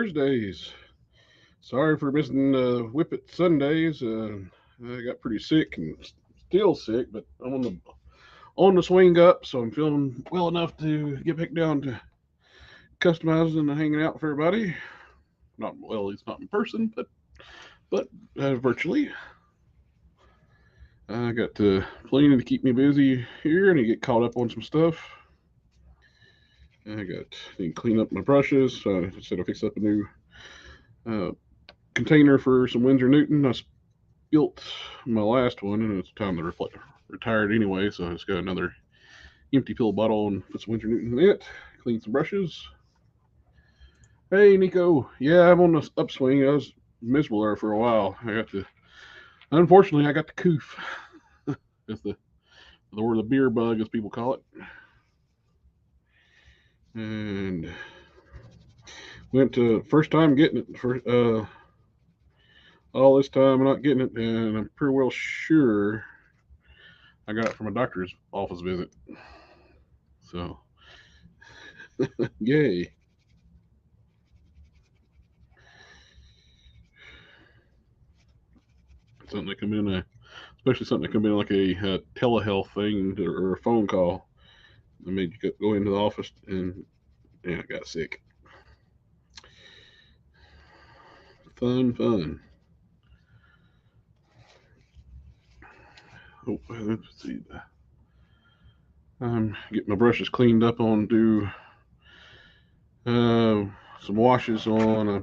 Thursdays. Sorry for missing WIP IT Sundays. I got pretty sick and still sick, but I'm on the swing up, so I'm feeling well enough to get back down to customizing and hanging out with everybody. Not well, it's not in person, but virtually. I got plenty to keep me busy here, and to get caught up on some stuff. I got to clean up my brushes. I said I fixed up a new uh, container for some Winsor Newton. I built my last one, and it's time to retire it anyway. So I just got another empty pill bottle and put some Winsor Newton in it. Clean some brushes. Hey, Nico. Yeah, I'm on the upswing. I was miserable there for a while. Unfortunately, I got the coof. It's or the beer bug, as people call it. And went to first time getting it for all this time not getting it, and I'm pretty well sure I got it from a doctor's office visit. So, yay. Something that can be especially something that can be like a telehealth thing or a phone call. I made you go into the office, and I got sick. Fun. Oh, let's see. Get my brushes cleaned up on some washes on a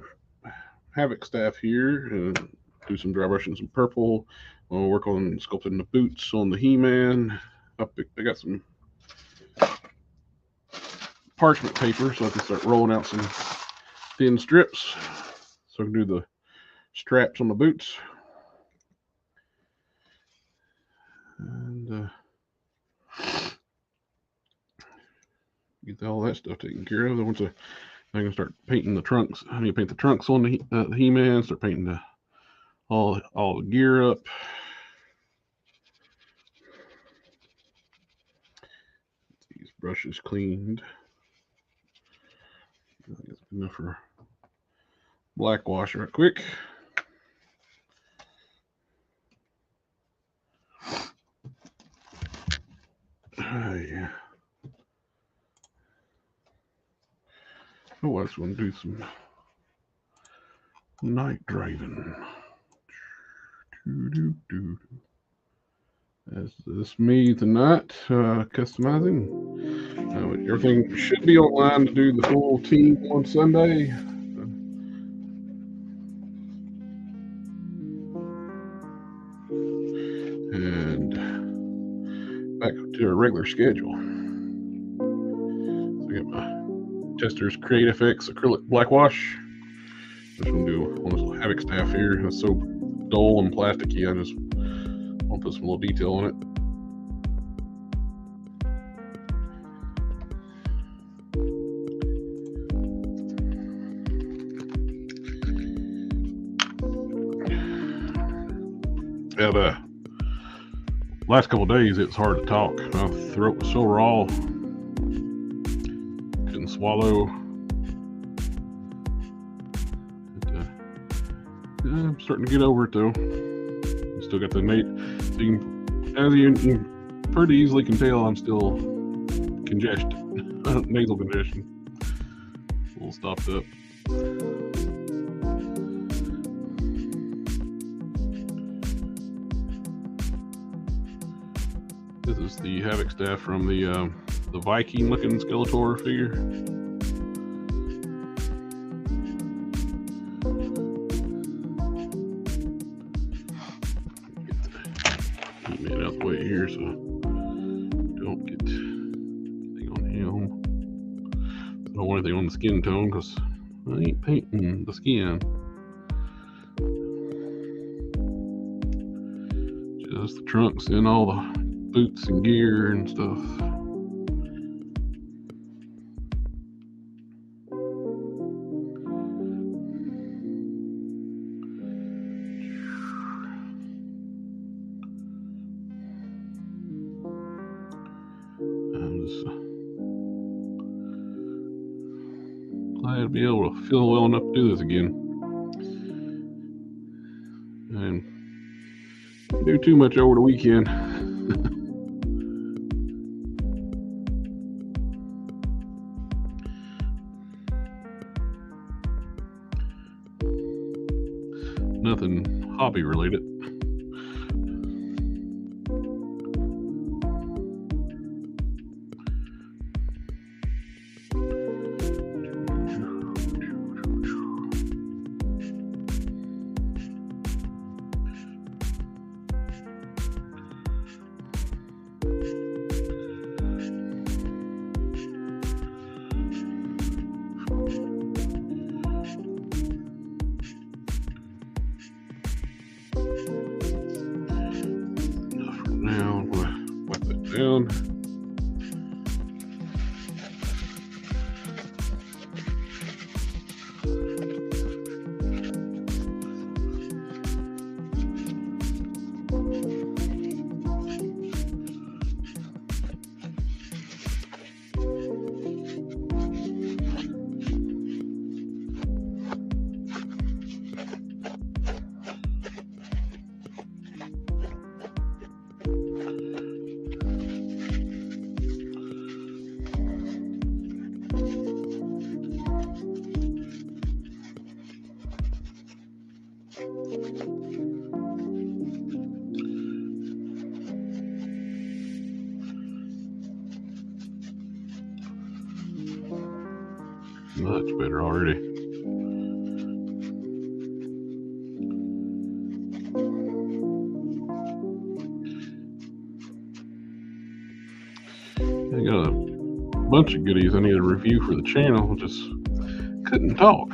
Havoc staff here, and do some dry brushing, some purple. I'll work on sculpting the boots on the He-Man. I got some parchment paper, so I can start rolling out some thin strips, so I can do the straps on the boots. And get all that stuff taken care of. Then once I can start painting the trunks. I need to paint the trunks on the He-Man. Start painting all the gear up. These brushes cleaned. That's enough for black wash right quick. Yeah. Oh, I just want to do some night driving. That's me tonight, customizing. Everything should be online to do the full team on Sunday. And back to our regular schedule. So I got my Tester's Create FX acrylic black wash. I'm just going to do on this little Havoc staff here. It's so dull and plasticky. I just want to put some little detail on it. Yeah, the last couple of days it's hard to talk. My throat was so raw, couldn't swallow. I'm starting to get over it though. Still got the as you pretty easily can tell, I'm still congested, nasal congestion, a little stopped up. This is the Havoc staff from the Viking looking Skeletor figure. Get the He-Man out the way here so don't get anything on him. I don't want anything on the skin tone because I ain't painting the skin. Just the trunks and all the boots and gear and stuff. I'm just I'd be able to feel well enough to do this again. And do too much over the weekend. Nothing hobby related. Now, wipe that down. Much better already. I got a bunch of goodies I need to review for the channel, just couldn't talk.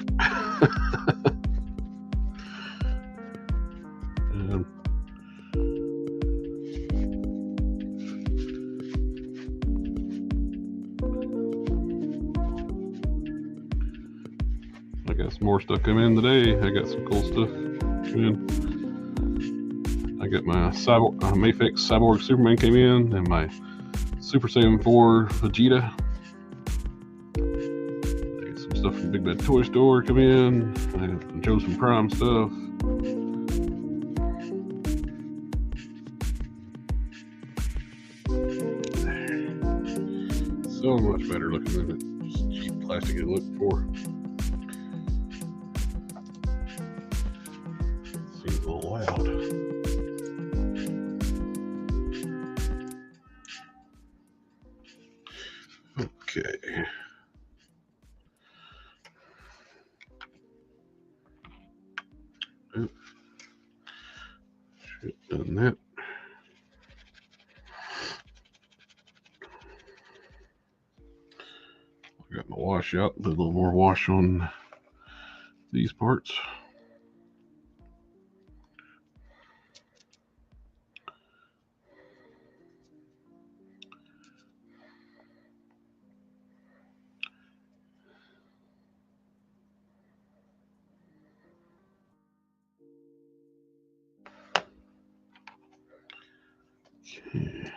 I got some more stuff coming in today. I got some cool stuff in. I got my Mayfix Cyborg Superman came in, and my Super Saiyan 4 Vegeta. I got some stuff from Big Bad Toy Store come in. I got some Chosen Prime stuff. So much better looking than it just cheap plastic it looked for. Seems a little loud. Okay. Should have done that. I got my wash out, put a little more wash on these parts. Okay.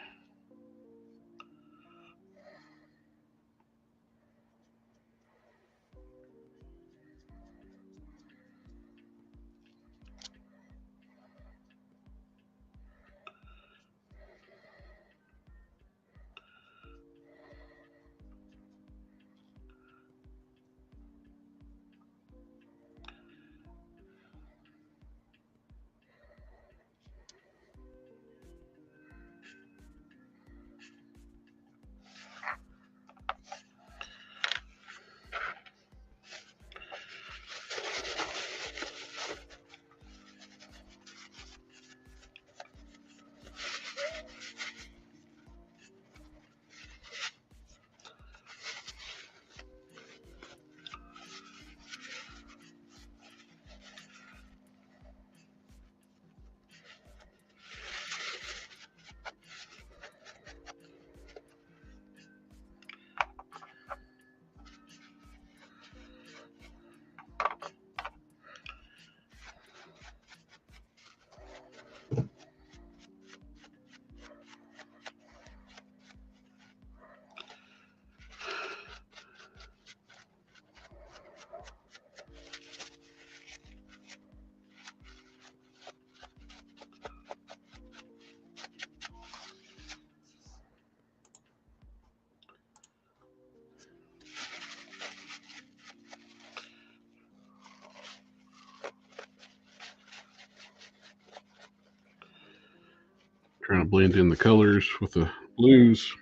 Trying to blend in the colors with the blues.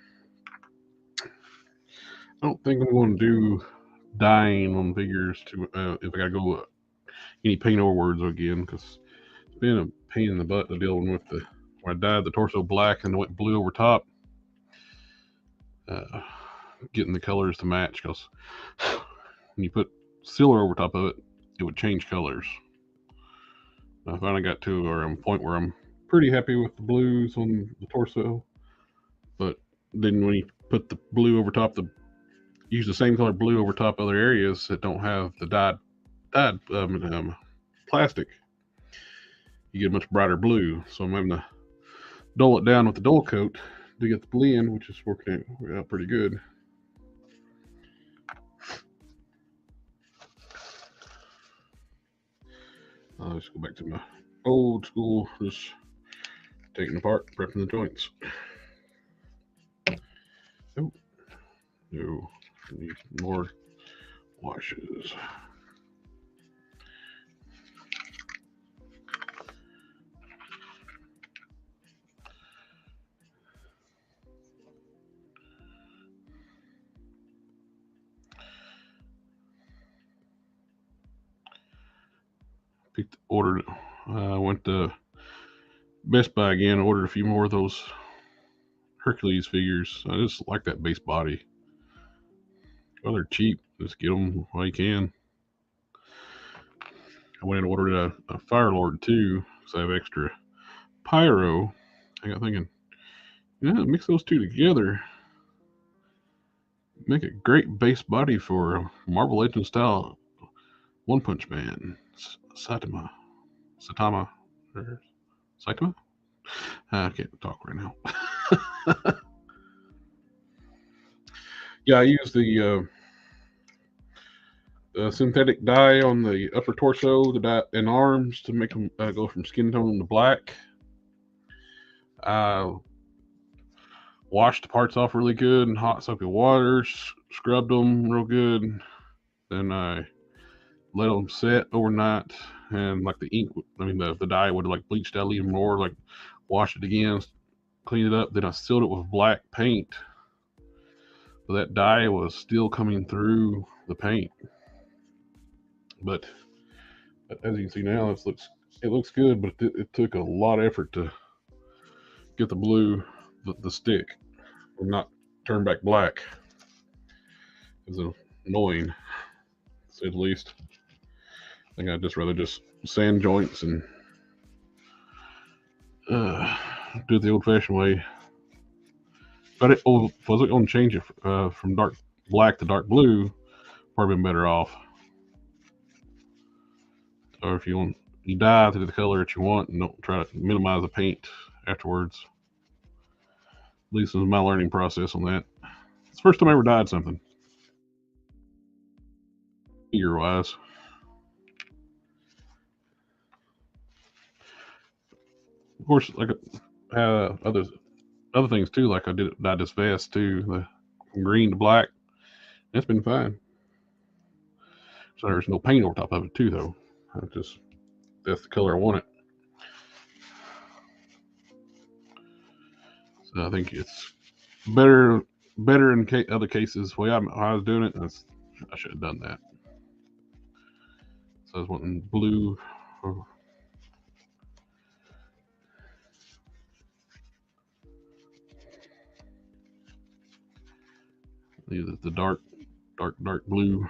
I don't think I'm going to do dyeing on figures to if I gotta go any paint over words again, because it's been a pain in the butt to dealing with the when I dyed the torso black and went blue over top. Getting the colors to match, because when you put silver over top of it, it would change colors. I finally got to a point where I'm pretty happy with the blues on the torso, but then when you put the blue over top, use the same color blue over top other areas that don't have the dyed plastic, you get a much brighter blue. So I'm having to dull it down with the dull coat to get the blend, which is working out pretty good. I'll just go back to my old school, just taking apart, prepping the joints. Oh, no, need more washes. Went to Best Buy again, ordered a few more of those Hercules figures. I just like that base body. Well, they're cheap. Just get them while you can. I went and ordered a Fire Lord too, because I have extra pyro. I got thinking, yeah, mix those two together. Make a great base body for a Marvel Legends style One Punch Man. Saitama. Or Saitama? I can't talk right now. Yeah, I use the synthetic dye on the upper torso, the dye and arms to make them go from skin tone to black. Washed the parts off really good in hot soapy water, scrubbed them real good. Then I let them set overnight, and like the ink, the dye would like bleached out even more, like wash it again, clean it up. Then I sealed it with black paint. But that dye was still coming through the paint. But as you can see now, it looks good, but it took a lot of effort to get the blue, the stick, or not turn back black. It was annoying, to say the least. I think I'd just rather just sand joints and do it the old-fashioned way. But if I was going to change it from dark black to dark blue, probably been better off. Or if you dye to the color that you want and don't try to minimize the paint afterwards. At least this is my learning process on that. It's the first time I ever dyed something. Figure-wise. Of course, like other things too, like I dyed this vest too, from green to black. It's been fine. So there's no paint over top of it too, though. That's the color I want it. So I think it's better in other cases. The way I was doing it, I should have done that. So I was wanting blue. The dark blue.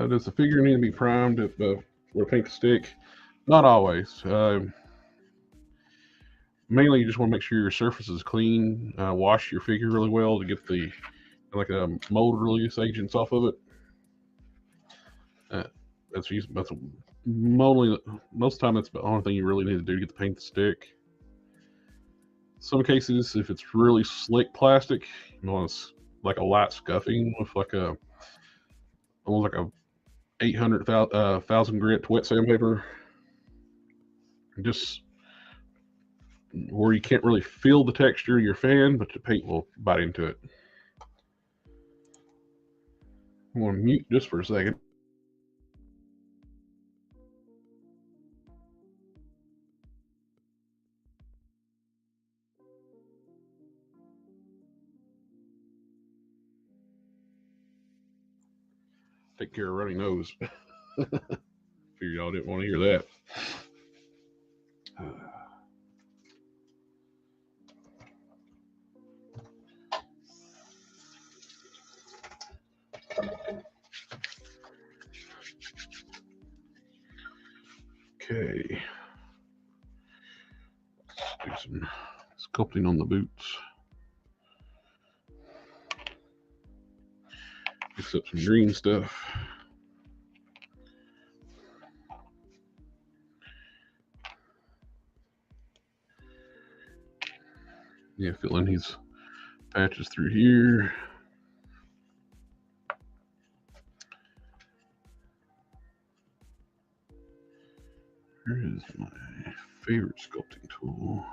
Does the figure need to be primed with paint to stick? Not always. Mainly, you just want to make sure your surface is clean. Wash your figure really well to get the mold release agents off of it. Most of the time that's the only thing you really need to do to get the paint to stick. Some cases, if it's really slick plastic, you want like a light scuffing with almost like a 800,000 grit wet sandpaper. Just where you can't really feel the texture of your fan, but the paint will bite into it. I'm going to mute just for a second. Take care of runny nose. Figure y'all didn't want to hear that. Okay. Let's do some sculpting on the boots. Mix up some green stuff. Yeah, fill in these patches through here. Here is my favorite sculpting tool.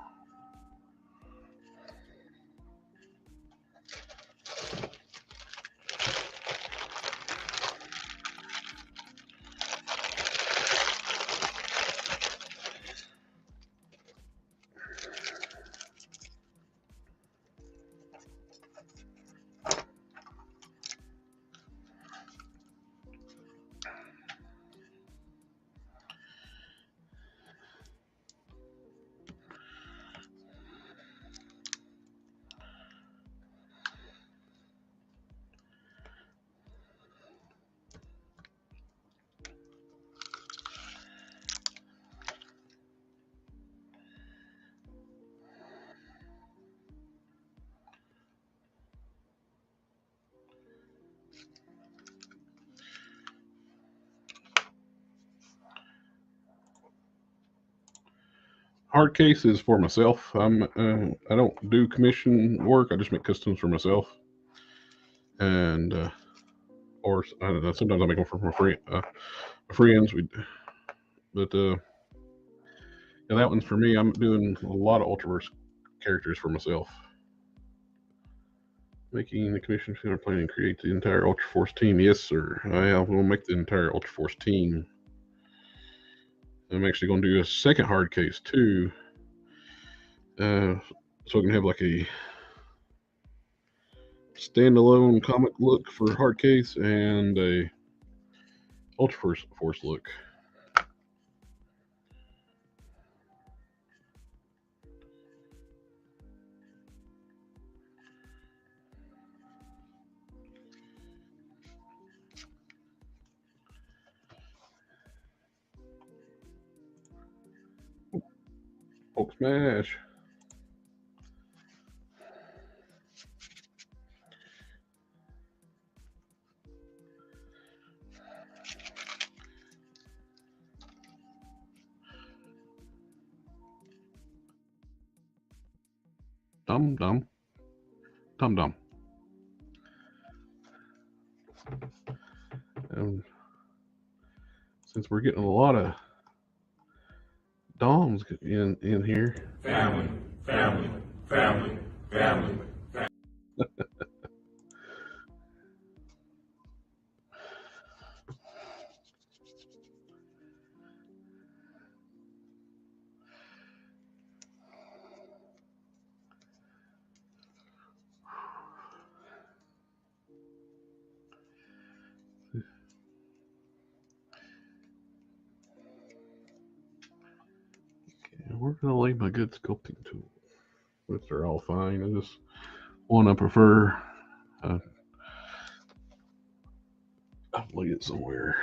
Hard case is for myself. I don't do commission work. I just make customs for myself, and or I don't know, sometimes I make them for my friends. But yeah, that one's for me. I'm doing a lot of Ultraverse characters for myself. Making the commission for planning and create the entire Ultraforce team. Yes, sir. I will make the entire Ultraforce team. I'm actually going to do a second hard case too. So I can have like a standalone comic look for hard case and a Ultraforce look. Hulk smash. Dum dum. Dum dum. And since we're getting a lot of DOMs in here. Family, family, family, family. Where can I lay my good sculpting tools? Which are all fine. I just one I prefer. I'll lay it somewhere.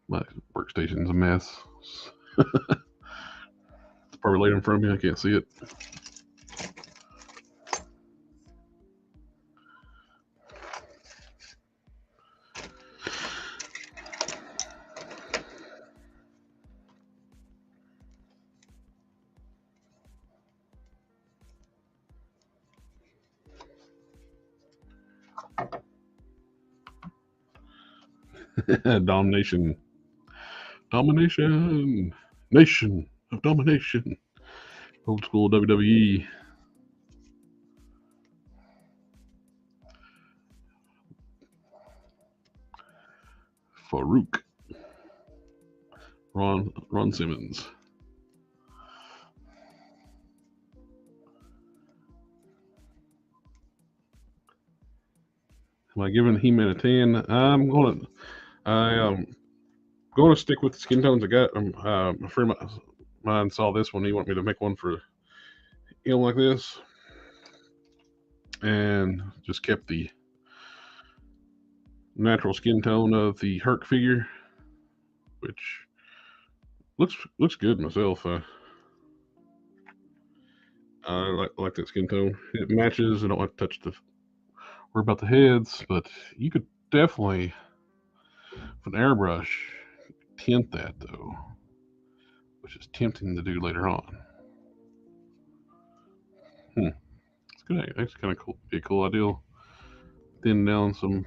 My workstation's a mess. It's probably laid in front of me. I can't see it. Domination. Nation of domination. Old school WWE. Farouk. Ron Simmons. Am I giving He-Man a 10? I'm going to stick with the skin tones I got. A friend of mine saw this one. He wanted me to make one for him like this, and just kept the natural skin tone of the Herc figure, which looks good myself. I like that skin tone. It matches. I don't have to worry about the heads, but you could definitely, with an airbrush, tint that though, which is tempting to do later on. It's good. That's kind of cool. Be a cool idea. Thin down some.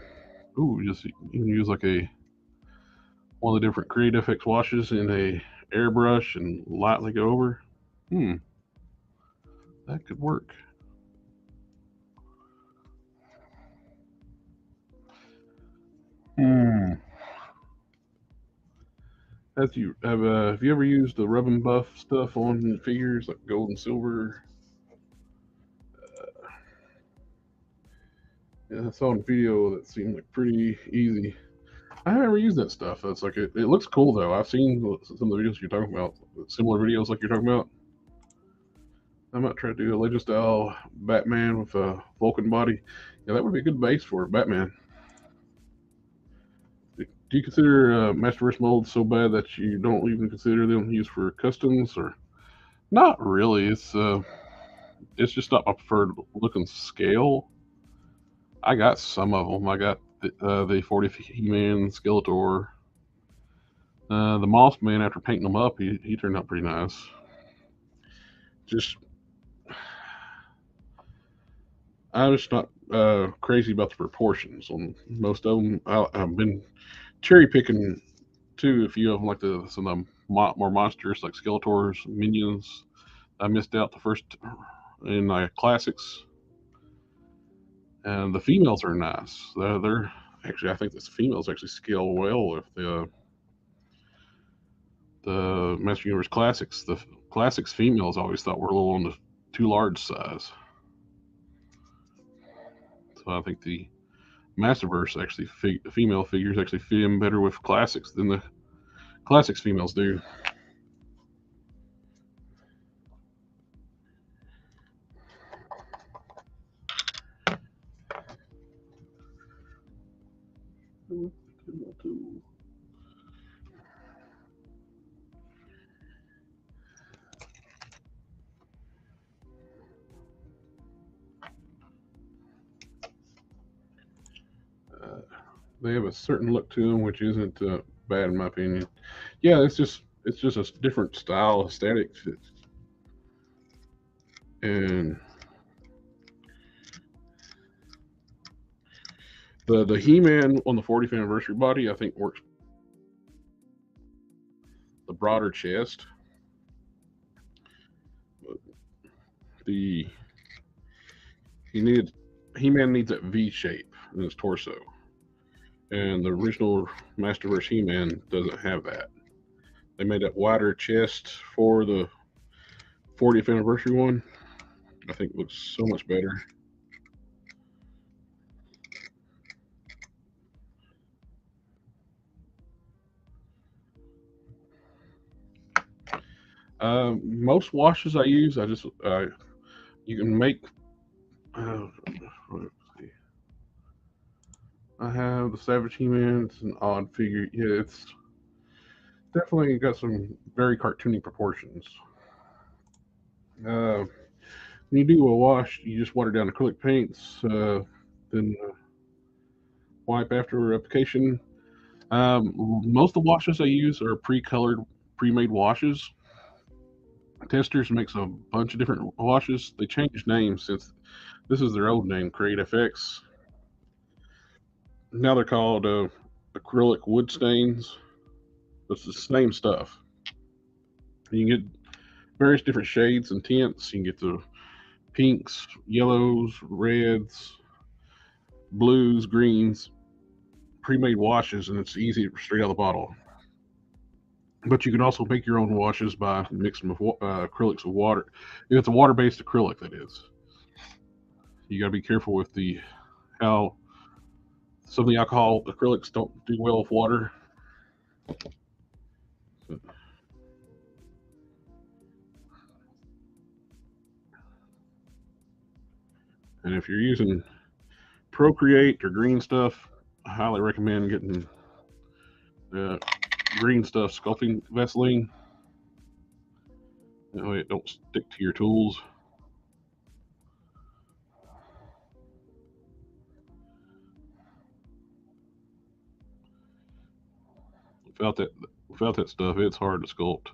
Ooh, you can use like one of the different Create FX washes in a airbrush and lightly go over. That could work. Have you ever used the rub and buff stuff on figures like gold and silver? Yeah, I saw in a video that seemed like pretty easy. I haven't ever used that stuff. It's like it looks cool though. I've seen some of the videos you're talking about, similar videos like you're talking about. I might try to do a Legend style Batman with a Vulcan body. Yeah, that would be a good base for Batman. Do you consider Masterverse molds so bad that you don't even consider them used for customs, or not really? It's just not my preferred looking scale. I got some of them. I got the 40 He-Man, Skeletor, the Moss Man. After painting them up, he turned out pretty nice. I'm just not crazy about the proportions on most of them. I've been cherry picking too. A few of them, like some of them more monsters, like Skeletor's minions. I missed out the first in classics, and the females are nice. They're actually, I think the females actually scale well with the Master Universe classics. The classics females I always thought were a little on the too large size. So I think the Masterverse actually female figures actually fit in better with classics than the classics females do. They have a certain look to them, which isn't bad in my opinion. Yeah, it's just a different style, aesthetic, and the He-Man on the 40th anniversary body, I think works. The broader chest, the He-Man needs that V shape in his torso, and the original Masterverse He-Man doesn't have that. They made that wider chest for the 40th anniversary one. I think it looks so much better. Most washes I use, you can make. Let's see. I have the Savage He-Man. It's an odd figure. Yeah, it's definitely got some very cartoony proportions. When you do a wash, you just water down acrylic paints, then wipe after application. Most of the washes I use are pre-colored, pre-made washes. Testers makes a bunch of different washes. They changed names since this is their old name, Create FX. Now they're called acrylic wood stains. It's the same stuff. You can get various different shades and tints. You can get the pinks, yellows, reds, blues, greens, pre-made washes, and it's easy straight out of the bottle. But you can also make your own washes by mixing with acrylics with water. If it's a water-based acrylic, that is. You got to be careful with how some of the alcohol acrylics don't do well with water. And if you're using Procreate or green stuff, I highly recommend getting the green stuff, sculpting Vaseline. That way it don't stick to your tools. Without that stuff, it's hard to sculpt.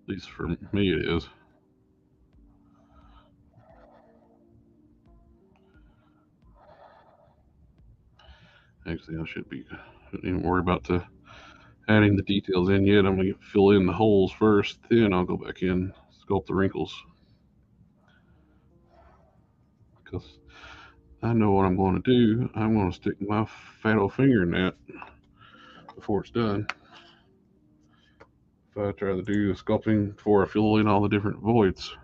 At least for me, it is. Actually, I shouldn't even worry about adding the details in yet. I'm going to fill in the holes first, then I'll go back in, sculpt the wrinkles. Because I know what I'm going to do. I'm going to stick my fat old finger in that before it's done. If I try to do the sculpting before I fill in all the different voids.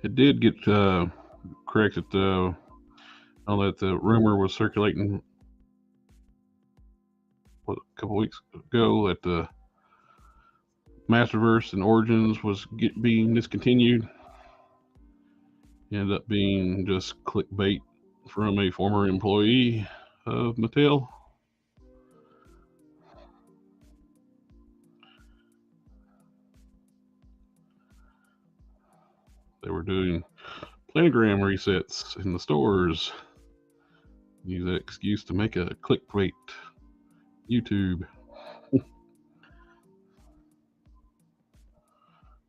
It did get corrected on that the rumor was circulating a couple weeks ago that the Masterverse and Origins was being discontinued. It ended up being just clickbait from a former employee of Mattel. They were doing planogram resets in the stores. Use that excuse to make a clickbait YouTube.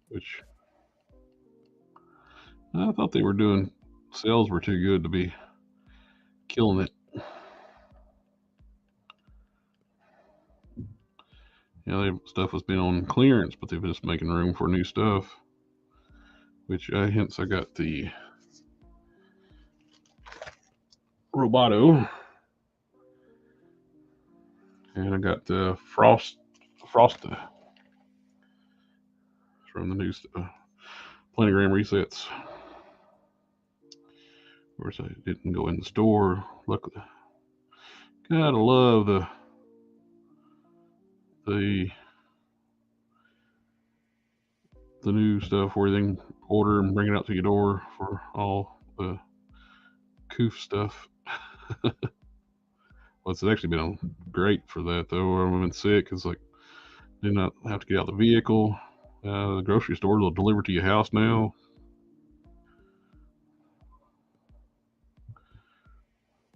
Which I thought they were doing. Sales were too good to be killing it. Stuff was being on clearance, but they were just making room for new stuff. Which hence I got the Roboto, and I got the Frosta from the new planogram resets. course, I didn't go in the store. Look, gotta love the new stuff where they can order and bring it out to your door for all the coof stuff. Well, it's actually been great for that though. I've been sick. It's like do not have to get out of the vehicle. The grocery store will deliver to your house now.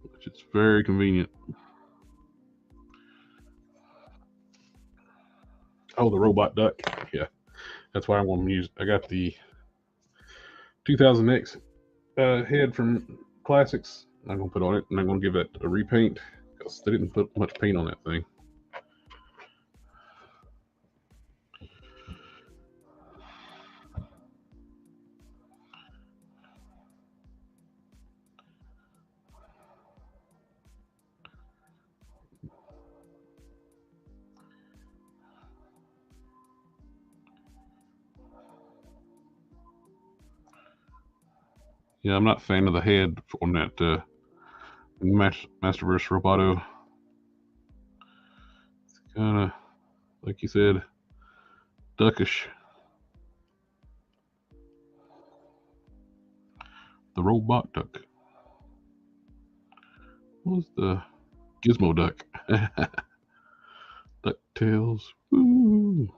Which is very convenient. Oh, the robot duck. Yeah, that's why I want to use. I got the 2000X head from Classics. I'm gonna put on it, and I'm gonna give it a repaint because they didn't put much paint on that thing. Yeah, I'm not a fan of the head on that Masterverse Roboto. It's kind of, like you said, duckish. The robot duck. What was the Gizmo duck? DuckTales. Woo!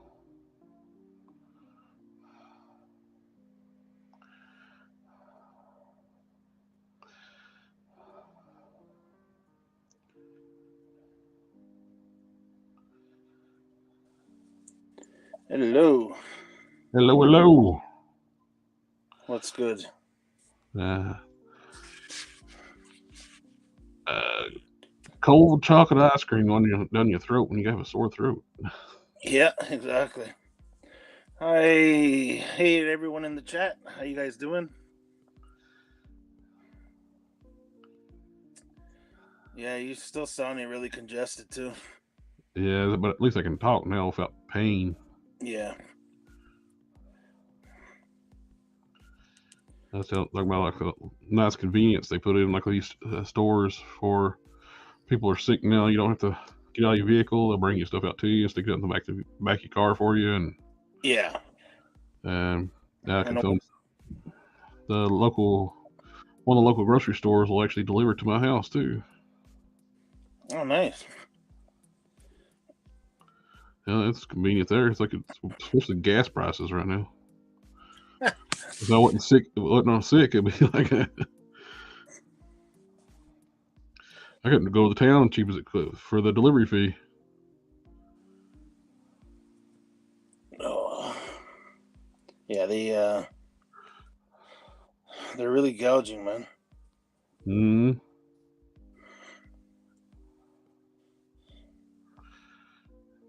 Hello. Hello, hello. What's good? Cold chocolate ice cream down your throat when you have a sore throat. Yeah, exactly. Hey everyone in the chat. How you guys doing? Yeah, you still sounding really congested too. Yeah, but at least I can talk now without pain. Yeah. That's talking about like a nice convenience they put in like these stores for people who are sick now. You don't have to get out of your vehicle. They'll bring your stuff out to you, stick it in the back of your car for you, and yeah. Now I can tell one of the local grocery stores will actually deliver it to my house too. Oh, nice. Yeah, it's convenient there. It's like especially gas prices right now. If I wasn't sick, it'd be like I couldn't go to the town cheap as it could for the delivery fee. Oh, yeah. They're really gouging, man. Hmm.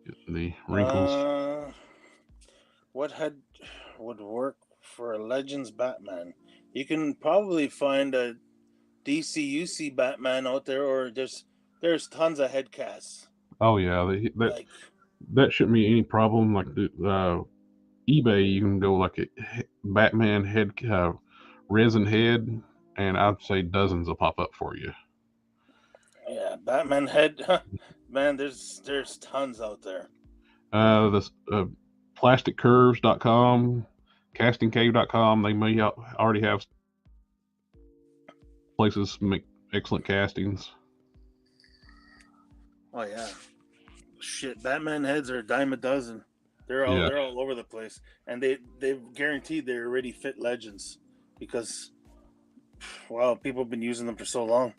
Getting the wrinkles. What would work for a Legends Batman? You can probably find a DCUC Batman out there, or there's tons of head casts. Oh yeah, that shouldn't be any problem. Like eBay, you can go like a Batman head resin head, and I'd say dozens will pop up for you. Yeah, Batman head, man. There's tons out there. This plasticcurves.com, castingcave.com. They may already have places make excellent castings. Oh yeah, shit. Batman heads are a dime a dozen. They're all over the place, and they've guaranteed they already fit Legends because, wow, people have been using them for so long.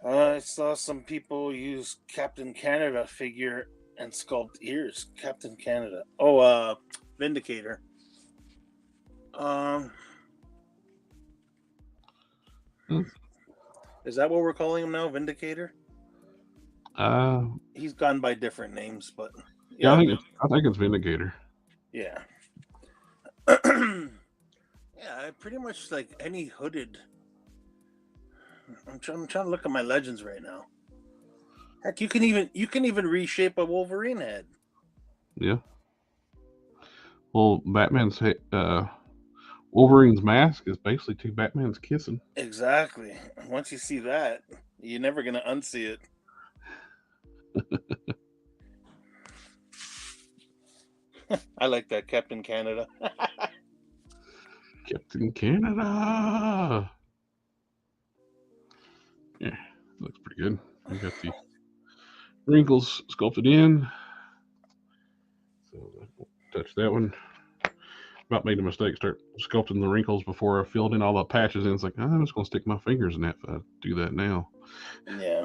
I saw some people use Captain Canada figure and sculpt ears. Captain Canada. Oh, Vindicator. Is that what we're calling him now? Vindicator? He's gone by different names, but yeah, I think it's Vindicator. Yeah. Yeah, pretty much like any hooded. I'm trying to look at my Legends right now. Heck, you can even reshape a Wolverine head. Yeah. Well, Batman's Wolverine's mask is basically two Batmans kissing. Exactly. Once you see that, you're never gonna unsee it. I like that, Captain Canada. Captain Canada. Yeah, looks pretty good. I got the wrinkles sculpted in. So I won't touch that one. About made a mistake, start sculpting the wrinkles before I filled in all the patches in. It's like, I'm just going to stick my fingers in that if I do that now. Yeah.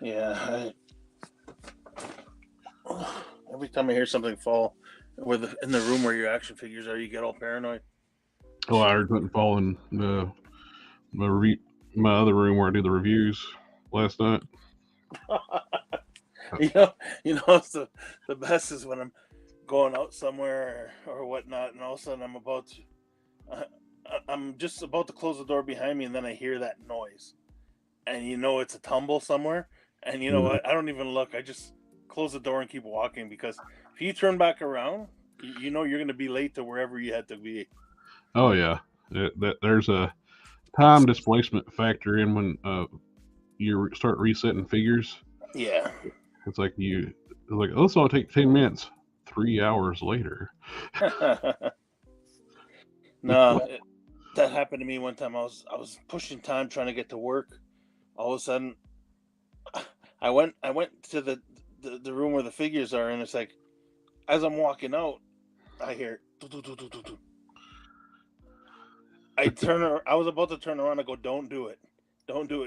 Yeah. Every time I hear something fall in the room where your action figures are, you get all paranoid. Oh, I heard something fall in my other room where I do the reviews last night. you know, the best is when I'm going out somewhere or whatnot, and all of a sudden I'm just about to close the door behind me, and then I hear that noise, and it's a tumble somewhere, and you know what? I don't even look. I just close the door and keep walking, because if you turn back around, you're going to be late to wherever you had to be. Oh yeah, there's a time displacement factor in when you start resetting figures. Yeah. It's like oh, so I'll take 10 minutes. 3 hours later. No, that happened to me one time. I was pushing time trying to get to work. All of a sudden, I went to the room where the figures are, and it's like, as I'm walking out, I hear. I was about to turn around and go, "Don't do it,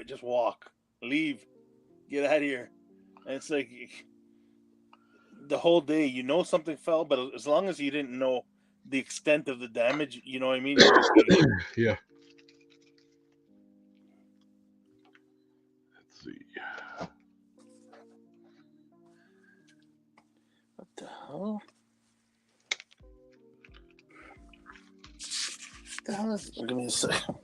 just walk, leave, get out of here." And it's like, the whole day, something fell, but as long as you didn't know the extent of the damage, you know what I mean? You're okay. Yeah. Let's see. What the hell? What the hell is? Give me a second.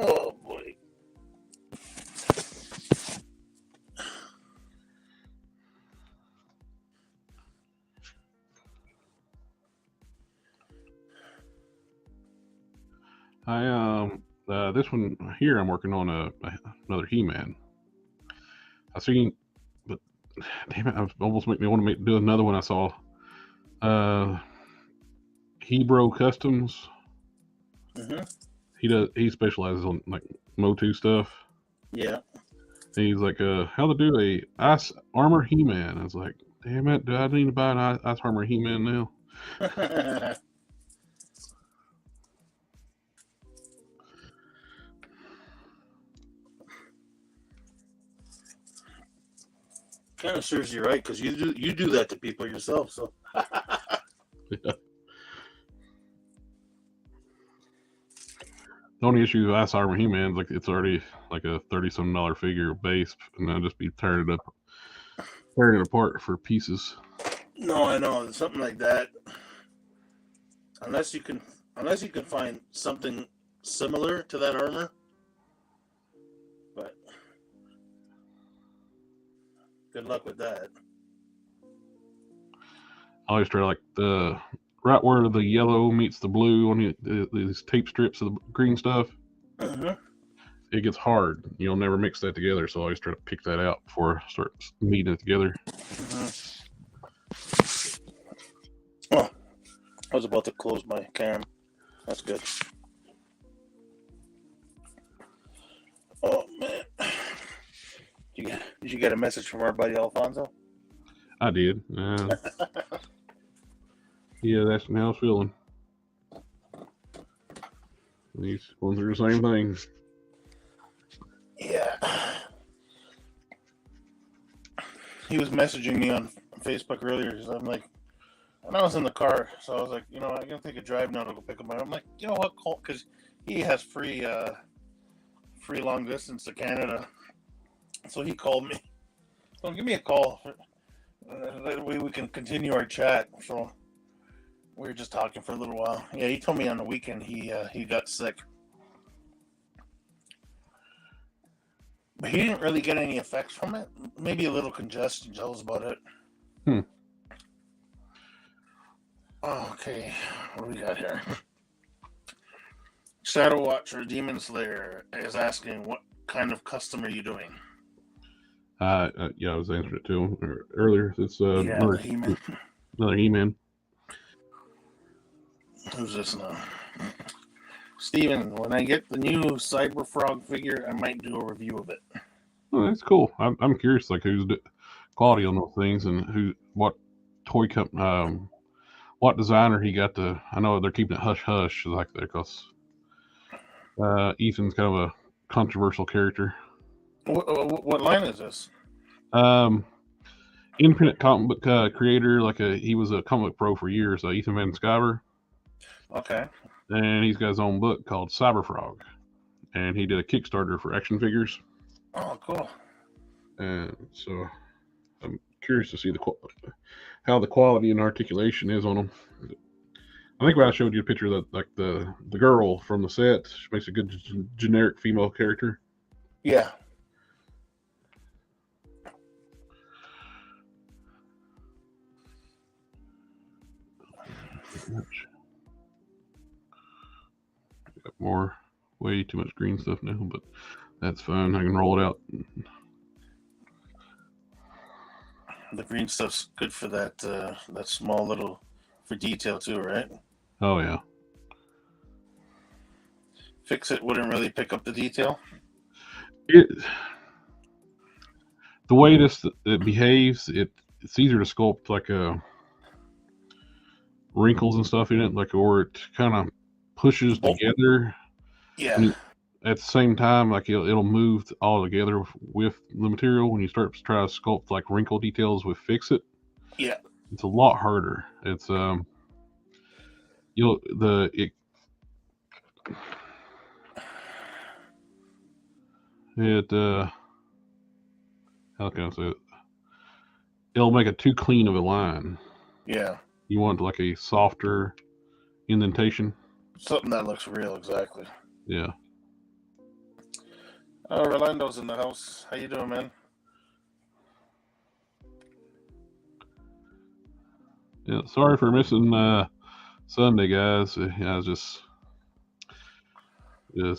Oh boy. This one here, I'm working on another He-Man. I seen, but damn it, I almost make me want to do another one. I saw, Hebro Customs. Mm-hmm. He specializes on like Motu stuff. Yeah. And he's like, how to do a ice armor He-Man. I was like, damn it, do I need to buy an ice armor He-Man now? Kind of serves you right, because you do that to people yourself. So. Yeah. The only issue with Ice Armor He-Man is like it's already like a $30-some figure base, and I'll just be tearing it apart for pieces. No, I know, something like that. Unless you can find something similar to that armor, but good luck with that. I always try like the right where the yellow meets the blue on these tape strips of the green stuff. Mm-hmm. It gets hard. You'll never mix that together, so I always try to pick that out before I start meeting it together. Mm-hmm. Oh, I was about to close my cam. That's good. Oh man, did you get a message from our buddy Alfonso? I did. Yeah, that's how I was feeling. He's going through the same thing. Yeah. He was messaging me on Facebook earlier, because I'm like, And I was in the car, so I was like, you know, I'm gonna take a drive now to go pick him up. I'm like, you know what, call, because he has free long distance to Canada, so he called me. So give me a call. That way we can continue our chat. So we were just talking for a little while. Yeah, he told me on the weekend he got sick, but he didn't really get any effects from it. Maybe a little congestion. That was about it. Hmm. Okay, what do we got here? Shadow Watcher Demon Slayer is asking, what kind of custom are you doing? Yeah, I was answering it to him earlier. It's The He-Man. another He-Man. Who's this now? Steven, when I get the new Cyber Frog figure, I might do a review of it. Oh, that's cool. I'm curious, like who's quality on those things and what toy company, what designer he got to. I know they're keeping it hush hush like that because Ethan's kind of a controversial character. What line is this? Independent comic book creator, he was a comic book pro for years, Ethan Van Sciver. Okay. And he's got his own book called Cyberfrog, and he did a Kickstarter for action figures. Oh, cool. And so I'm curious to see how the quality and articulation is on them. I think when I showed you a picture of that, like the girl from the set, she makes a good generic female character. Yeah. Got way too much green stuff now, but that's fine. I can roll it out. The green stuff's good for that small little, for detail too, right? Oh yeah. Fix it wouldn't really pick up the detail. The way it behaves, it's easier to sculpt like wrinkles and stuff in it, or it kind of pushes together. Yeah. At the same time, like it'll move all together with the material. When you start to try to sculpt like wrinkle details with Fix It, yeah, it's a lot harder. It's how can I say it? It'll make it too clean of a line. Yeah. You want like a softer indentation. Something that looks real, exactly. Yeah. Oh, Rolando's in the house. How you doing, man? Yeah, sorry for missing Sunday, guys. I was just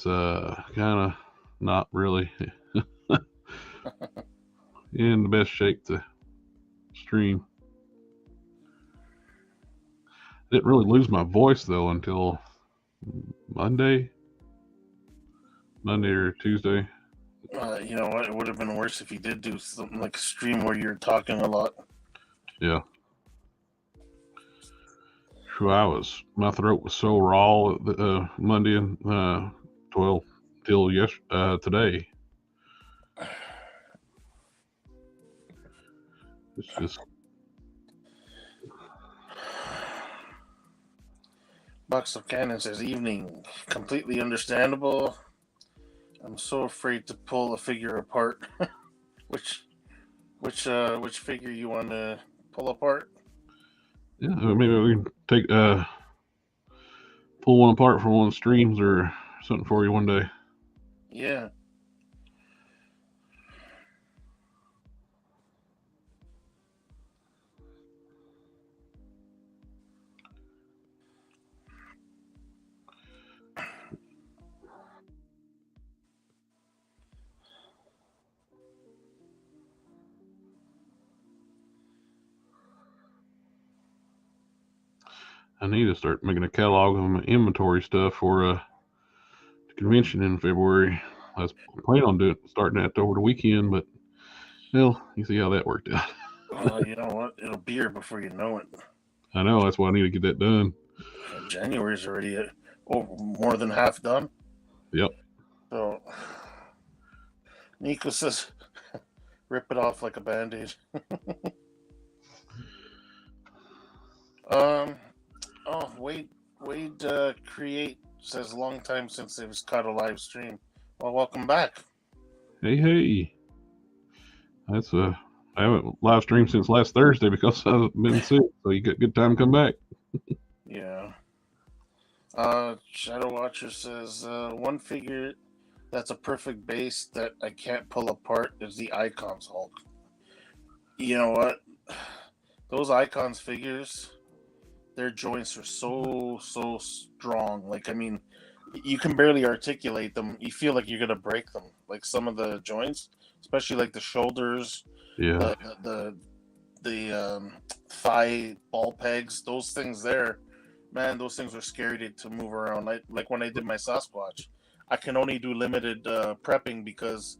kind of not really in the best shape to stream. Didn't really lose my voice though until Monday or Tuesday. You know what? It would have been worse if you did do something like a stream where you're talking a lot. Yeah. My throat was so raw Monday and 12 till today. It's just. Box of Cannon says, evening. Completely understandable. I'm so afraid to pull a figure apart. Which figure you want to pull apart? Yeah, maybe we can take pull one apart for one of the streams or something for you one day. Yeah. I need to start making a catalog of my inventory stuff for the convention in February. I was planning on starting that over the weekend, but well, you see how that worked out. You know what? It'll be here before you know it. I know, that's why I need to get that done. January's already more than half done. Yep. So Nico says, rip it off like a Band-Aid. Oh, Wade Create says long time since they've caught a live stream. Well, welcome back. Hey. That's I haven't live streamed since last Thursday because I've been sick, so you got good time to come back. Yeah. Shadow Watcher says one figure that's a perfect base that I can't pull apart is the Icons Hulk. You know what? Those Icons figures, their joints are so strong. Like, I mean, you can barely articulate them. You feel like you're gonna break them. Like some of the joints, especially like the shoulders, Yeah. the thigh ball pegs, those things there, man, those things are scary to move around. Like when I did my Sasquatch, I can only do limited prepping because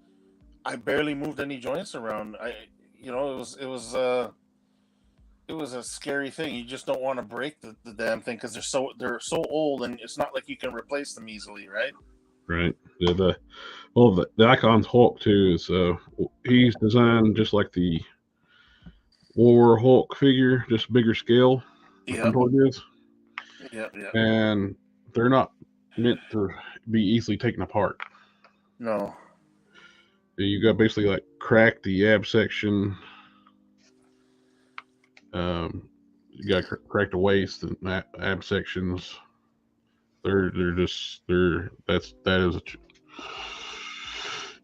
I barely moved any joints around. It was a scary thing. You just don't want to break the damn thing because they're so old, and it's not like you can replace them easily, right? Right. Yeah, the Icon's Hulk too is he's designed just like the War Hulk figure, just bigger scale. Yeah. Yeah. And they're not meant to be easily taken apart. No. You got basically like crack the ab section. You got to crack the waist and ab sections. That is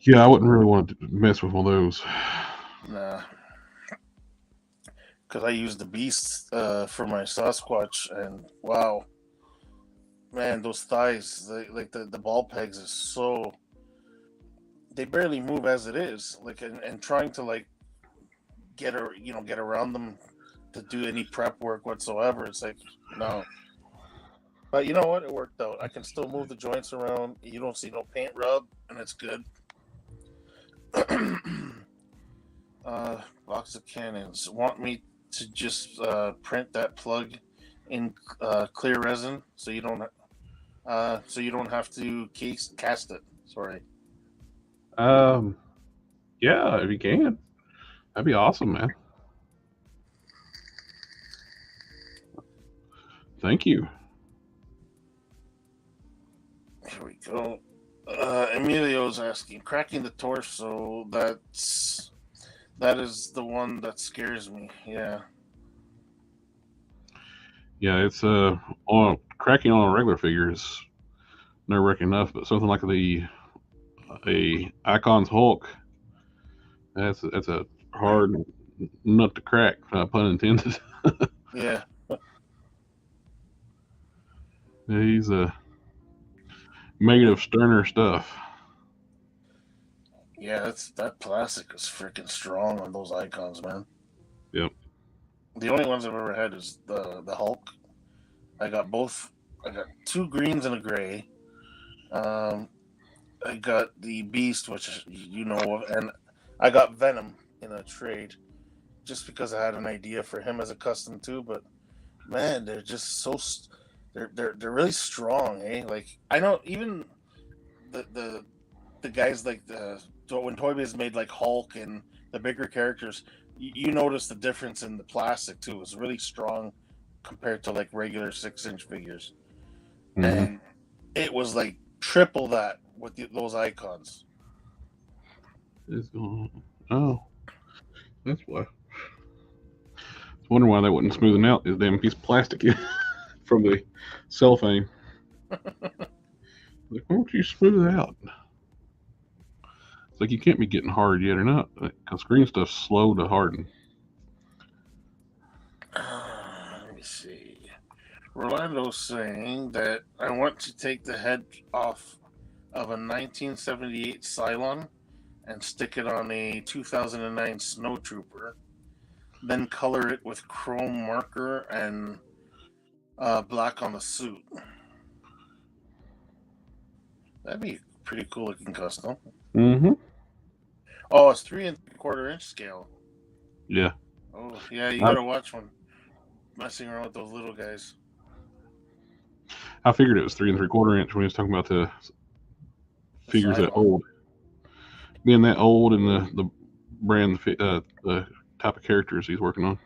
yeah, I wouldn't really want to mess with one of those. Nah. Because I used the Beast for my Sasquatch, and wow, man, those thighs, the ball pegs is so, they barely move as it is. Like, and trying to like get around them to do any prep work whatsoever, it's like no. But you know what? It worked out. I can still move the joints around. You don't see no paint rub, and it's good. Box of cannons. Want me to just print that plug in clear resin so you don't have to cast it. Sorry. Yeah, if you can, that'd be awesome, man. Thank you. Here we go. Emilio's asking, cracking the torso. That is the one that scares me. Yeah. Yeah, it's cracking on a regular figure is nerve-wracking enough, but something like a Icon's Hulk, that's a hard nut to crack, pun intended. Yeah. He's made of sterner stuff. Yeah, that plastic is freaking strong on those Icons, man. Yep. The only ones I've ever had is the Hulk. I got both. I got two greens and a gray. I got the Beast, which you know of, and I got Venom in a trade, just because I had an idea for him as a custom too. But man, they're just so they're really strong, eh? Like I know even the guys like when Toy Biz made like Hulk and the bigger characters, you notice the difference in the plastic too. It's really strong compared to like regular 6-inch figures, and it was like triple that with those Icons. Oh, that's why. I was wondering why they wasn't smoothing out this damn piece of plastic from the cellophane. Like, why don't you smooth it out? It's like you can't be getting hard yet or not, because green stuff's slow to harden. Let me see. Rolando's saying that I want to take the head off of a 1978 Cylon and stick it on a 2009 Snow Trooper, then color it with chrome marker and black on the suit. That'd be pretty cool looking custom. Mm-hmm. Oh, it's 3 3/4 inch scale. Yeah. Oh, yeah, you gotta watch one. Messing around with those little guys. I figured it was 3 3/4 inch when he was talking about the figures that old. Being that old and the brand, the type of characters he's working on.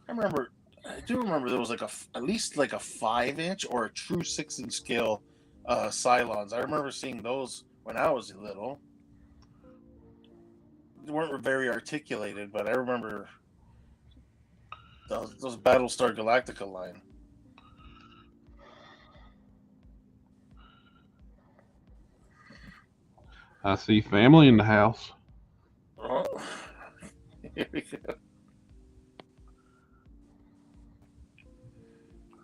I remember I do remember there was like at least like a 5-inch or a true 6-inch scale Cylons. I remember seeing those when I was little. They weren't very articulated, but I remember those Battlestar Galactica line. I see family in the house. Oh. Here we go.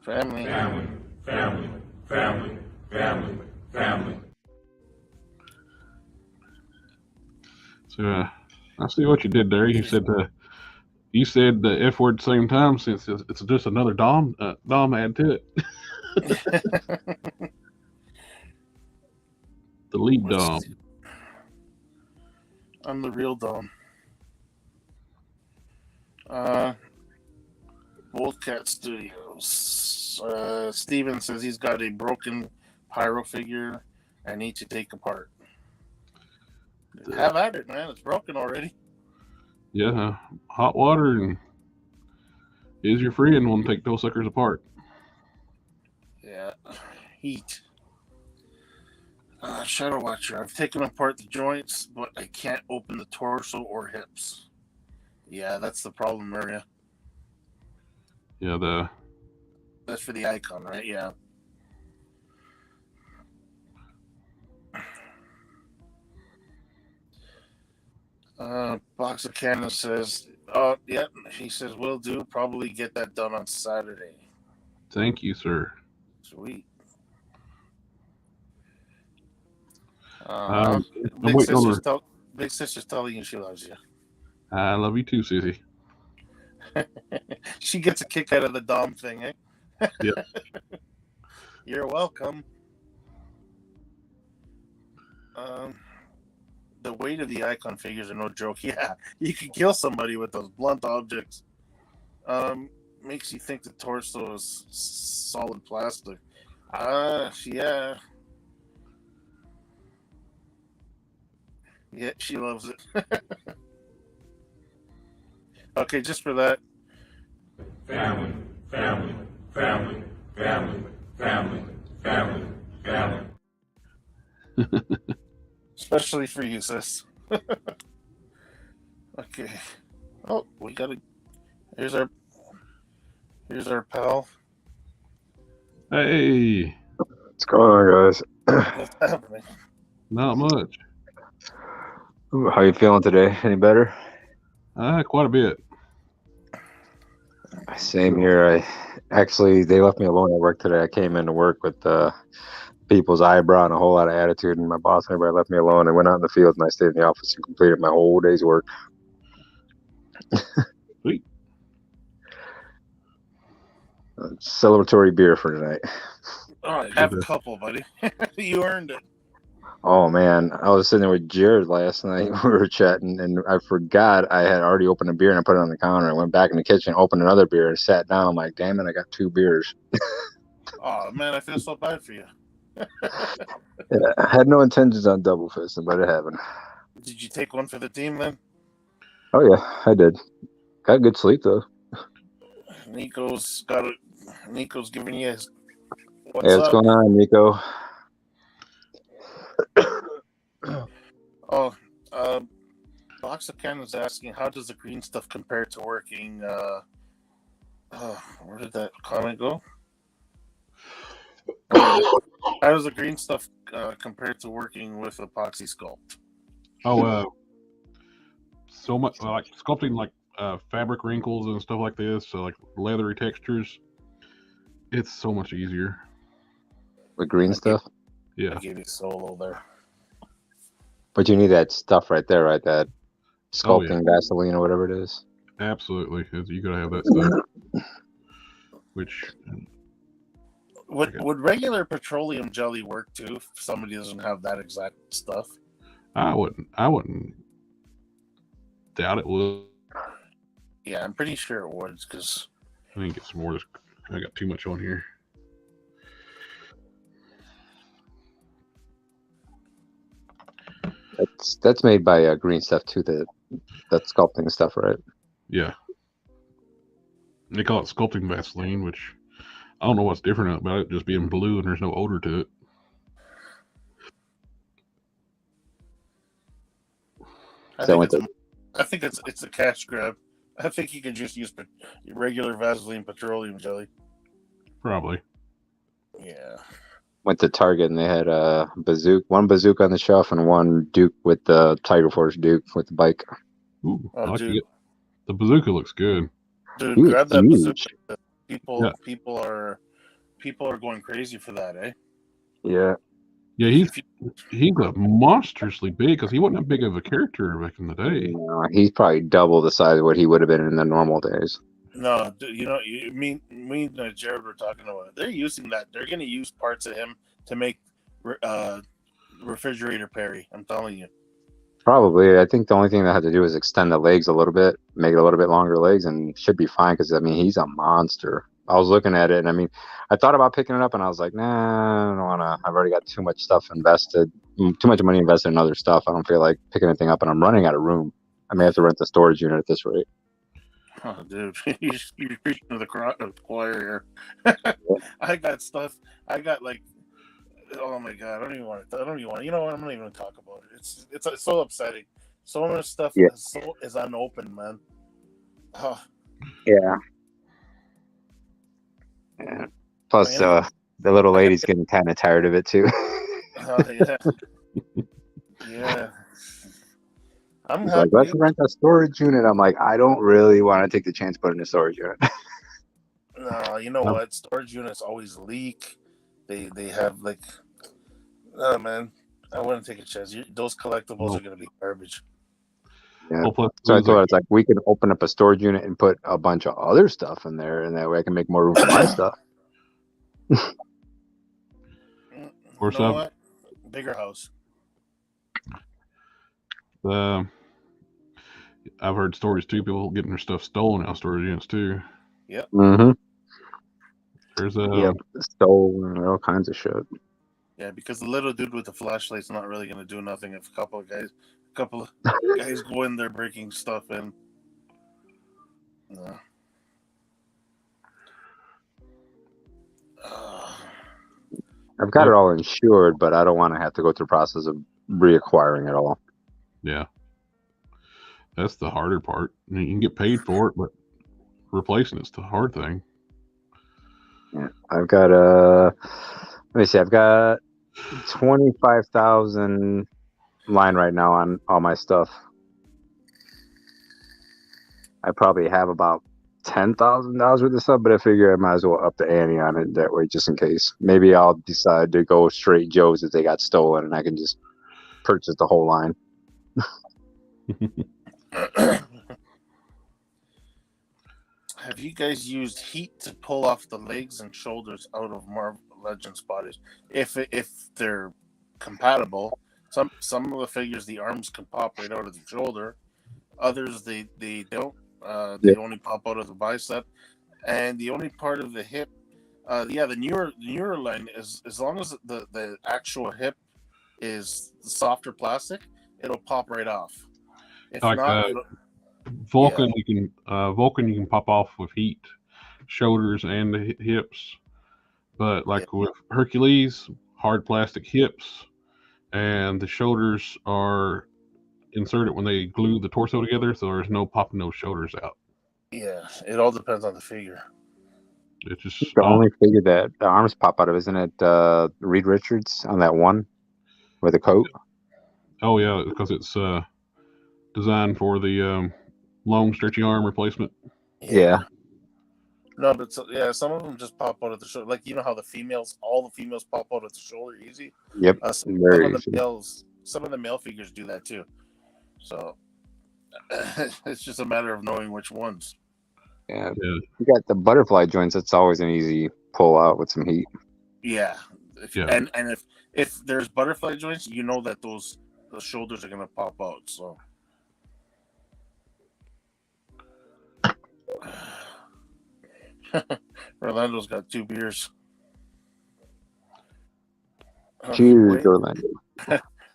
Family. Family, family, family, family, family. So I see what you did there. You said the F word same time since it's just another Dom add to it. The lead Dom. I'm the real Dom. Wolfcat Studios. Steven says he's got a broken pyro figure I need to take apart. Have at it, man. It's broken already. Yeah, hot water and is your friend want to take those suckers apart. Yeah, heat. Shadow Watcher. I've taken apart the joints, but I can't open the torso or hips. Yeah, that's the problem, Maria. Yeah, that's for the icon, right? Yeah. Box of Cannon says, "Oh, yeah." He says, "Will do. Probably get that done on Saturday." Thank you, sir. Sweet. Big sister's telling you she loves you. I love you too, Sissy. She gets a kick out of the Dom thing, eh? Yep. You're welcome. The weight of the icon figures are no joke. Yeah, you can kill somebody with those blunt objects. Makes you think the torso is solid plastic. Yeah. Yeah, she loves it. Okay, just for that. Family, family, family, family, family, family, family. Especially for you, sis. Okay. Oh, we got Here's our pal. Hey. What's going on, guys? What's happening? Not much. How you feeling today? Any better? Quite a bit. Same here. They left me alone at work today. I came into work with people's eyebrow and a whole lot of attitude, and my boss and everybody left me alone. I went out in the field and I stayed in the office and completed my whole day's work. Sweet. Celebratory beer for tonight. All right, have a couple, buddy. You earned it. Oh man, I was sitting there with Jared last night. We were chatting, and I forgot I had already opened a beer and I put it on the counter. I went back in the kitchen, opened another beer, and sat down. I'm like, damn it, I got 2 beers. Oh man, I feel so bad for you. Yeah, I had no intentions on double fisting, but it happened. Did you take one for the team then? Oh yeah, I did. Got good sleep though. Nico's giving you his. What's going on, Nico? Box of Cannon's asking, how does the green stuff compare to working? Where did that comment go? How does the green stuff compare to working with epoxy sculpt? So much like sculpting, like fabric wrinkles and stuff like this. So like leathery textures. It's so much easier. With green stuff? Yeah. I gave you solo there. But you need that stuff right there, right? That sculpting Vaseline or whatever it is. Absolutely. You gotta have that stuff. Which would regular petroleum jelly work too if somebody doesn't have that exact stuff? I wouldn't doubt it would. Yeah, I'm pretty sure it would, because I think it's more. I got too much on here. That's made by green stuff too. That sculpting stuff, right? Yeah. They call it sculpting Vaseline, which I don't know what's different about it, just being blue and there's no odor to it. I think it's a cash grab. I think you can just use regular Vaseline petroleum jelly. Probably. Yeah. Went to Target and they had one bazooka on the shelf and one Duke with the Tiger Force Duke with the bike. Ooh, Oh, I like dude. it. The bazooka looks good. Dude, He was grab that huge. bazooka. People are going crazy for that, eh? Yeah. Yeah, he's a monstrously big because he wasn't that big of a character back in the day. He's probably double the size of what he would have been in the normal days. No, you know, me and Jared were talking about it. They're using that. They're going to use parts of him to make refrigerator Perry. I'm telling you. Probably. I think the only thing they had to do is extend the legs a little bit, make it a little bit longer legs, and should be fine because, I mean, he's a monster. I was looking at it, and I mean, I thought about picking it up, and I was like, nah, I don't want to. I've already got too much stuff invested, too much money invested in other stuff. I don't feel like picking anything up, and I'm running out of room. I may have to rent the storage unit at this rate. Oh, dude, you're preaching to the choir here. I got stuff. I got like, oh my god, I don't even want to. You know what? I'm not even going to talk about it. It's so upsetting. So much stuff is unopened, man. Oh. Yeah. Yeah. Plus, the little lady's getting kind of tired of it too. Yeah. Yeah. I'm like, let's rent a storage unit. I'm like, I don't really want to take the chance putting a storage unit. No, you know what? Storage units always leak. They have like, oh man, I wouldn't take a chance. Those collectibles are going to be garbage. Yeah. So I told her, it's like, we can open up a storage unit and put a bunch of other stuff in there, and that way I can make more room for my stuff. You know what? Bigger house. I've heard stories too. People getting their stuff stolen out of storage units too. Yep. Mm-hmm. There's stolen and all kinds of shit. Yeah, because the little dude with the flashlight's not really going to do nothing if a couple of guys go in there breaking stuff in. No. I've got it all insured, but I don't want to have to go through the process of reacquiring it all. Yeah. That's the harder part. I mean, you can get paid for it, but replacing it's the hard thing. Yeah. I've got let me see, I've got 25,000 line right now on all my stuff. I probably have about $10,000 worth of stuff, but I figure I might as well up the ante on it that way, just in case. Maybe I'll decide to go straight Joe's if they got stolen, and I can just purchase the whole line. Have you guys used heat to pull off the legs and shoulders out of Marvel Legends bodies? If they're compatible, some of the figures, the arms can pop right out of the shoulder. Others they don't. They only pop out of the bicep, and the only part of the hip. The newer line is, as long as the actual hip is softer plastic, it'll pop right off. If like not, Vulcan, you can pop off with heat, shoulders and the hips, but like with Hercules, hard plastic hips, and the shoulders are inserted when they glue the torso together, so there's no popping those shoulders out. Yeah, it all depends on the figure. It's just the only figure that the arms pop out of, isn't it? Reed Richards on that one with a coat. Oh yeah, because it's designed for the long, stretchy arm replacement. Yeah. No, but some of them just pop out at the shoulder. Like, you know how all the females pop out at the shoulder easy. Yep. Some of the male figures do that too. So it's just a matter of knowing which ones. Yeah. You got the butterfly joints. That's always an easy pull out with some heat. Yeah. And if there's butterfly joints, you know that the shoulders are gonna pop out. So. Orlando's got 2 beers. Cheers, Orlando.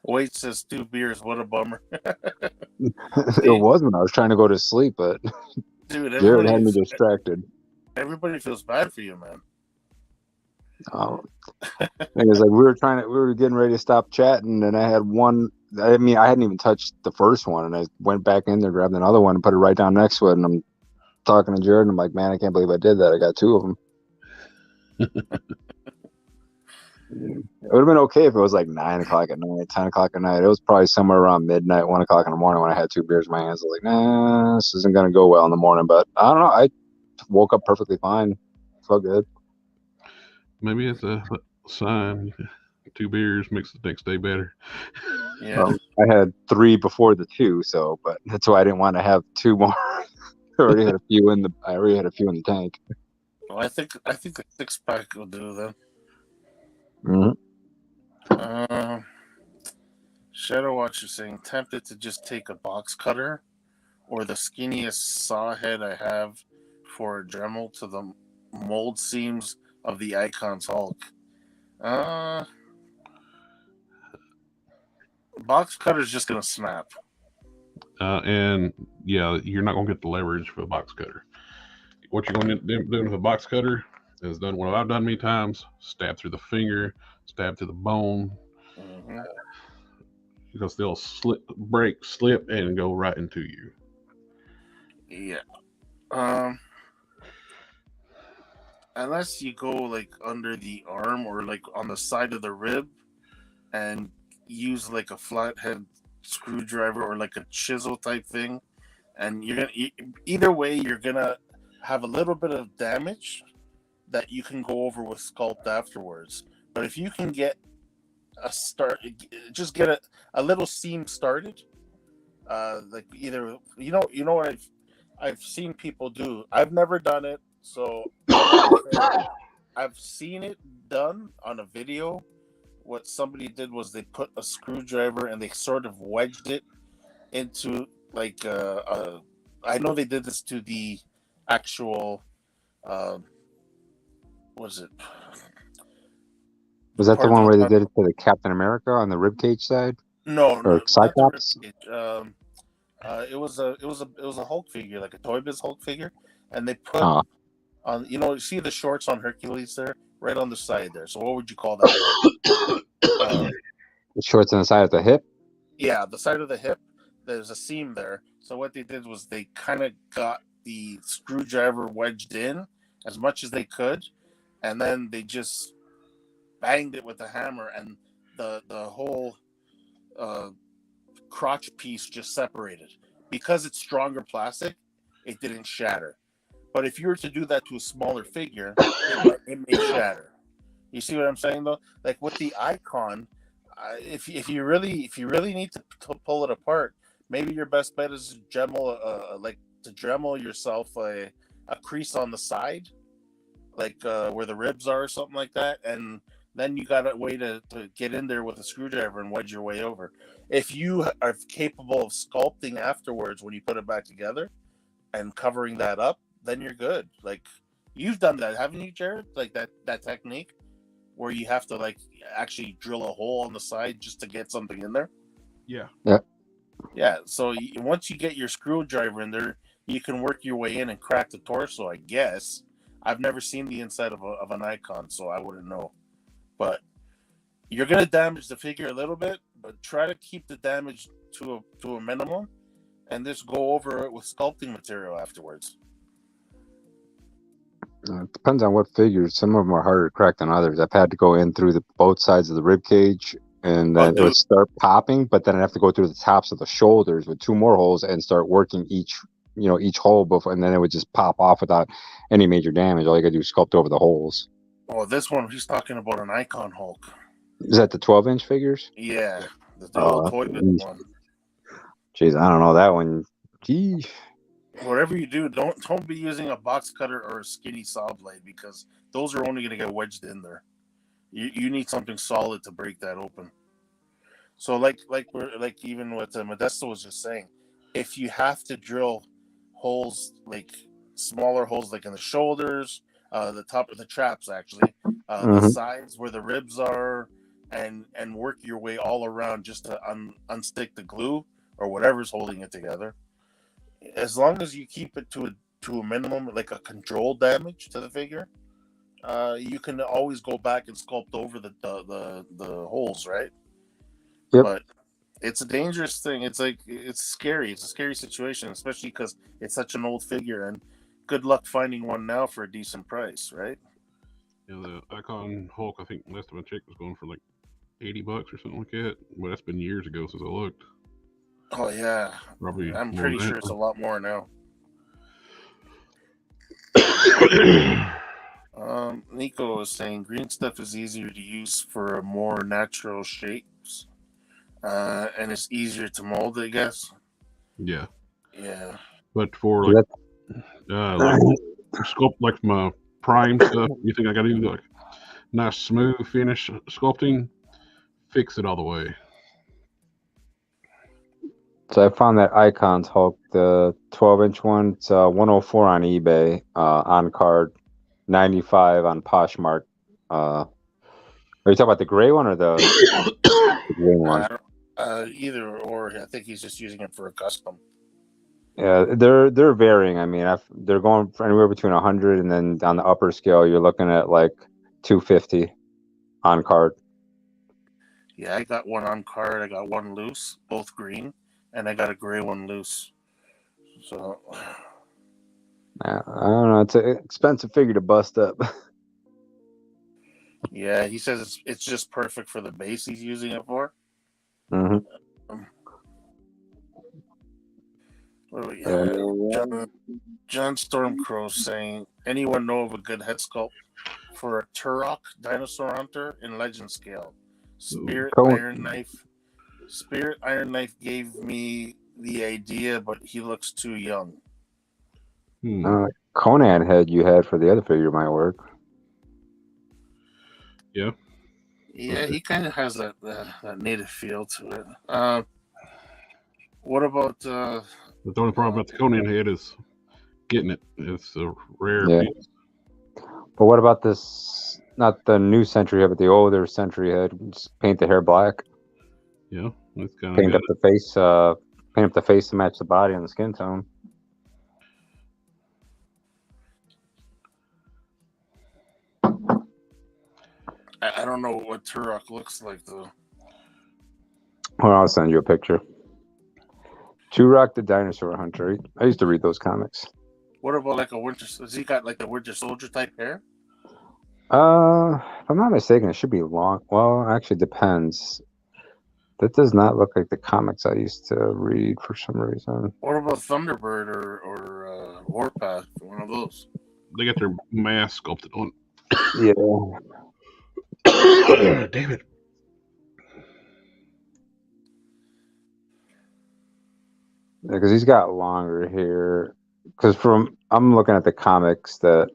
Wait says 2 beers. What a bummer. It was when I was trying to go to sleep, but dude, Jared had me distracted. Everybody feels bad for you, man. Thing is, like, we were getting ready to stop chatting, and I had one. I mean, I hadn't even touched the first one, and I went back in there, grabbed another one, and put it right down next to it. And I'm talking to Jared, and I'm like, man, I can't believe I did that. I got two of them. It would have been okay if it was like 9 o'clock at night, 10 o'clock at night. It was probably somewhere around midnight, 1 o'clock in the morning when I had 2 beers in my hands. I was like, nah, this isn't going to go well in the morning. But I don't know. I woke up perfectly fine. Felt good. Maybe it's a sign. 2 beers makes the next day better. Yeah. I had 3 before the 2, so, but that's why I didn't want to have 2 more. I already had a few in the tank. Well, I think a 6-pack will do then. Mm-hmm. Shadow Watch is saying, tempted to just take a box cutter or the skinniest saw head I have for a Dremel to the mold seams of the Icon's Hulk. Box cutter's just gonna snap. And yeah, you're not gonna get the leverage for a box cutter. What you're going to do with a box cutter is done what I've done many times: stab through the finger, stab through the bone, because they'll slip, and go right into you. Yeah. Unless you go like under the arm or like on the side of the rib and use like a flathead screwdriver or like a chisel type thing, and you're gonna either way you're gonna have a little bit of damage that you can go over with Sculpt afterwards. But if you can get a start, just get a little seam started, like either you know what I've seen people do. I've never done it, so I've seen it done on a video. What somebody did was they put a screwdriver and they sort of wedged it into like I know they did this to the actual what was it? Was that the one where they did it to the Captain America on the ribcage side? No, Cyclops. It was a Hulk figure, like a Toy Biz Hulk figure, and they put on, you see the shorts on Hercules there, right on the side there. So what would you call that? The shorts on the side of the hip. Yeah, the side of the hip. There's a seam there. So what they did was they kind of got the screwdriver wedged in as much as they could, and then they just banged it with a hammer, and the whole crotch piece just separated. Because it's stronger plastic, it didn't shatter. But if you were to do that to a smaller figure, it may shatter. You see what I'm saying though? Like with the Icon, if you really need to pull it apart, maybe your best bet is to Dremel yourself a crease on the side, like where the ribs are or something like that, and then you got a way to get in there with a screwdriver and wedge your way over. If you are capable of sculpting afterwards when you put it back together and covering that up, then you're good. Like, you've done that, haven't you, Jared? Like that technique where you have to like actually drill a hole on the side just to get something in there. Yeah. So once you get your screwdriver in there, you can work your way in and crack the torso, I guess. I've never seen the inside of an Icon, so I wouldn't know. But you're gonna damage the figure a little bit, but try to keep the damage to a minimum, and just go over it with sculpting material afterwards. It depends on what figures. Some of them are harder to crack than others. I've had to go in through both sides of the rib cage, and then it would start popping. But then I have to go through the tops of the shoulders with 2 more holes and start working each hole before, and then it would just pop off without any major damage. All you gotta do is sculpt over the holes. Oh, this one, he's talking about an Icon Hulk. Is that the 12-inch figures? Yeah, the old Toy Biz one. Jeez, I don't know that one. Gee. Whatever you do, don't be using a box cutter or a skinny saw blade, because those are only going to get wedged in there. You need something solid to break that open. So like even what Modesto was just saying, if you have to drill holes, like smaller holes, like in the shoulders, the top of the traps, actually, the sides where the ribs are, and work your way all around just to unstick the glue or whatever's holding it together. As long as you keep it to to a minimum, like a controlled damage to the figure, you can always go back and sculpt over the holes, right? Yep. But it's a dangerous thing. It's scary. It's a scary situation, especially because it's such an old figure. And good luck finding one now for a decent price, right? Yeah, the Icon Hulk, I think last time I checked was going for like $80 or something like that. But that's been years ago since I looked. Oh yeah, Probably. I'm pretty sure it's a lot more now. Nico is saying green stuff is easier to use for more natural shapes, and it's easier to mold, I guess. Yeah. Yeah. But for like sculpt, like my prime stuff, you think I got to do like nice smooth finish sculpting? Fix it all the way. So I found that Icon's Hulk, the 12-inch one. It's 104 on eBay, on card, 95 on Poshmark. Are you talking about the gray one or the green one? Either or. I think he's just using it for a custom. Yeah, they're varying. I mean, they're going for anywhere between 100, and then on the upper scale, you're looking at like 250 on card. Yeah, I got one on card. I got one loose, both green, and I got a gray one loose. So I don't know. It's an expensive figure to bust up. yeah, he says it's just perfect for the base he's using it for. Mm-hmm. What do we have? John Stormcrow saying, anyone know of a good head sculpt for a Turok dinosaur hunter in legend scale? Spirit Iron Knife gave me the idea, but he looks too young. Conan head you had for the other figure might work. Yeah. Yeah, he kind of has that native feel to it. What about the only problem about the Conan head is getting it. It's a rare piece. But what about this? Not the new Century head, but the older Century head. Just paint the hair black. Yeah, that's kind of paint up the face. Paint up the face to match the body and the skin tone. I don't know what Turok looks like though. Well, I'll send you a picture. Turok the Dinosaur Hunter. I used to read those comics. What about like a Winter? Has he got like the Winter Soldier type hair? If I'm not mistaken, it should be long. Well, actually, depends. That does not look like the comics I used to read for some reason. What about Thunderbird or Warpath? One of those. They got their mask sculpted on. Yeah. Damn it. Yeah, because he's got longer hair. Because I'm looking at the comics that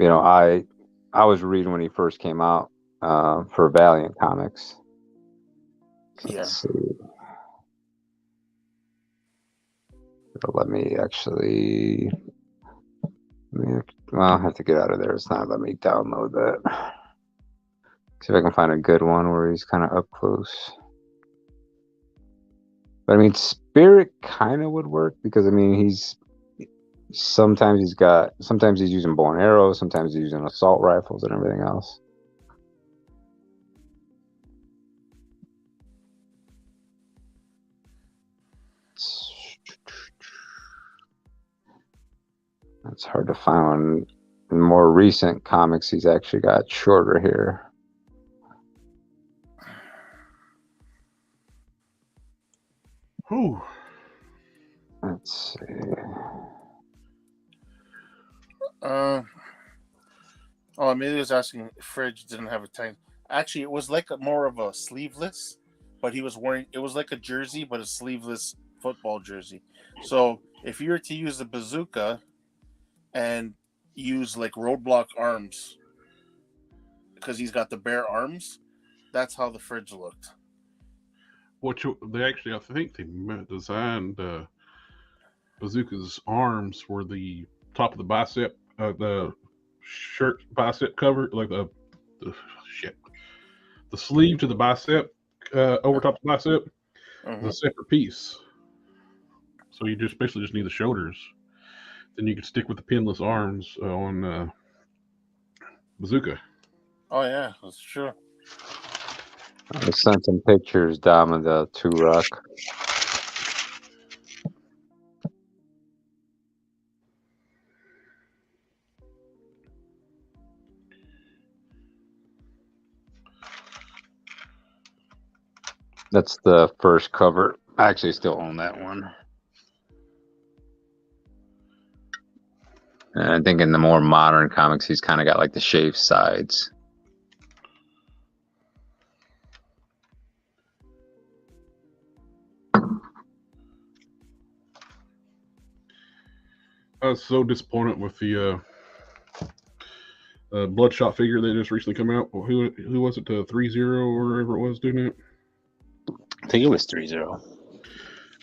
I was reading when he first came out for Valiant Comics. So let's see. Let me actually. Well, I'll have to get out of there. It's not letting me download that. See if I can find a good one where he's kind of up close. But I mean, Spirit kind of would work because I mean sometimes he's using bow and arrows, sometimes he's using assault rifles and everything else. It's hard to find. In more recent comics, he's actually got shorter hair. Ooh. Let's see. Maybe he was asking if Fridge didn't have a tank. Actually, it was like more of a sleeveless, but he was wearing. It was like a jersey, but a sleeveless football jersey. So if you were to use a bazooka and use like roadblock arms, because he's got the bare arms, that's how the Fridge looked. They actually, I think they designed Bazooka's arms were the top of the bicep, the shirt bicep cover, like the sleeve to the bicep, over top of the bicep, the separate piece. So you basically just need the shoulders. Then you can stick with the pinless arms on Bazooka. Oh yeah, that's true. I sent some pictures, Dom, of the 2 Rock. That's the first cover. I actually still own that one. And I think in the more modern comics, he's kind of got like the shaved sides. I was so disappointed with the Bloodshot figure that just recently come out. Who was it? 3-0 or whatever it was doing it. I think it was 3-0.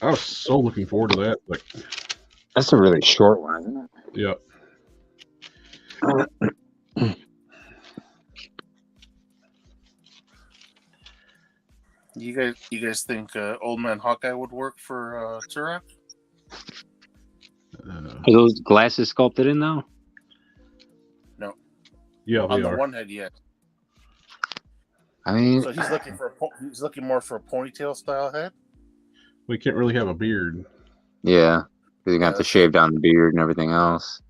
I was so looking forward to that. Like, that's a really short one, isn't it? Yeah. You guys think Old Man Hawkeye would work for Turok? Are those glasses sculpted in though? No. Yeah, on the one head, yeah. I mean, so he's looking more for a ponytail style head. We can't really have a beard. Yeah, because you got to shave down the beard and everything else.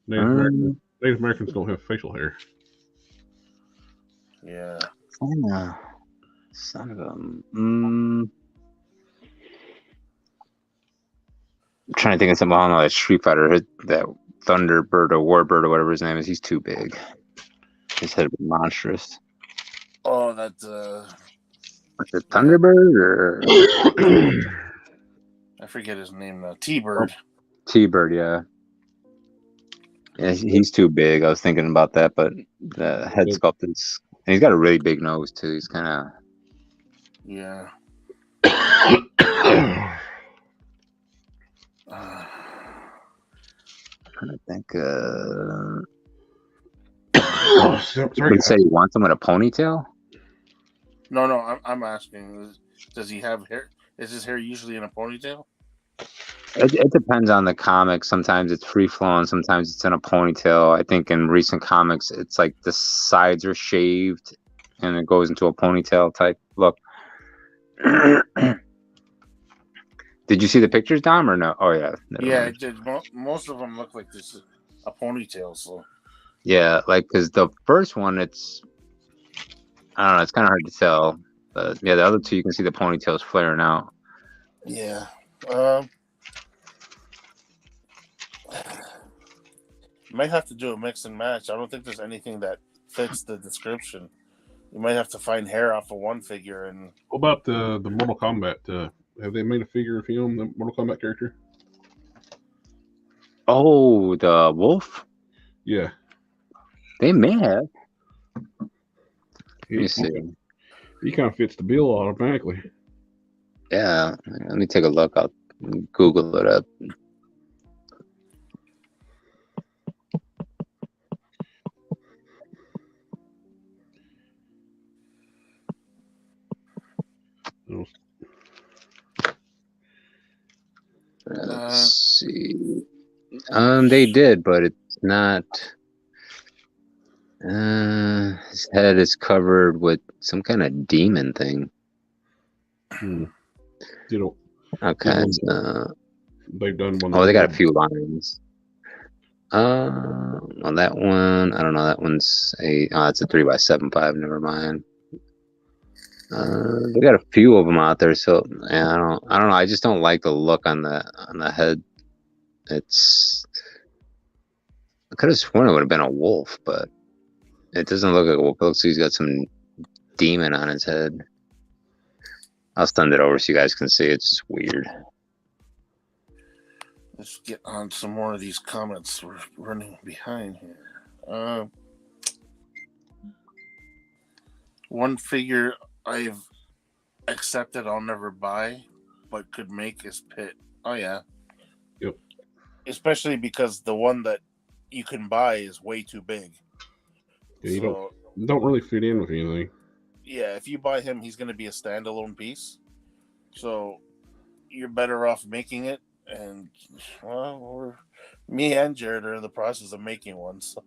Native Americans don't have facial hair. Yeah. Son of a. I'm trying to think of something on that Street Fighter, that Thunderbird or Warbird or whatever his name is. He's too big. His head would be monstrous. Oh, that's What's it, Thunderbird or I forget his name now. T-Bird. T-Bird, yeah. Yeah, he's too big. I was thinking about that, but the head sculpt is, and he's got a really big nose too. He's kind of yeah. trying to think. Sorry. You say you want him with a ponytail? No. I'm asking. Does he have hair? Is his hair usually in a ponytail? It depends on the comic. Sometimes it's free flowing. Sometimes it's in a ponytail. I think in recent comics, it's like the sides are shaved and it goes into a ponytail type look. Did you see the pictures, Dom, or no? Oh yeah. Yeah, I did. Most of them look like this is a ponytail. So yeah, like because the first one, it's I don't know. It's kind of hard to tell, but yeah, the other two you can see the ponytails flaring out. Yeah. Might have to do a mix and match. I don't think there's anything that fits the description. You might have to find hair off of one figure and. What about the Mortal Kombat? Have they made a figure of him, the Mortal Kombat character? Oh, the wolf? Yeah. They may have. Let me see. He kind of fits the bill automatically. Yeah. Let me take a look. I'll Google it up. Let's see. They did, but it's not. His head is covered with some kind of demon thing. You know. Okay. They've done one. Oh, they got a few lines. On that one, I don't know. That one's it's a 3x75. Never mind. They got a few of them out there, so yeah, I don't know. I just don't like the look on the head. I could have sworn it would have been a wolf, but it doesn't look like a wolf. It looks like he's got some demon on his head. I'll send it over so you guys can see. It's just weird. Let's get on some more of these comments. We're running behind here. One figure I've accepted I'll never buy, but could make is Pit. Oh yeah. Yep. Especially because the one that you can buy is way too big. Yeah, you don't really fit in with anything. Yeah, if you buy him, he's going to be a standalone piece. So you're better off making it And well, me and Jared are in the process of making one. So.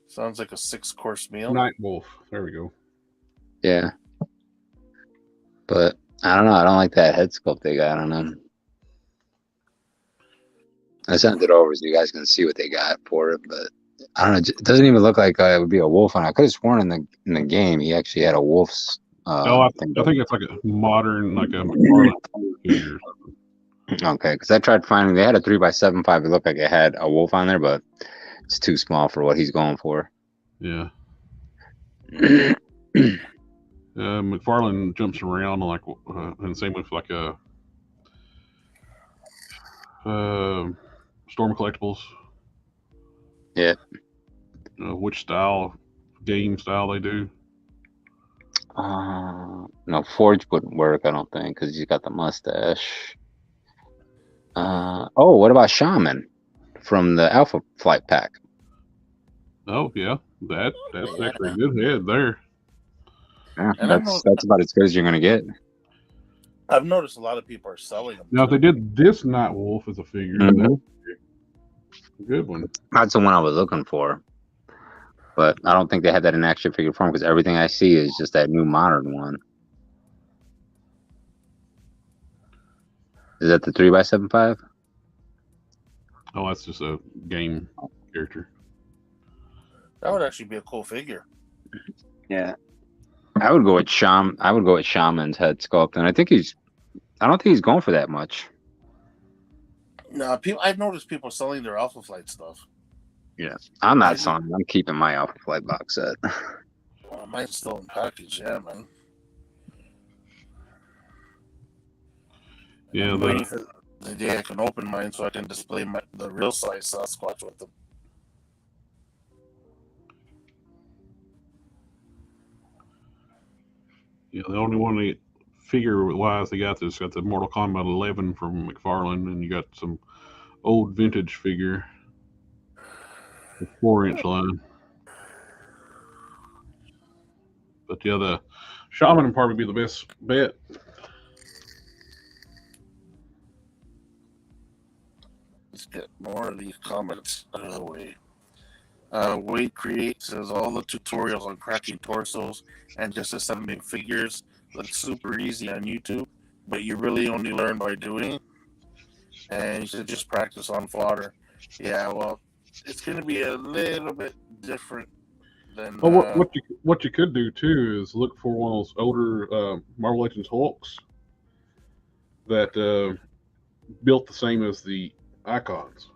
Sounds like a 6-course meal. Night Wolf. There we go. Yeah. But I don't know. I don't like that head sculpt they got on them. I sent it over so you guys can see what they got for it, but I don't know. It doesn't even look like it would be a wolf on it. I could have sworn in the game he actually had a wolf's. I think it's like a modern, like a McFarlane figure. Okay, because I tried finding. They had a 3x75. It looked like it had a wolf on there, but it's too small for what he's going for. Yeah. McFarlane jumps around like, and same with like a Storm Collectibles. Yeah. Which game style they do? No, Forge wouldn't work, I don't think, because he's got the mustache. What about Shaman from the Alpha Flight pack? Oh yeah, that's actually a good head there. Yeah, that's about as good as you're gonna get. I've noticed a lot of people are selling them. Now, if they did this Night Wolf as a figure, that would be a good one. That's the one I was looking for, but I don't think they had that in action figure form because everything I see is just that new modern one. Is that the 3x75? Oh, that's just a game character. That would actually be a cool figure. Yeah, I would go with Shaman's head sculpt, and I don't think he's going for that much. No, I've noticed people selling their Alpha Flight stuff. Yeah, I'm not selling. I'm keeping my Alpha Flight box set. Oh, mine's still in package, yeah, man. Yeah, I'm waiting for the day I can open mine so I can display the real size Sasquatch with them. Yeah, the only one they figure-wise they got the Mortal Kombat 11 from McFarlane, and you got some old vintage figure, the 4-inch line. But yeah, the Shaman would probably be the best bet. Let's get more of these comments out of the way. Wade Create says all the tutorials on cracking torsos and just assembling figures look super easy on YouTube, but you really only learn by doing. And you should just practice on fodder. Yeah, well, it's going to be a little bit different than. Well, what you could do too is look for one of those older Marvel Legends Hulks that built the same as the icons.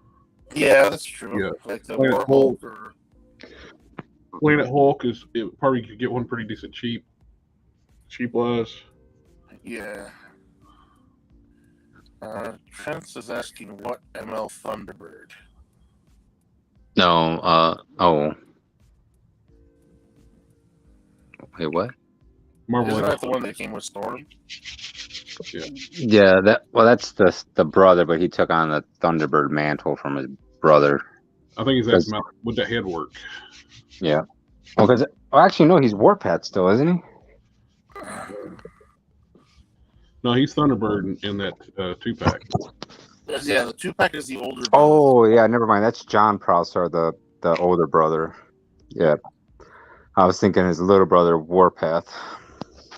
Yeah, that's true. Yeah. Like the Planet War Hulk. Hulk or Planet Hulk probably could get one pretty decent cheap wise. yeah. Trent is asking what ML Thunderbird. No, wait, what? Marvel Isn't Legends. that the one that came with Storm? Yeah, that's the brother, but he took on the Thunderbird mantle from his brother. I think he's asking about would that head work. Yeah. Well, actually, no, he's Warpath still, isn't he? No, he's Thunderbird in that 2-pack. Yeah, the 2-pack is the older brother. Oh, yeah, never mind. That's John Prouster, the older brother. Yeah. I was thinking his little brother, Warpath.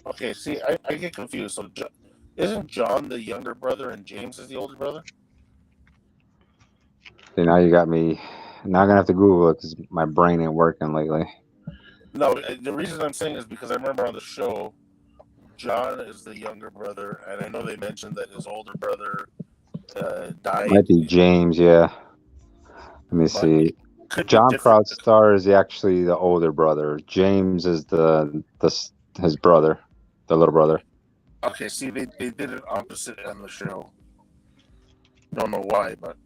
Okay, see, I get confused. So, isn't John the younger brother and James is the older brother? See, now you got me. Now I'm going to have to Google it because my brain ain't working lately. No, the reason I'm saying is because I remember on the show, John is the younger brother, and I know they mentioned that his older brother died. Might be James, yeah. Let me see. John Proudstar is actually the older brother. James is his brother, the little brother. Okay, see, they did it opposite on the show. Don't know why, but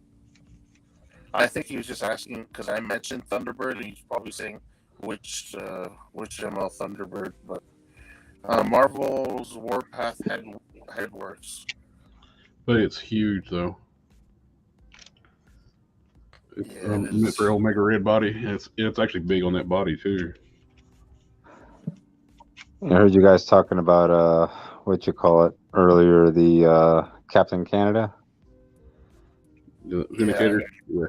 I think he was just asking because I mentioned Thunderbird, and he's probably saying which ML Thunderbird. But Marvel's Warpath head works. But it's huge though. It's Yeah, it meant is. for Omega Red body. It's actually big on that body too. I heard you guys talking about what you call it earlier, the Captain Canada. The Vindicator. Yeah.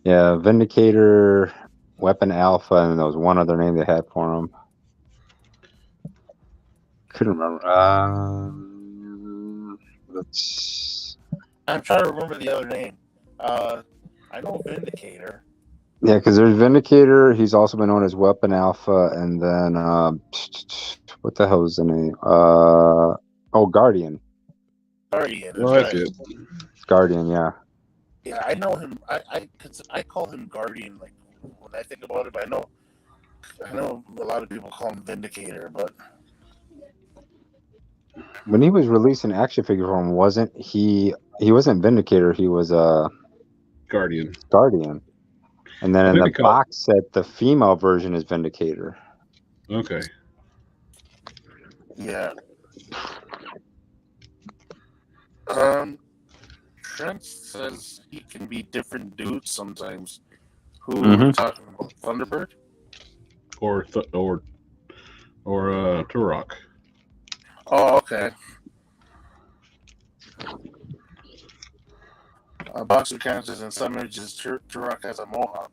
Yeah, Vindicator, Weapon Alpha, and there was one other name they had for him. Couldn't remember. I'm trying to remember the other name. I know Vindicator. Yeah, because there's Vindicator. He's also been known as Weapon Alpha, and then what the hell is the name? Guardian. Guardian. Well, that's it. Guardian, yeah. Yeah, I know him. I call him Guardian. Like when I think about it, but I know a lot of people call him Vindicator, but When he was releasing action figure for him, wasn't he? He wasn't Vindicator. He was Guardian. Guardian. And then I in think the they call box set, the female version is Vindicator. Okay. yeah. Trent says he can be different dudes sometimes. Who are we talking about? Thunderbird? Or Turok. Oh, okay. Boxer Kansas in some images, Turok has a mohawk.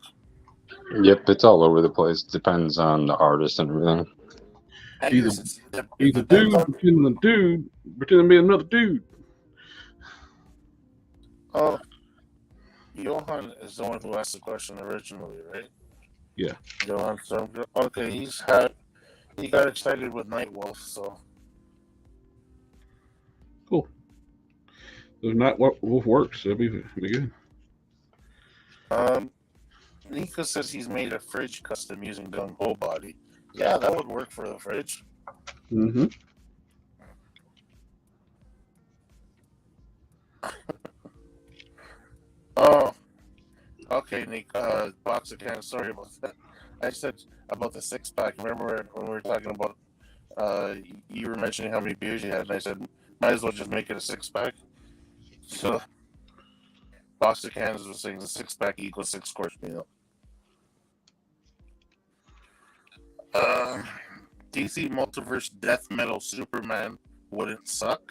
Yep, it's all over the place. Depends on the artist and everything. He's a dude pretending to be another dude. Oh, Johan is the one who asked the question originally, right? Yeah. Johan, so okay, he got excited with Nightwolf, so Cool. So not what Wolf works. That'd be good. Nika says he's made a fridge custom using gung ho body. Yeah, that would work for the fridge. Mm-hmm. Oh, okay, Nick. Box account. Sorry about that. I said about the 6-pack. Remember when we were talking about? You were mentioning how many beers you had, and I said might as well just make it a 6-pack. So, Box of Kansas was saying the 6-pack equals 6-course meal. DC Multiverse Death Metal Superman wouldn't suck.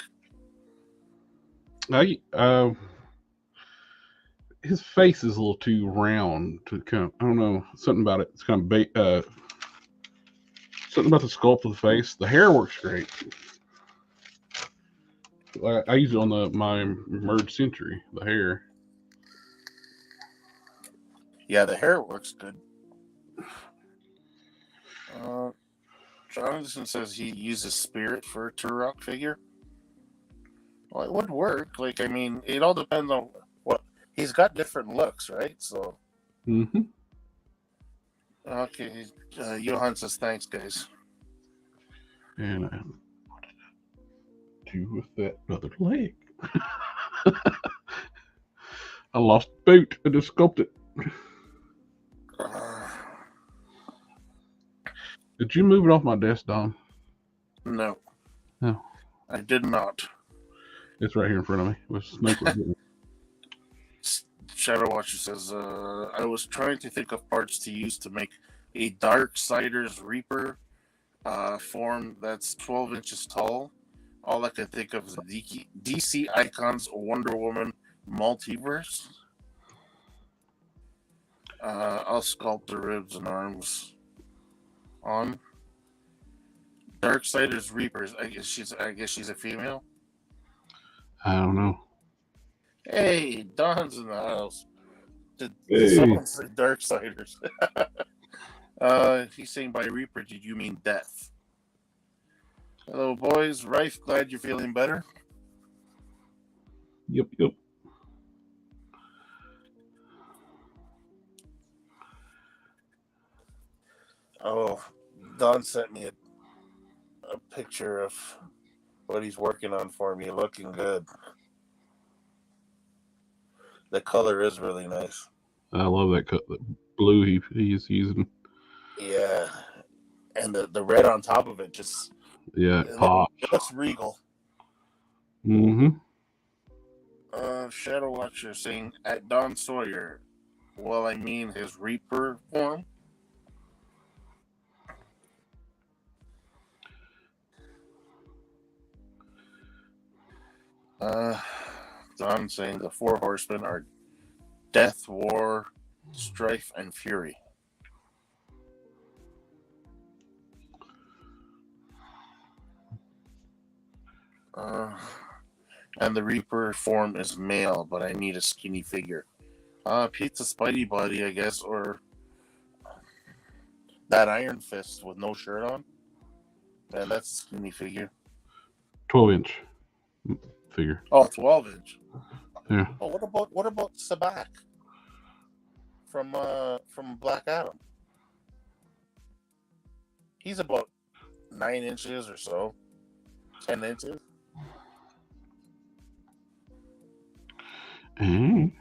His face is a little too round to kind of, I don't know, something about it. It's kind of something about the sculpt of the face. The hair works great. I use it on my Merge Century. The hair. Yeah, the hair works good. Jonathan says he uses Spirit for a Turok figure. Well, it would work. Like, I mean, it all depends on what he's got. Different looks, right? So. Mm-hmm. Okay, Johan says thanks, guys. And what did I do with that other leg? I lost the boot. I just sculpted it. Did you move it off my desk, Don? No. No. I did not. It's right here in front of me. With Snake. Shadow Watcher says, I was trying to think of parts to use to make a Darksiders Reaper form that's 12 inches tall. All I can think of is the DC Icons Wonder Woman Multiverse. I'll sculpt the ribs and arms on. Darksiders Reapers. I guess she's a female. I don't know. Hey, Don's in the house. Did Hey. someone say Darksiders? He's saying by Reaper, did you mean death? Hello, boys. Rife, glad you're feeling better. Yep. Oh, Don sent me a picture of what he's working on for me. Looking good. The color is really nice. I love that cut. The blue he's using. Yeah, and the red on top of it just it pops. It looks regal. Mm-hmm. Shadow Watcher saying at Don Sawyer, Well, I mean his Reaper form. Don saying the 4 horsemen are Death, War, Strife, and Fury. And the Reaper form is male, but I need a skinny figure. Pizza Spidey body, I guess, or that Iron Fist with no shirt on. Man, that's a skinny figure. 12-inch figure. Oh, 12-inch. Yeah. Oh, what about Sabak from Black Adam? He's about 9 inches or so, 10 inches. Mm.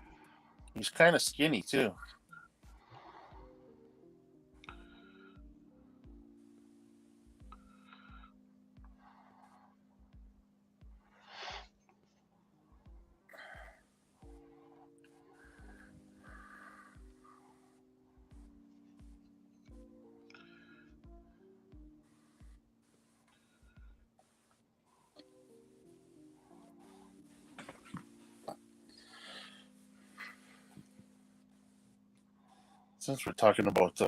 He's kind of skinny too. Since we're talking about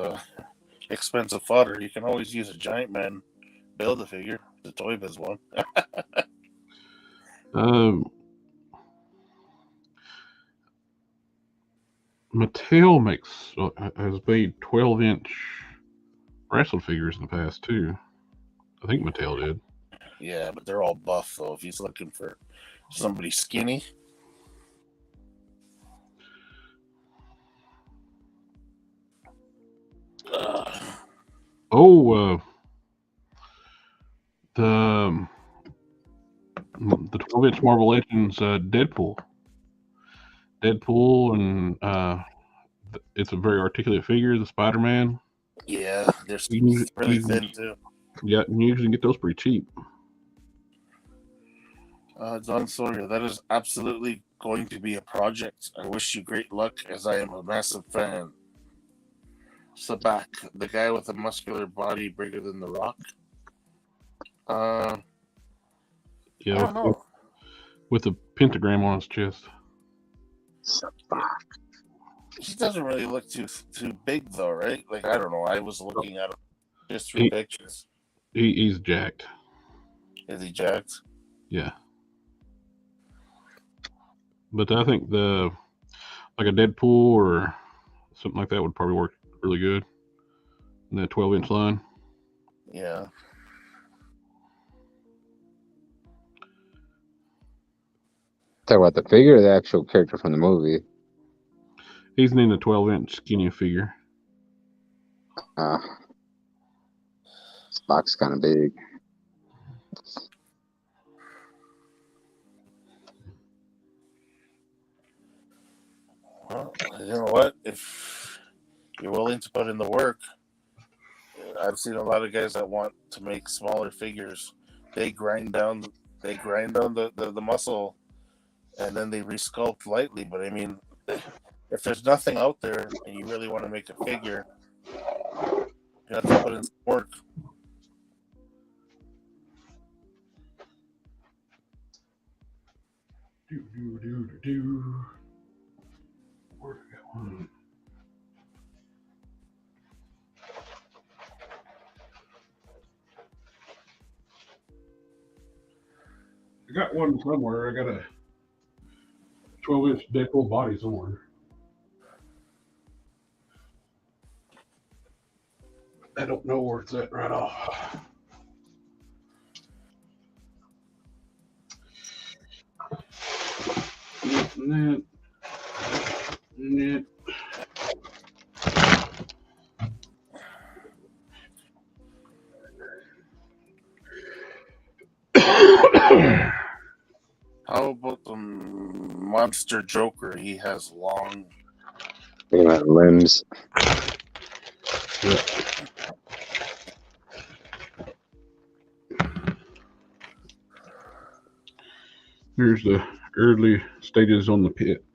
expensive fodder, you can always use a Giant Man Build-A-Figure, the Toy Biz one. Mattel has made 12-inch wrestle figures in the past too. I think Mattel did. Yeah, but they're all buff though. If he's looking for somebody skinny. The 12-inch Marvel Legends Deadpool, and it's a very articulate figure. The Spider-Man. Yeah, they're really thin too. Yeah, you usually get those pretty cheap. Don Sawyer, that is absolutely going to be a project. I wish you great luck, as I am a massive fan. Sabak, the guy with a muscular body bigger than The Rock. Yeah, I don't know. With a pentagram on his chest. Sabak. He doesn't really look too big though, right? Like, I don't know. I was looking at him just through pictures. He's jacked. Is he jacked? Yeah. But I think like a Deadpool or something like that would probably work really good in that 12-inch line. Yeah. Talk about the figure or the actual character from the movie? He's in the 12-inch skinny figure. This box is kind of big. Well, you know what? If you're willing to put in the work, I've seen a lot of guys that want to make smaller figures. They grind down the muscle, and then they resculpt lightly. But I mean, if there's nothing out there and you really want to make a figure, you have to put in some work. Where did I get one? I got one somewhere. I got a 12-inch Deadpool body somewhere. I don't know where it's at right off. And that. How about the Monster Joker? He has long. Look at that limbs. Yeah. Here's the early stages on the pit.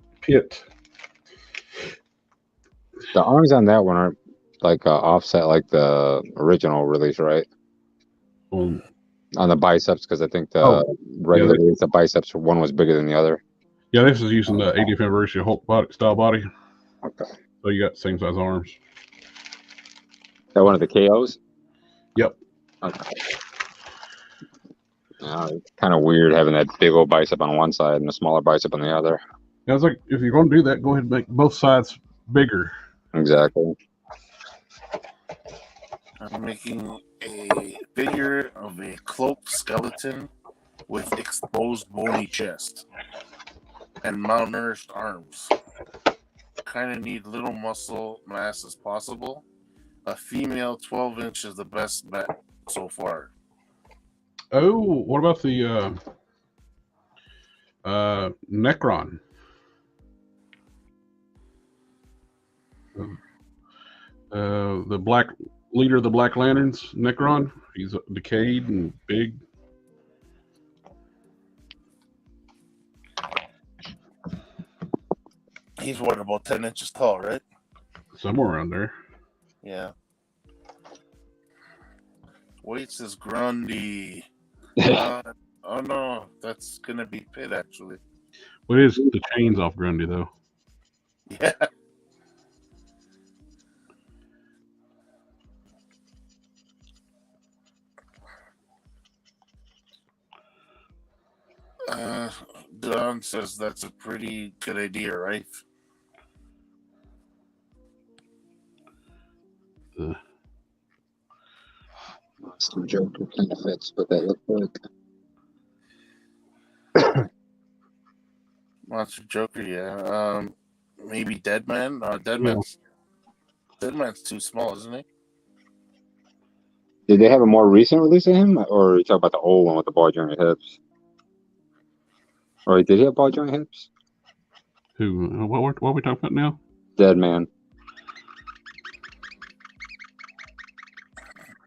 The arms on that one aren't like offset like the original release, right? On the biceps, because I think the regular release, the biceps one was bigger than the other. Yeah, this is using the 80th anniversary Hulk body, style body. Okay. So you got same size arms. That one of the KOs? Yep. Okay. It's kind of weird having that big old bicep on one side and a smaller bicep on the other. Yeah, it's like, if you're going to do that, go ahead and make both sides bigger. Exactly. I'm making a figure of a cloaked skeleton with exposed bony chest and malnourished arms. Kind of need little muscle mass as possible. A female 12-inch is the best bet so far. Oh, what about the Necron? The black leader of the Black Lanterns, Necron. He's decayed and big. He's what, about 10 inches tall, right? Somewhere around there. Yeah. Weights is Grundy. Oh no, that's gonna be Pitt actually. What is the chains off Grundy though? Yeah. Don says that's a pretty good idea, right? Monster Joker kind of fits what that looks like. Monster Joker, yeah. Maybe Deadman. Deadman's too small, isn't he? Did they have a more recent release of him, or are you talking about the old one with the ball joint hips? Or did he have ball joint hips? Who? What are we talking about now? Deadman.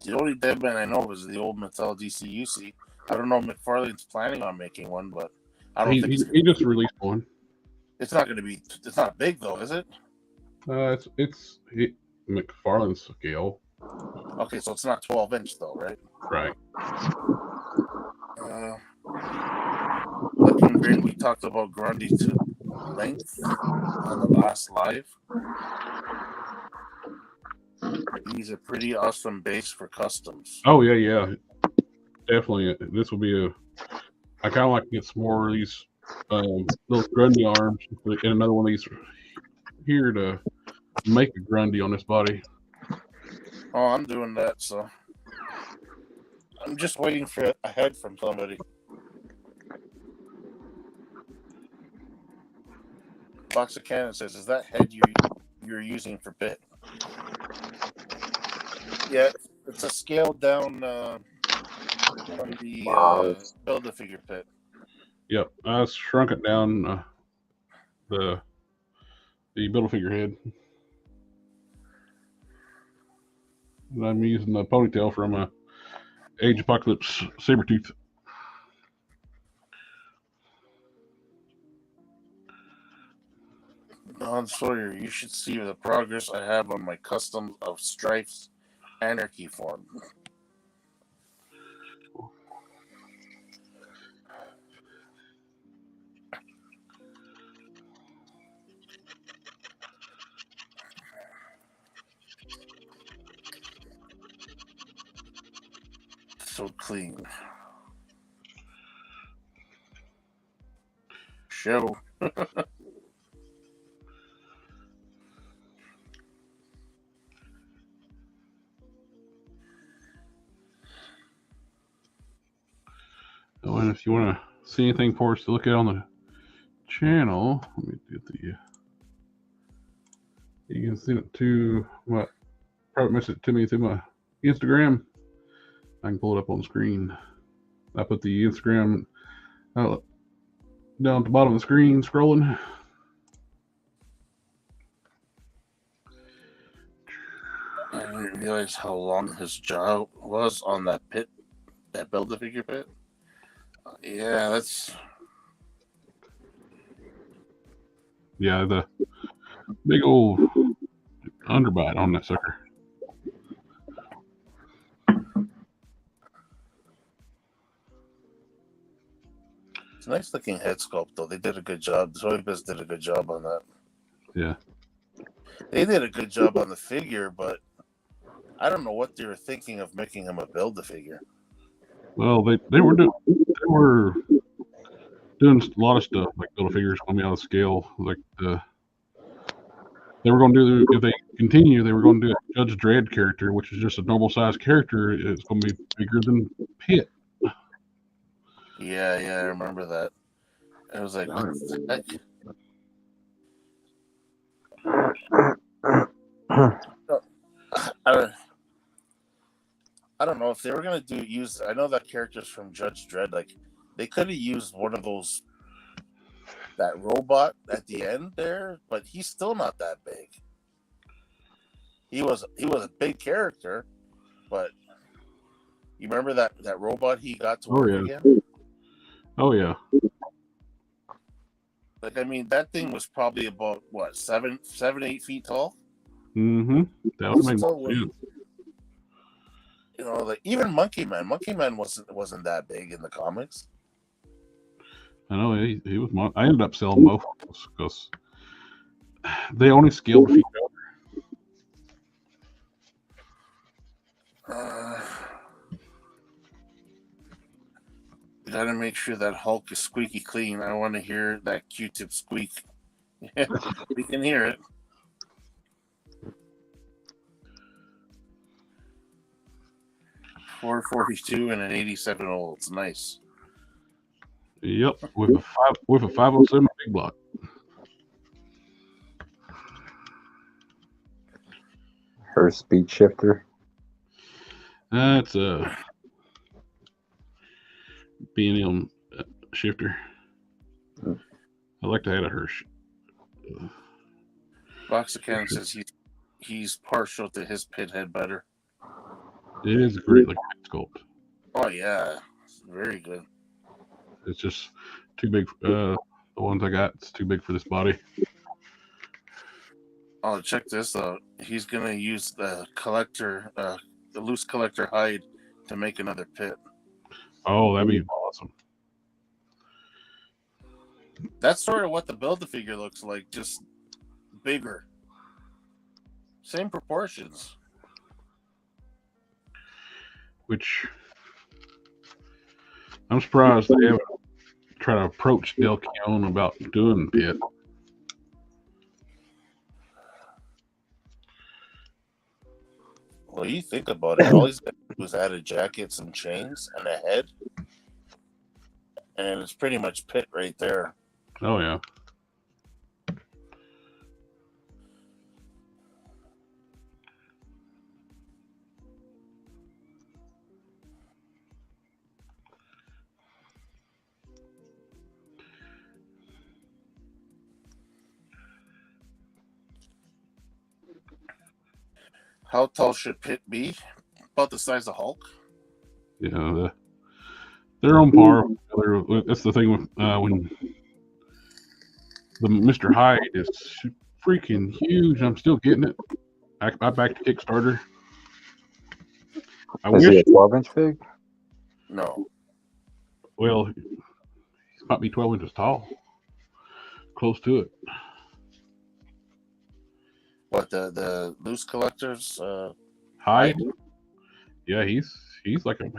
The only Deadman I know is the old Mattel DCUC. I don't know if McFarlane's planning on making one, but I don't think he just released one. It's not going to be. It's not big though, is it? It's McFarlane's scale. Okay, so it's not 12-inch though, right? Right. Looking great. We talked about Grundy to length on the last live. He's a pretty awesome base for customs. Oh yeah, definitely. This will be I kind of like to get some more of these little Grundy arms and another one of these here to make a Grundy on this body. Oh, I'm doing that, so I'm just waiting for a head from somebody. Box of Cannon says, "Is that head you're using for Pitt?" Yeah, it's a scaled down from the Build-A-Figure Pitt. Yep, I shrunk it down the Build-A-Figure head. And I'm using the ponytail from Age Apocalypse Sabretooth. Don Sawyer, you should see the progress I have on my custom of Strife's Anarchy form. So clean. Show. Oh, and if you want to see anything for us to look at on the channel, let me get the. You can send it to my. Probably message it to me through my Instagram. I can pull it up on the screen. I put the Instagram down at the bottom of the screen, scrolling. I didn't realize how long his jaw was on that Pitt, that Build-A-Figure Pitt. Yeah, that's. Yeah, the big old underbite on that sucker. It's a nice looking head sculpt, though. They did a good job. The Zoidbiz did a good job on that. Yeah. They did a good job on the figure, but I don't know what they were thinking of making him a Build-A-Figure. Well, they were doing a lot of stuff like Build-A-Figures on me out of scale. Like they were going to do, if they continue, they were going to do a Judge Dredd character, which is just a normal size character. It's going to be bigger than Pit. Yeah, I remember that. I was like, what the heck? I don't know if they were gonna use. I know that character's from Judge Dredd. Like, they could have used one of those, that robot at the end there, but he's still not that big. He was a big character, but you remember that robot he got to work again? Oh yeah. Like, I mean, that thing was probably about what 7-8 feet tall. Mm-hmm. That would make sense. You know, like even Monkey Man wasn't that big in the comics. I know he was. I ended up selling both of those because they only scaled a few. You gotta make sure that Hulk is squeaky clean. I want to hear that Q-tip squeak. Yeah, we can hear it. $442 and an 87 olds. Nice. Yep, with a 507 big block. Her speed shifter. That's a B&M shifter. I like to have a Hirsch. Box of Cannon says he's partial to his pit head better. It is a great looking sculpt. Oh yeah, it's very good. It's just too big. The ones I got, it's too big for this body. Oh, check this out. He's gonna use the loose collector hide to make another pit. Oh, that'd be awesome. That's sort of what the Build-A-Figure looks like, just bigger. Same proportions. Which I'm surprised they haven't tried to approach Del Keon about doing Pit. Well, you think about it. All he's got to do is add a jacket, some chains, and a head. And it's pretty much Pit right there. Oh, yeah. How tall should Pit be? About the size of Hulk. Yeah, they're on par. That's the thing with when the Mr. Hyde is freaking huge. I'm still getting it. I backed Kickstarter. Is he a 12-inch fig? No. Well, he might be 12 inches tall. Close to it. What, the loose collectors? Hyde? Yeah, he's like a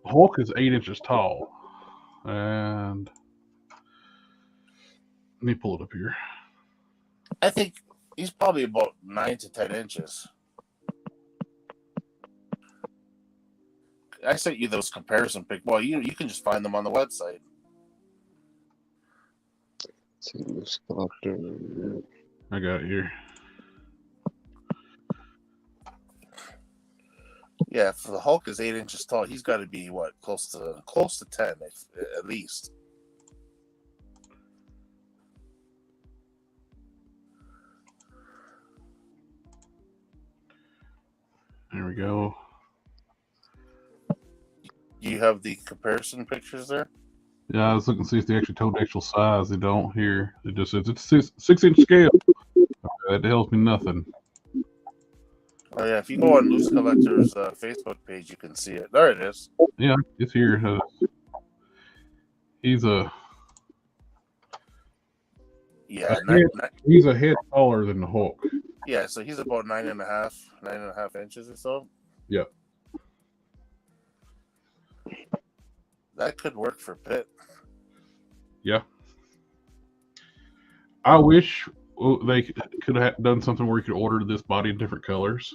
Hulk is 8 inches tall. And let me pull it up here. I think he's probably about 9 to 10 inches. I sent you those comparison pics. Well, you can just find them on the website. Loose collector. I got it here. Yeah, if the Hulk is 8 inches tall, he's got to be what, close to 10 at least. There we go. You have the comparison pictures there? Yeah, I was looking to see if they actually told the actual size. They don't here. It just says it's 6-inch scale. That tells me nothing. Oh yeah, if you go on Loose Collector's Facebook page, you can see it. There it is. Yeah, it's here. He's a he's a head taller than the Hulk. Yeah, so he's about 9.5 inches or so. Yeah. That could work for Pitt. Yeah. I wish they could have done something where you could order this body in different colors.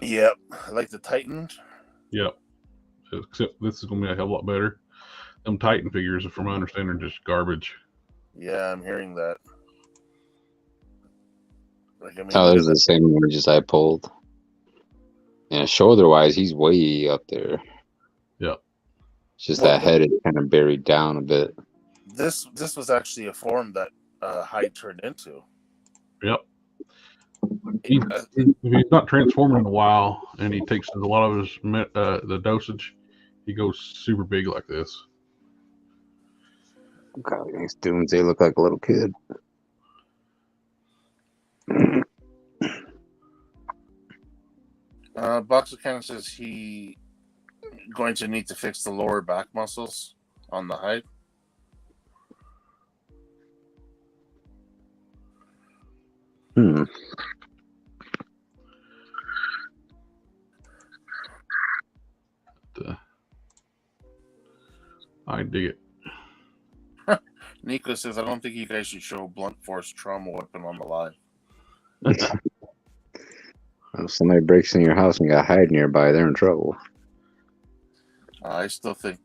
Yep, like the Titan. Yep. Except this is going to be a hell of a lot better. Them Titan figures, from my understanding, are just garbage. Yeah, I'm hearing that. Like, I mean, Oh, there's the same images I pulled. Yeah, shoulder-wise, he's way up there. Yep. It's just that head is kind of buried down a bit. This was actually a form that Hyde turned into. Yep. If he's not transforming in a while, and he takes a lot of his the dosage, he goes super big like this. God, these dunes, they look like a little kid. Boxer kind of says he going to need to fix the lower back muscles on the Hyde. I dig it. Nico says, I don't think you guys should show blunt force trauma weapon on the live. If somebody breaks in your house and got Hyde nearby, they're in trouble. I still think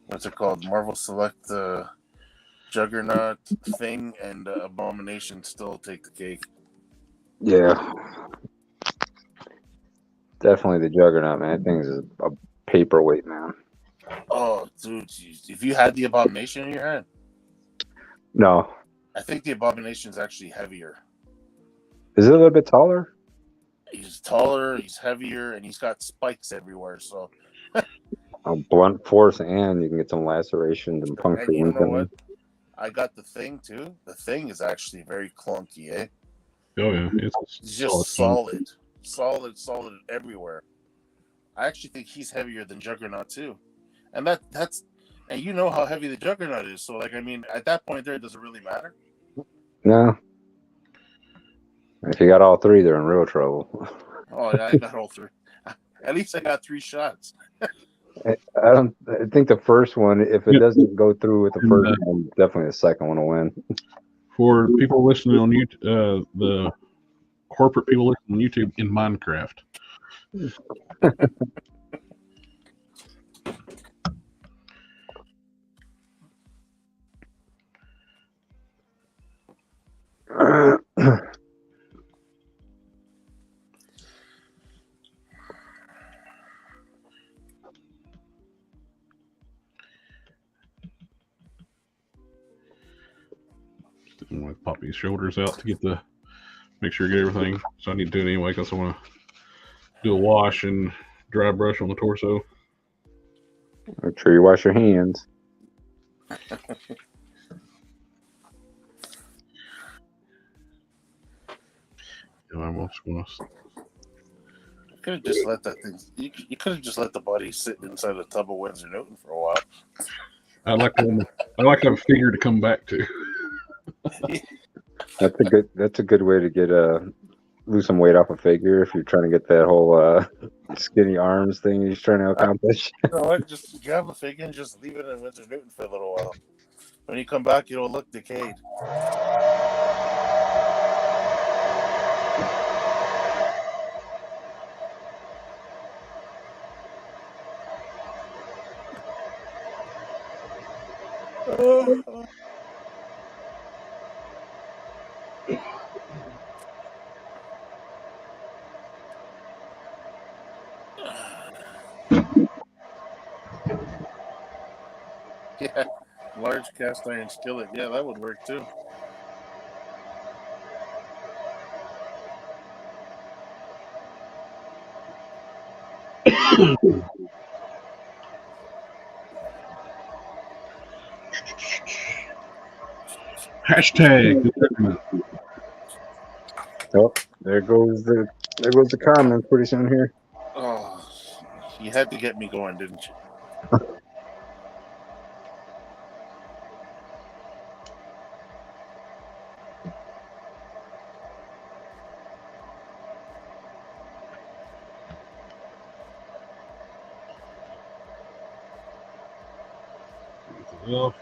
what's it called? Marvel Select Juggernaut Thing and Abomination still take the cake. Yeah. Definitely the Juggernaut, man. That thing is a paperweight, man. Oh, dude, if you had the Abomination in your hand. No. I think the Abomination is actually heavier. Is it a little bit taller? He's taller, he's heavier, and he's got spikes everywhere. So, A blunt force, and you can get some lacerations and puncture. And you know what? I got the Thing too. The Thing is actually very clunky, eh? Oh yeah, it's just solid everywhere. I actually think he's heavier than Juggernaut too, and that's you know how heavy the Juggernaut is. So, like, I mean, at that point, there, does it really matter? No. If you got all three, they're in real trouble. Oh yeah, I got all three. At least I got 3 shots. I think the first one, if it doesn't go through with the first one, definitely the second one will win. For people listening on YouTube, the corporate people listening on YouTube, in Minecraft. I'm going to pop these shoulders out to make sure I get everything. So I need to do it anyway because I want to do a wash and dry brush on the torso. Make sure you wash your hands. I'm also going to. You could have just let that thing. You could have just let the body sit inside a tub of Windsor Newton for a while. I like to have a figure to come back to. That's a good way to get lose some weight off a figure if you're trying to get that whole skinny arms thing he's trying to accomplish. You know what? Just grab a figure and just leave it in Windsor Newton for a little while. When you come back, it'll look decayed. Yeah, large cast iron skillet. Yeah, that would work too. Hashtag. Oh, there goes the comment pretty soon here. Oh, you had to get me going, didn't you? Nope.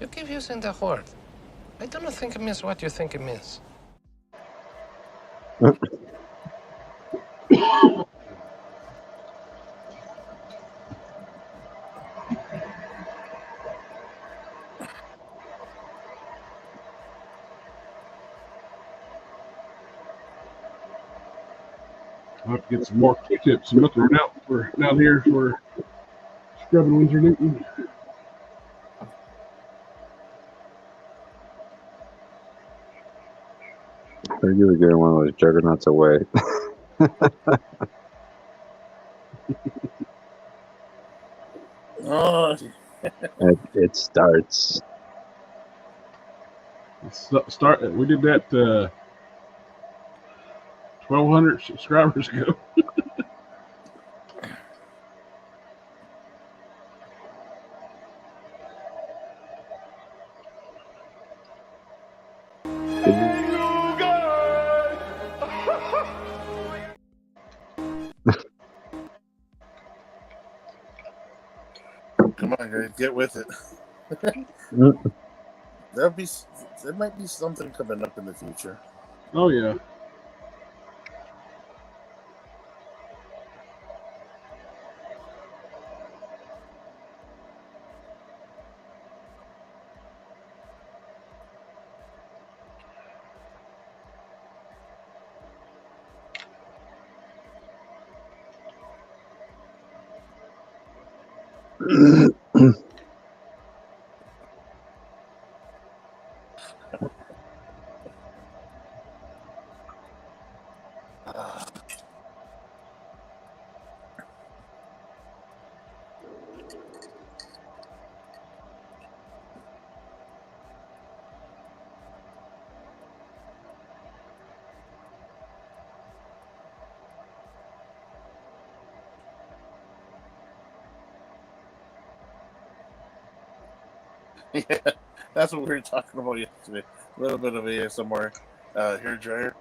You keep using the word. I do not think it means what you think it means. I'll have to get some more Q-tips and nothing out for down here for scrubbing Windsor Newton. They're usually getting one of those juggernauts away. Oh, It starts. Start. We did that 1,200 subscribers ago. come on, guys, get with it. There might be something coming up in the future. Oh yeah. Yeah, that's what we were talking about yesterday. A little bit of ASMR hair dryer.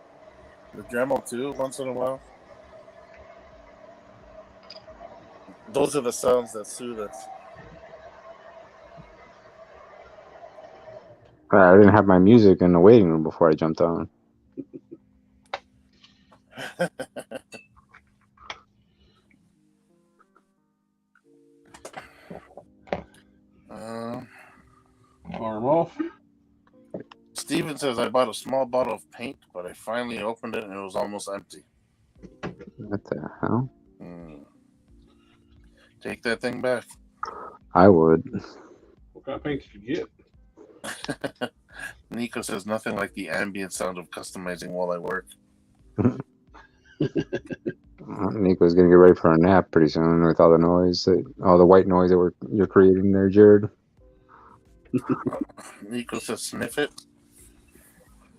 The Dremel too, once in a while. Those are the sounds that soothe us. I didn't have my music in the waiting room before I jumped on. Arm off. Steven says, I bought a small bottle of paint, but I finally opened it and it was almost empty. What the hell? Take that thing back. I would. What kind of paint did you get? Nico says, nothing like the ambient sound of customizing while I work. Nico's gonna get ready for a nap pretty soon with all the noise, all the white noise that you're creating there, Jared. Nico says, sniff it.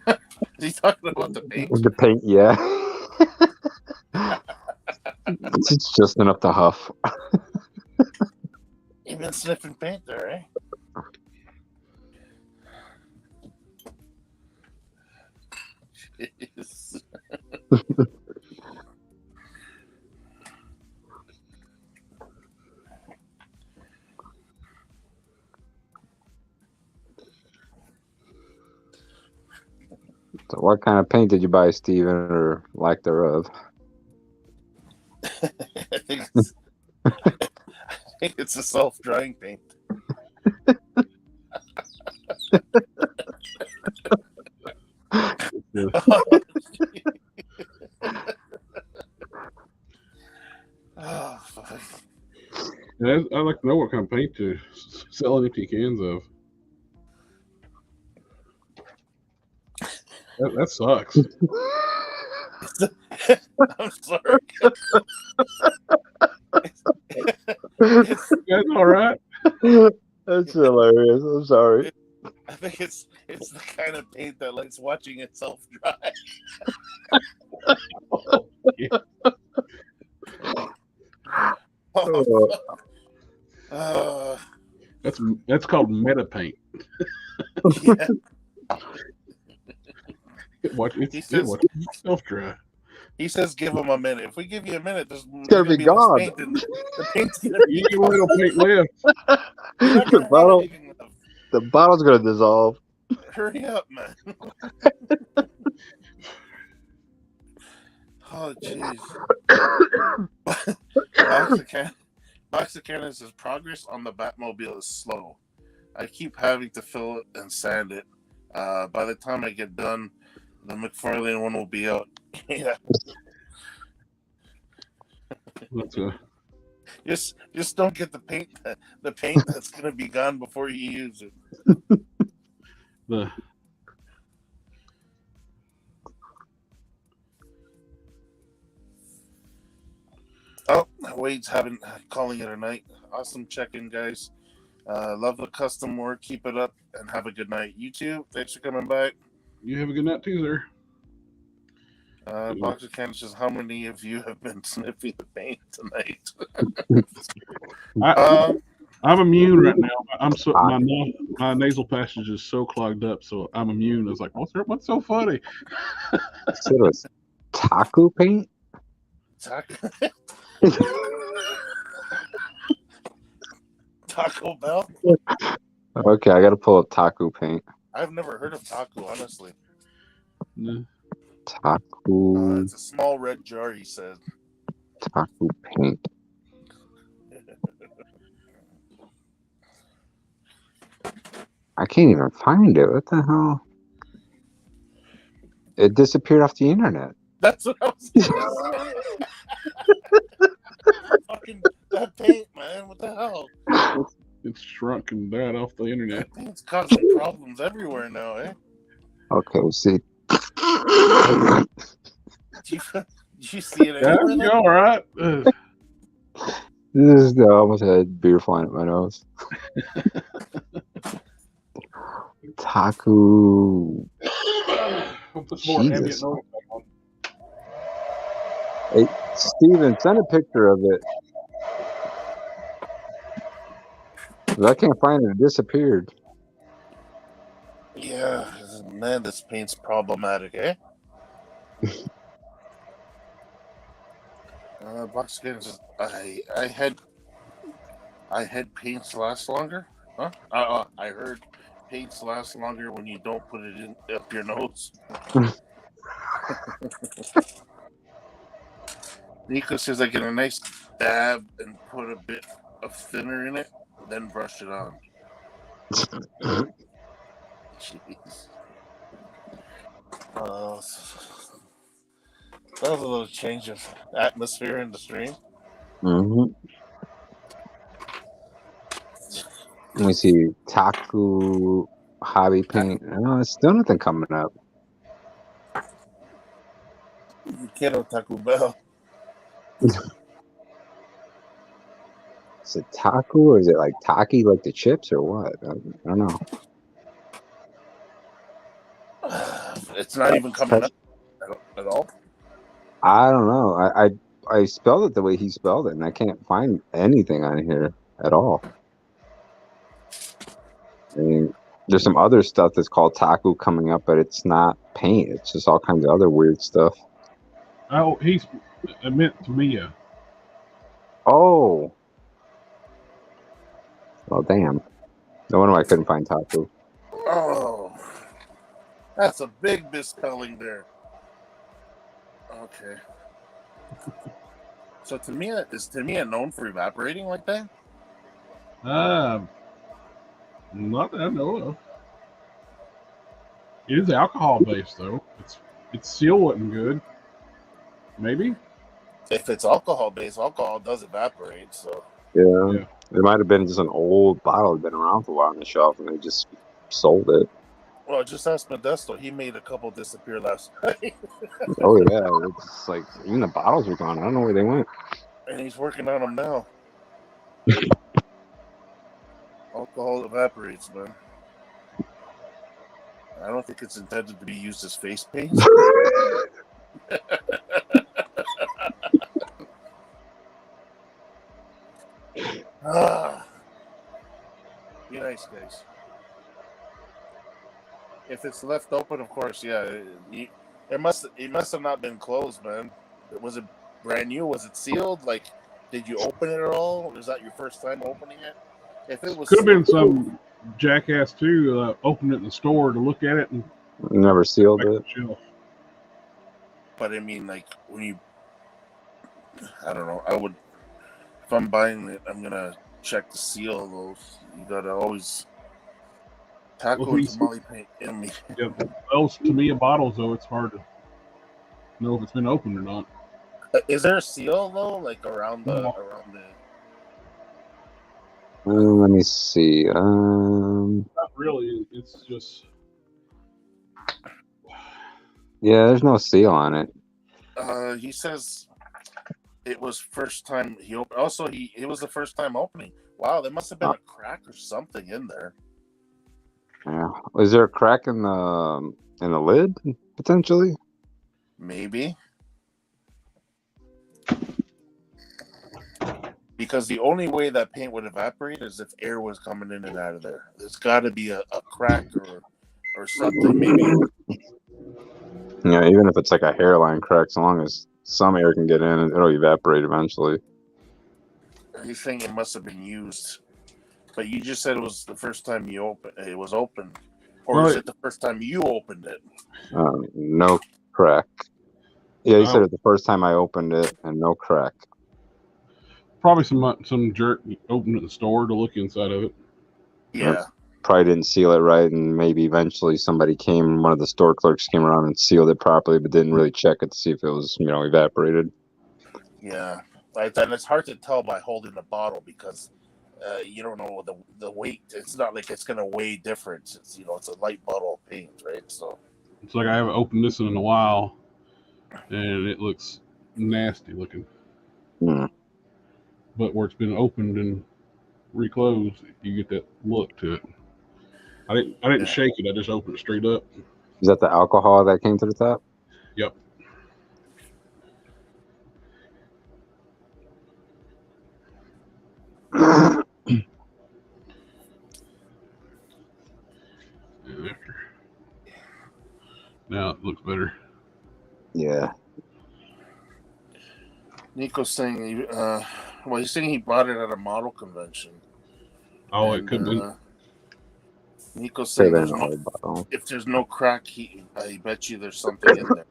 Is he talking about the paint? The paint, yeah. It's just enough to huff. You've been sniffing paint there, eh? Jeez. So what kind of paint did you buy, Steven, or lack thereof? I think it's a self-drying paint. Oh, fuck. Yeah, I'd like to know what kind of paint to sell empty cans of. That sucks. I'm sorry. It's, You guys all right? That's hilarious. I'm sorry. I think it's the kind of paint that likes watching itself dry. That's called meta paint. Yeah. Watch He says, yourself dry. he says, give him a minute. If we give you a minute, there's gonna be gone. Paint and the paint's gonna be You get a little paint left. You're not The gonna bottle- have anything left. The bottle's gonna dissolve. Hurry up, man. Oh, jeez. Box of Cannon says progress on the Batmobile is slow. I keep having to fill it and sand it. By the time I get done, the McFarlane one will be out. Yeah. Just don't get the paint that's gonna be gone before you use it. Oh, Wade's calling it a night. Awesome check-in, guys. Love the custom work. Keep it up and have a good night. You too. Thanks for coming back. You have a good night too, sir. Box of Cannon says, how many of you have been sniffing the paint tonight? I'm immune right now. My nasal passage is so clogged up, so I'm immune. I was like, what's so funny? So it was taco paint? Taco Bell? Okay, I gotta pull up taco paint. I've never heard of taco, honestly. No. Taco. It's a small red jar, he said. Taco paint. I can't even find it. What the hell? It disappeared off the internet. That's what I was saying. Fucking that paint, man. What the hell? It's shrunk and died off the internet. That paint's causing problems everywhere now, eh? Okay, see. Did you see it Yeah, anywhere? you all right? This is I almost had beer flying at my nose. Taco. Jesus. Hey, Steven, send a picture of it. 'Cause I can't find it. It disappeared. Yeah, man, this paint's problematic, eh? Box Games says, I had paints last longer. Huh? I heard paints last longer when you don't put it in up your nose. Nico says I get a nice dab and put a bit of thinner in it, then brush it on. Jeez. That was a little change of atmosphere in the stream. Mm-hmm. Let me see. Taco hobby paint. No, it's still nothing coming up. You can't have Taco Bell. Is it taco or is it like taki, like the chips or what? I don't know. It's not even coming up at all. I don't know. I spelled it the way he spelled it, and I can't find anything on here at all. I mean, there's some other stuff that's called taco coming up, but it's not paint. It's just all kinds of other weird stuff. Oh, I meant Tamiya. Oh. Well, damn. No wonder I couldn't find taco. Oh, that's a big misspelling there. Okay. So is Tamiya known for evaporating like that? Not that I know of. It is alcohol based though. Its seal wasn't good. Maybe. If it's alcohol based, alcohol does evaporate. So Yeah. It might have been just an old bottle that had been around for a while on the shelf, and they just sold it. Well, just ask Modesto. He made a couple disappear last night. Oh yeah, it's like even the bottles are gone. I don't know where they went. And he's working on them now. Alcohol evaporates, man. I don't think it's intended to be used as face paint. Be nice, guys. If it's left open, of course, yeah. It must have not been closed, man. Was it brand new? Was it sealed? Like, did you open it at all? Was that your first time opening it? If it was Could have been sealed, some jackass too. Opened it in the store to look at it and Never sealed back it. on the shelf. but I mean, like when you, I don't know. I would, if I'm buying it, I'm gonna check the seal. Those you gotta always taco Well, and tamale paint in me. Yeah, else to me, a bottles though, it's hard to know if it's been opened or not. Is there a seal though, like around the No. Let me see. Not really. It's just Yeah, there's no seal on it. He says it was first time he opened. Also, it was the first time opening. Wow, there must have been a crack or something in there. Yeah. Is there a crack in the lid potentially? Maybe. Because the only way that paint would evaporate is if air was coming in and out of there. There's got to be a crack or something. Maybe. Yeah, even if it's like a hairline crack, as long as some air can get in, it'll evaporate eventually. He's saying it must have been used, but you just said it was the first time it was open, or is it the first time you opened it? No crack. Yeah, he said it the first time I opened it, and no crack. probably some jerk opened at the store to look inside of it. Yeah. Probably didn't seal it right, and maybe eventually somebody came, one of the store clerks came around and sealed it properly, but didn't really check it to see if it was, evaporated. Yeah, like that. It's hard to tell by holding the bottle because you don't know the weight. It's not like it's gonna weigh different. It's it's a light bottle of paint, right? So it's like I haven't opened this in a while, and it looks nasty looking. But where it's been opened and reclosed, you get that look to it. I didn't shake it. I just opened it straight up. Is that the alcohol that came to the top? Yep. Now it looks better. Yeah. Nico's saying, he's saying he bought it at a model convention. Oh, it could be. Nico's saying if there's no crack, I bet you there's something in there.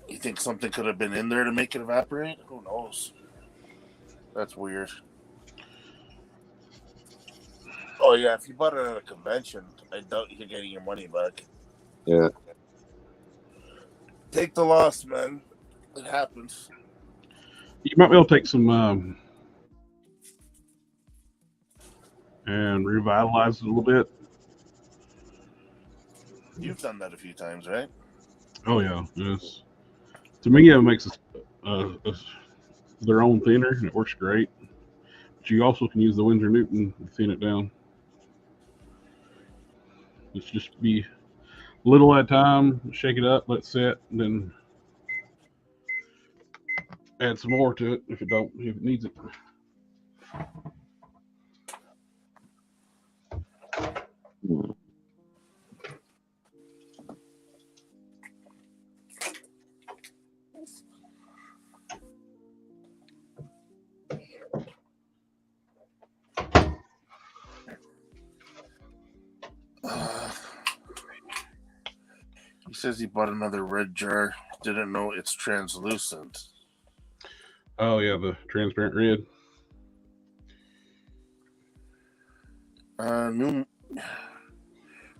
You think something could have been in there to make it evaporate? Who knows? That's weird. Oh, yeah, if you bought it at a convention, I doubt you're getting your money back. Yeah. Take the loss, man. It happens. You might be able to take some and revitalize it a little bit. You've done that a few times, right? Oh, yeah. Yes. To me, it makes their own thinner, and it works great. But you also can use the Winsor Newton to thin it down. It's just be little at a time, shake it up, let it set, and then add some more to it if it needs it. He says he bought another red jar. Didn't know it's translucent. Oh, yeah, the transparent red.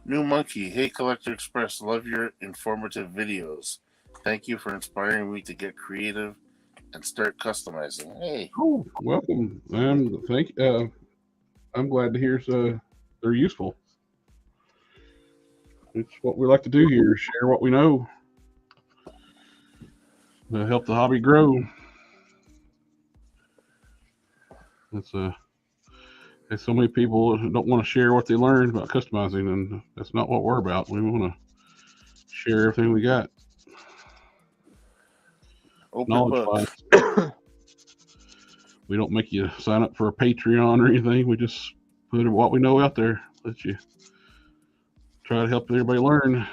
New Monkey. Hey, Collector Express. Love your informative videos. Thank you for inspiring me to get creative and start customizing. Hey. Oh, welcome. Thank I'm glad to hear they're useful. It's what we like to do here: share what we know to help the hobby grow. There's so many people who don't want to share what they learned about customizing, and that's not what we're about. We want to share everything we got. Open Knowledge book. wise. We don't make you sign up for a Patreon or anything. We just put what we know out there. Let you try to help everybody learn.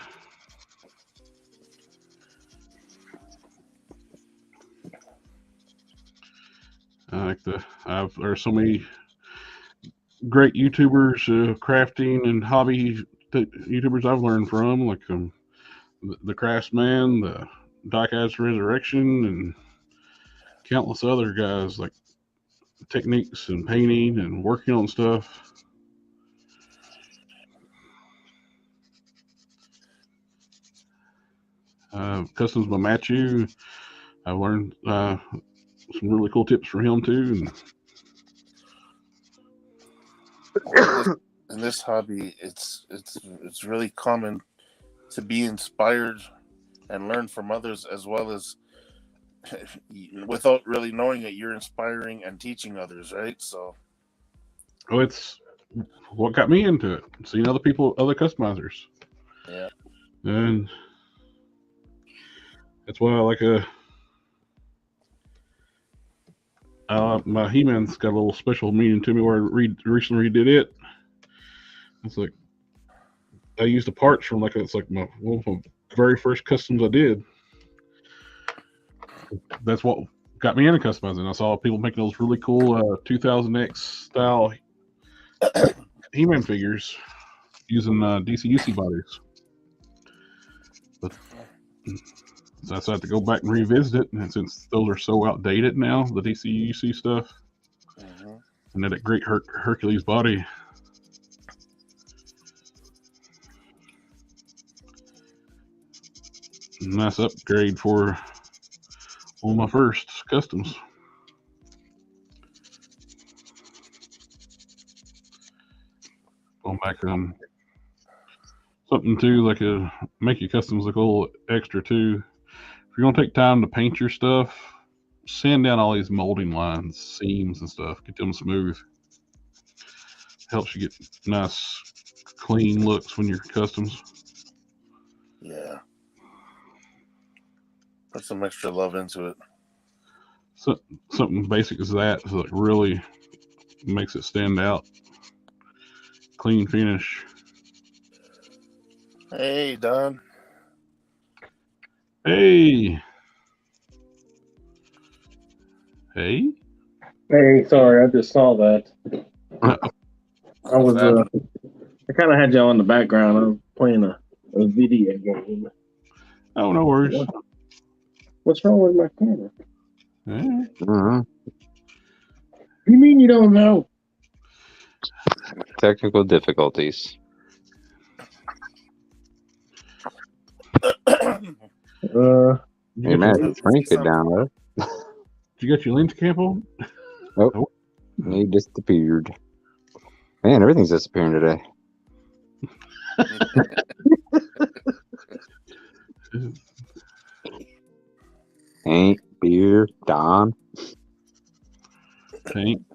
There's so many great YouTubers, crafting and hobby YouTubers I've learned from, like the Craftsman, the Diecast Resurrection, and countless other guys, like techniques and painting and working on stuff. Customs by Matthew. I learned some really cool tips from him too. In this hobby, it's really common to be inspired and learn from others, as well as without really knowing it, you're inspiring and teaching others, right? So, it's what got me into it. Seeing other people, other customizers. Yeah. And that's why I like my He-Man's got a little special meaning to me where I recently redid it. It's like I used the parts from it's like one of my very first customs I did. That's what got me into customizing. I saw people making those really cool 2000X style He-Man figures using DCUC bodies. But so I had to go back and revisit it, and since those are so outdated now, the DCUC stuff, and that great Hercules body. Nice upgrade for one of my first customs. Going back on something too, like make your customs look a little extra too. If you're gonna take time to paint your stuff, sand down all these molding lines, seams and stuff. Get them smooth. Helps you get nice, clean looks when you're customs. Yeah. Put some extra love into it. So, something basic as that, so it really makes it stand out. Clean finish. Hey, Don. Hey. Hey. Hey, sorry, I just saw that. I was I kind of had you on the background. I was playing a video game. Oh, no worries. What's wrong with my camera? Mm-hmm. You mean you don't know? Technical difficulties. Hey, man, Frank it down there. Did you get your lens camp on? Nope. He disappeared. Man, everything's disappearing today. Paint, beer, Don. Paint.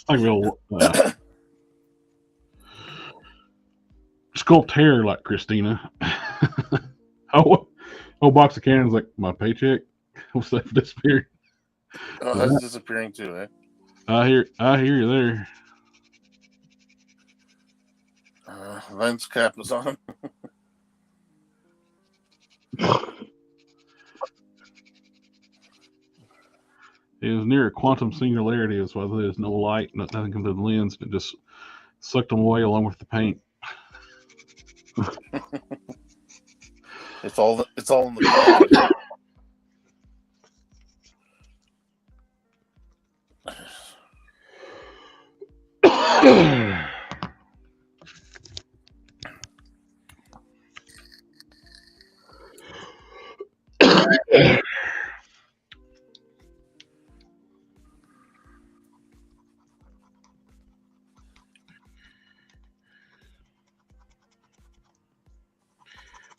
I will sculpt hair like Christina. Oh, box of cannons like my paycheck. What's that disappeared? Oh, that's disappearing too, eh? I hear you there. Lens cap is on. It was near a quantum singularity. That's why there's no light, nothing comes to the lens. It just sucked them away along with the paint. It's all in the quality.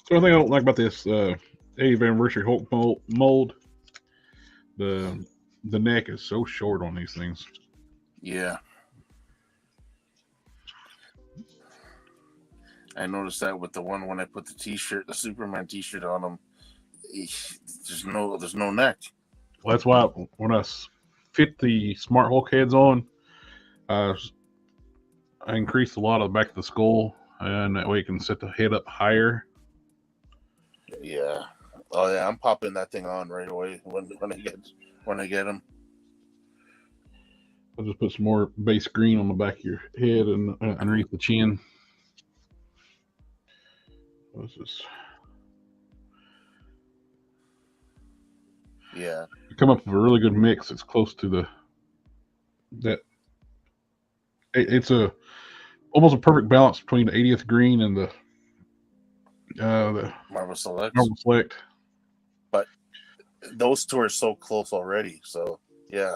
So one thing I don't like about this 80th anniversary Hulk mold, the neck is so short on these things. Yeah. I noticed that with the one when I put the Superman T-shirt on them. There's no neck. Well, that's why when I fit the Smart Hulk heads on, I increased a lot of the back of the skull, and that way you can set the head up higher. Yeah. Oh yeah, I'm popping that thing on right away when I get them. I'll just put some more base green on the back of your head and underneath the chin. What's this? Yeah. You come up with a really good mix. It's close to it's almost a perfect balance between the 80th green and the Marvel Select. Marvel Select. But those two are so close already. So yeah.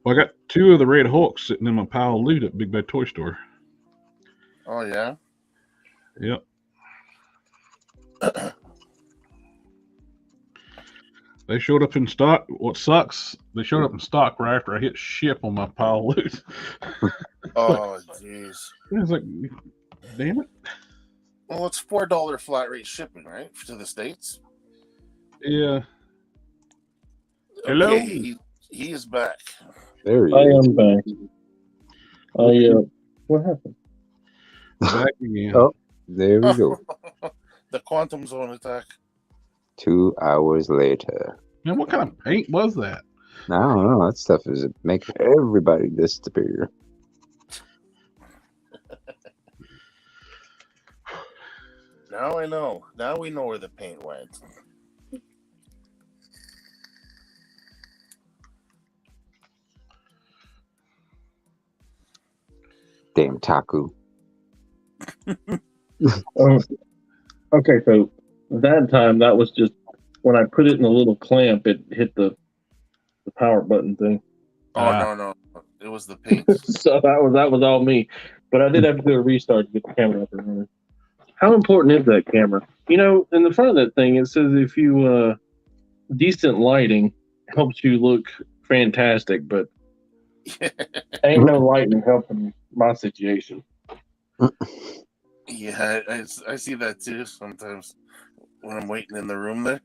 Well, I got two of the Red Hulks sitting in my pile of loot at Big Bad Toy Store. Oh yeah. Yep. They showed up in stock. What sucks, they showed up in stock right after I hit ship on my pile of loot. Oh jeez. It's like, damn it. Well, it's $4 flat rate shipping, right, to the States? Yeah. Hello. Okay, he is back. There he I is. am back. What happened? Back again. Oh, there we go. The Quantum Zone attack. 2 hours later. Man, what kind of paint was that? I don't know. That stuff is making everybody disappear. Now I know. Now we know where the paint went. Damn Taku. Okay, so that time that was just when I put it in a little clamp, it hit the power button thing. Oh no, it was the paint. So that was all me. But I did have to do a restart to get the camera up and running. How important is that camera? You know, in the front of that thing, it says if you decent lighting helps you look fantastic, but ain't no lighting helping my situation. Yeah, I see that too sometimes when I'm waiting in the room there.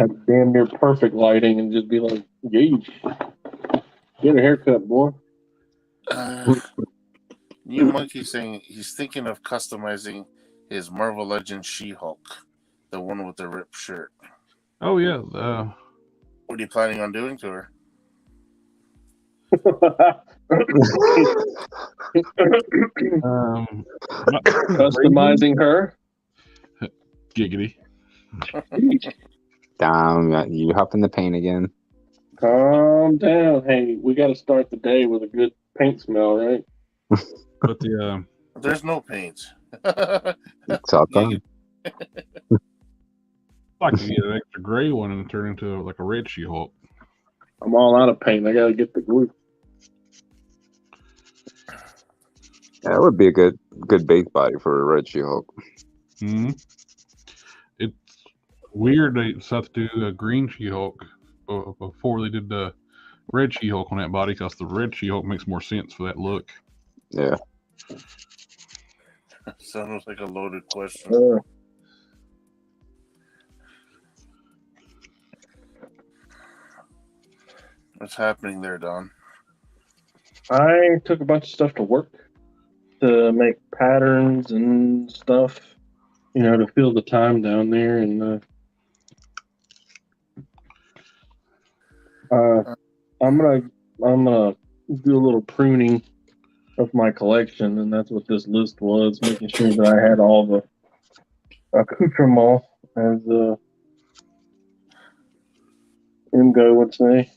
Have damn near perfect lighting and just be like, yeesh. Get a haircut, boy. New Monkey saying he's thinking of customizing his Marvel Legends She-Hulk, the one with the ripped shirt. Oh yeah. What are you planning on doing to her? Customizing her. Giggity. Damn, you hop in the paint again. Calm down. Hey, we got to start the day with a good paint smell, right? But the There's no paint. It's all gone. I'd like to get an extra gray one and turn into like a red She-Hulk. I'm all out of paint. I got to get the glue. That would be a good base body for a red She-Hulk. Mm-hmm. It's weird they decided to do a green She-Hulk before they did the red She-Hulk on that body, because the red She-Hulk makes more sense for that look. Yeah. Sounds like a loaded question. What's happening there, Don? I took a bunch of stuff to work to make patterns and stuff, you know, to fill the time down there. And I'm gonna do a little pruning of my collection, and that's what this list was, making sure that I had all the accoutrements, as Imgo would say.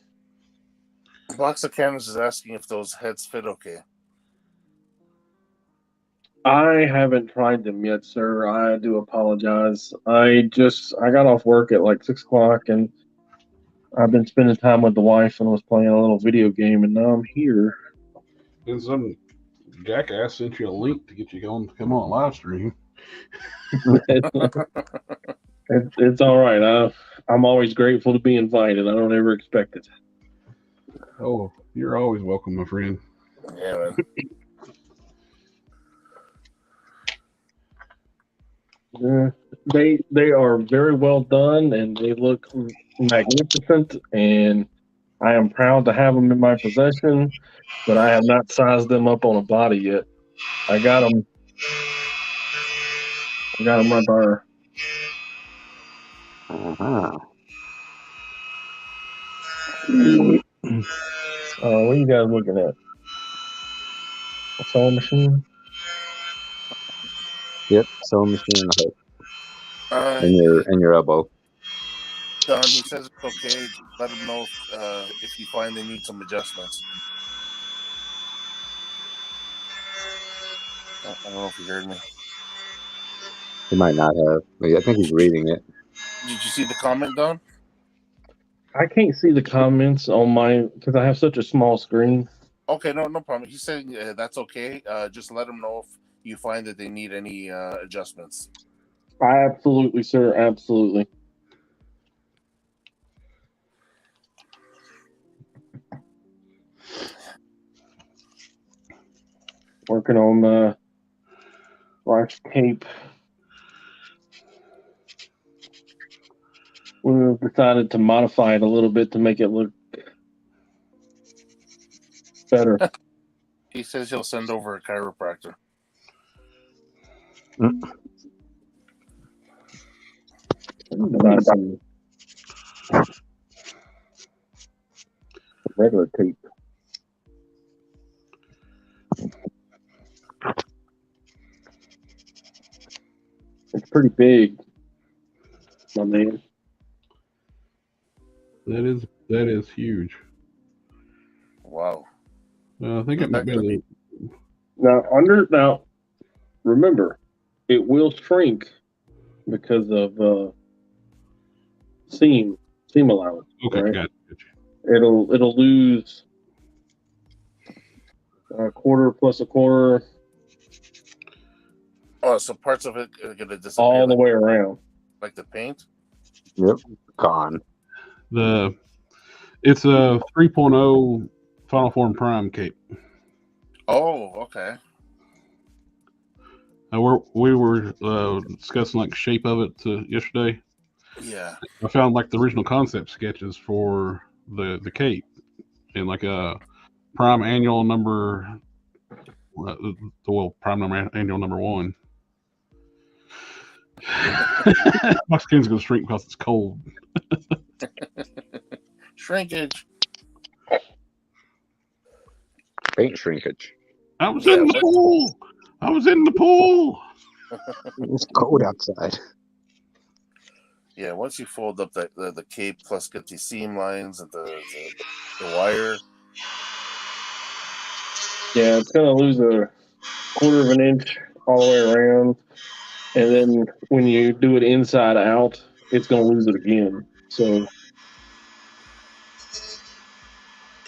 Box of Cannons is asking if those heads fit okay. I haven't tried them yet, sir. I do apologize. I got off work at like 6 o'clock, and I've been spending time with the wife and was playing a little video game, and now I'm here. And some jackass sent you a link to get you going to come on live stream. It's all right. I'm always grateful to be invited. I don't ever expect it. Oh, you're always welcome, my friend. Yeah, man. They are very well done, and they look magnificent, and I am proud to have them in my possession, but I have not sized them up on a body yet. I got them right there. What are you guys looking at? A sewing machine? Yep, sewing machine and a hook. Uh, And your elbow. Don, he says it's okay. Let him know if you find they need some adjustments. I don't know if you heard me. He might not have. But I think he's reading it. Did you see the comment, Don? I can't see the comments on my, because I have such a small screen. Okay, no problem. He's saying that's okay. Just let him know if you find that they need any adjustments. Absolutely, sir. Absolutely. Working on the large tape. We've decided to modify it a little bit to make it look better. He says he'll send over a chiropractor. Regular tape. It's pretty big, my man. That is huge. Wow. I think it might be. Now, remember, it will shrink because of seam allowance. Okay, right? gotcha. It'll lose a quarter plus a quarter. Oh, so parts of it are going to disappear all the way around, like the paint. Yep, gone. It's a 3.0 Final Form Prime cape. Oh, okay. We were discussing like the shape of it yesterday. Yeah. I found like the original concept sketches for the cape and like a Prime Annual number, Prime number Annual number 1. My skin's gonna shrink because it's cold. Shrinkage. Paint shrinkage. I was in the pool. I was in the pool. It's cold outside. Yeah, once you fold up the cape plus get the seam lines and the wire. Yeah, it's gonna lose a quarter of an inch all the way around, and then when you do it inside out, it's gonna lose it again. So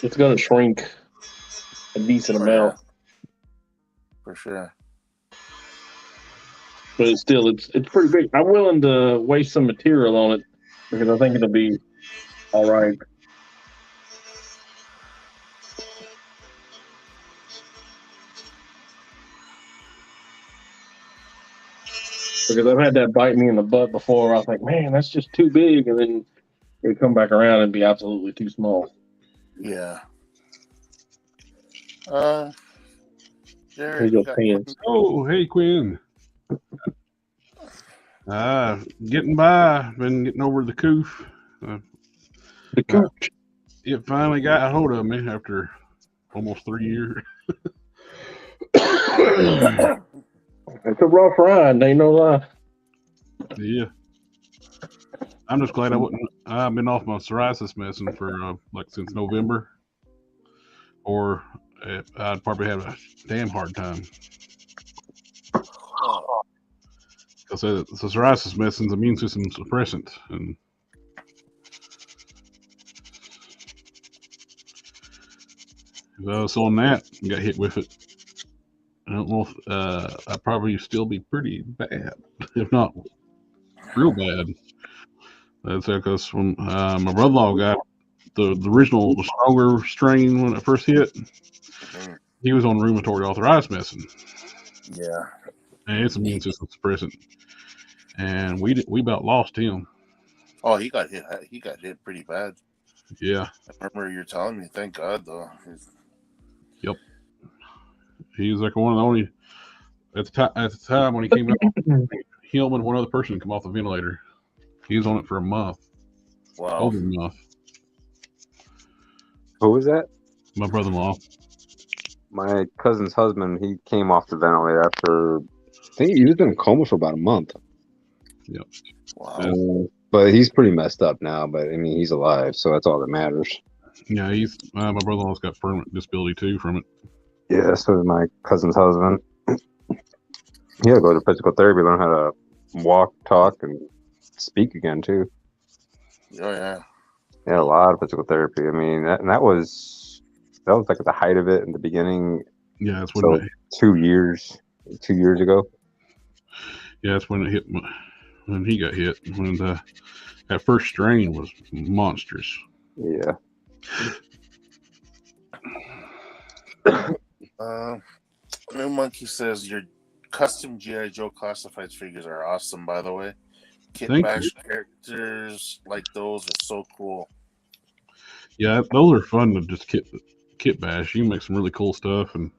it's gonna shrink a decent amount. Yeah. For sure. But it's pretty big. I'm willing to waste some material on it because I think it'll be all right. Because I've had that bite me in the butt before. I was like, man, that's just too big, and then it come back around and be absolutely too small. Yeah. Jared, Here's your pants. Oh, hey Quinn. Getting by. Been getting over the coof. The cooch. It finally got a hold of me after almost 3 years. It's a rough ride, ain't no lie. Yeah. I'm just glad I've been off my psoriasis medicine for since November, or I'd probably have a damn hard time. Because the psoriasis medicine's immune system suppressant, and if I was on that and got hit with it, I don't know if I'd probably still be pretty bad, if not real bad. That's because when my brother-in-law got the original, the stronger strain when it first hit, he was on rheumatoid arthritis medicine. Yeah. And it's immune system suppressant. And we about lost him. Oh, he got hit. He got hit pretty bad. Yeah. I remember you telling me. Thank God, though. Yep. He was like one of the only at the time when he came out. Him and one other person come off the ventilator. He was on it for a month. Wow. Over a month. Who was that? My brother-in-law. My cousin's husband. He came off the ventilator after. I think he was in a coma for about a month. Yep. Wow. But he's pretty messed up now. But I mean, he's alive, so that's all that matters. Yeah, he's my brother-in-law's got permanent disability too from it. Yeah, so did my cousin's husband. He had to go to physical therapy, learn how to walk, talk, and speak again too. Oh yeah. Yeah, a lot of physical therapy. I mean, that was like at the height of it in the beginning. Yeah, that's when 2 years ago. Yeah, that's when it hit. When he got hit, when that first strain was monstrous. Yeah. New Monkey says your custom G.I. Joe classified figures are awesome, by the way. Kit Bash characters like those are so cool. Yeah, those are fun to just kit bash. You can make some really cool stuff. And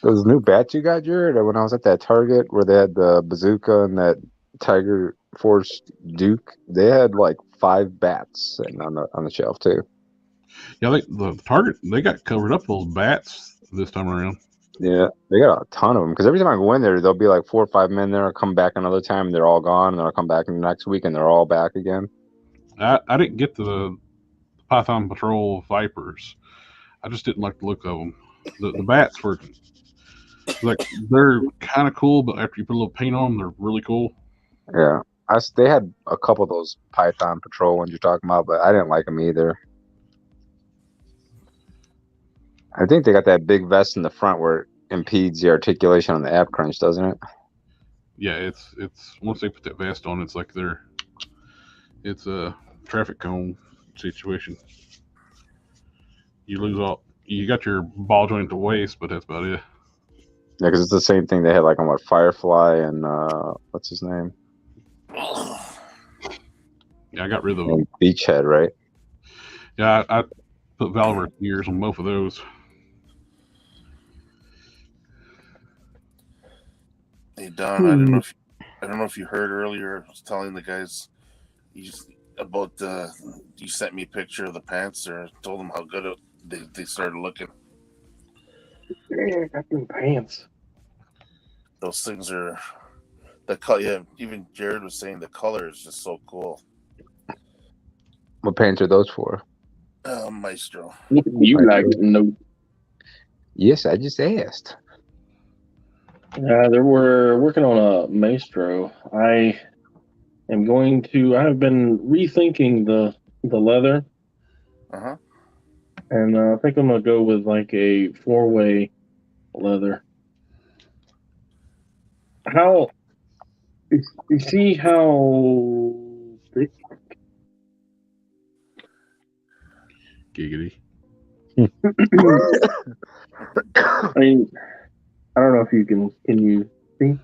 those new bats you got, Jared, when I was at that Target where they had the bazooka and that Tiger Force Duke, they had like 5 bats sitting on the shelf too. Yeah, the Target, they got covered up those bats this time around. Yeah, they got a ton of them because every time I go in there, there'll be like 4 or 5 men there. I'll come back another time and they're all gone, and then I'll come back in the next week and they're all back again. I didn't get the Python Patrol Vipers. I just didn't like the look of them. The bats were like, they're kind of cool, but after you put a little paint on them, they're really cool. Yeah, they had a couple of those Python Patrol ones you're talking about, but I didn't like them either. I think they got that big vest in the front where it impedes the articulation on the ab crunch, doesn't it? Yeah, it's once they put that vest on, it's like it's a traffic cone situation. You lose all. You got your ball joint at the waist, but that's about it. Yeah, because it's the same thing they had like on Firefly and what's his name? Yeah, I got rid of them. Beachhead, right? Yeah, I put Valor gears on both of those. Hey Don, I don't know if you heard earlier. I was telling the guys about you sent me a picture of the pants, or told them how good they started looking. Yeah, I got them pants. Those things are the color. Yeah, even Jared was saying the color is just so cool. What pants are those for? Maestro. You like to know? Yes, I just asked. We're working on a Maestro. I have been rethinking the leather. Uh-huh. And I think I'm going to go with like a 4-way leather. You see how thick? Giggity. I mean, I don't know if you can you see?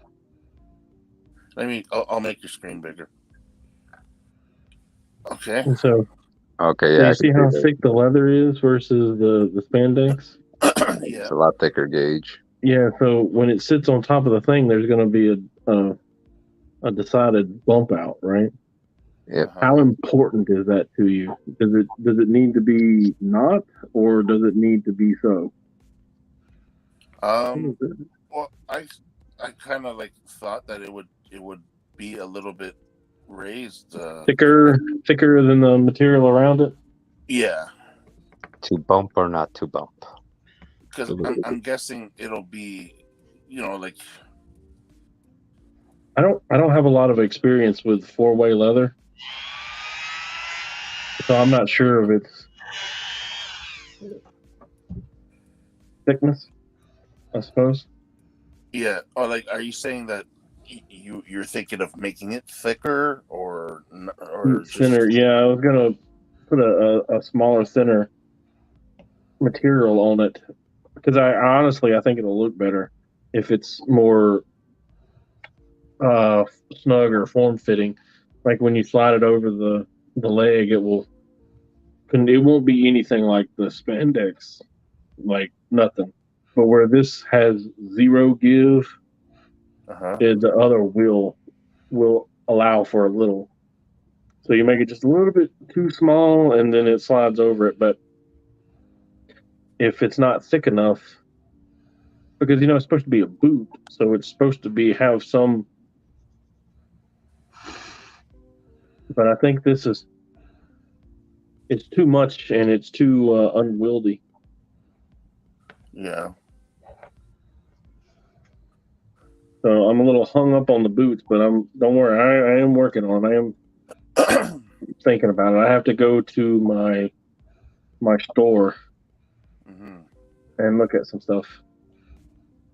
I'll make your screen bigger. Okay. And so, okay, yeah. You see how thick the leather is versus the spandex? Yeah. It's a lot thicker gauge. Yeah, so when it sits on top of the thing, there's going to be a decided bump out, right? Yeah. How important is that to you? Does it need to be not, or does it need to be so? Well, I kind of like thought that it would be a little bit raised. thicker than the material around it. Yeah, To bump or not to bump? because I'm guessing it'll be, like. I don't have a lot of experience with 4-way leather, so I'm not sure of its thickness, I suppose. Yeah. Or like, are you saying that you're thinking of making it thicker or Thinner? just... Yeah, I was gonna put a smaller, thinner material on it because I honestly I think it'll look better if it's more snug or form fitting. Like when you slide it over the leg, it won't be anything like the spandex, like nothing. But where this has zero give, the other will allow for a little. So you make it just a little bit too small, and then it slides over it. But if it's not thick enough, because it's supposed to be a boot, so it's supposed to have some. But I think it's too much and it's too unwieldy. Yeah. So I'm a little hung up on the boots, but don't worry, I am working on it. I am thinking about it. I have to go to my store and look at some stuff.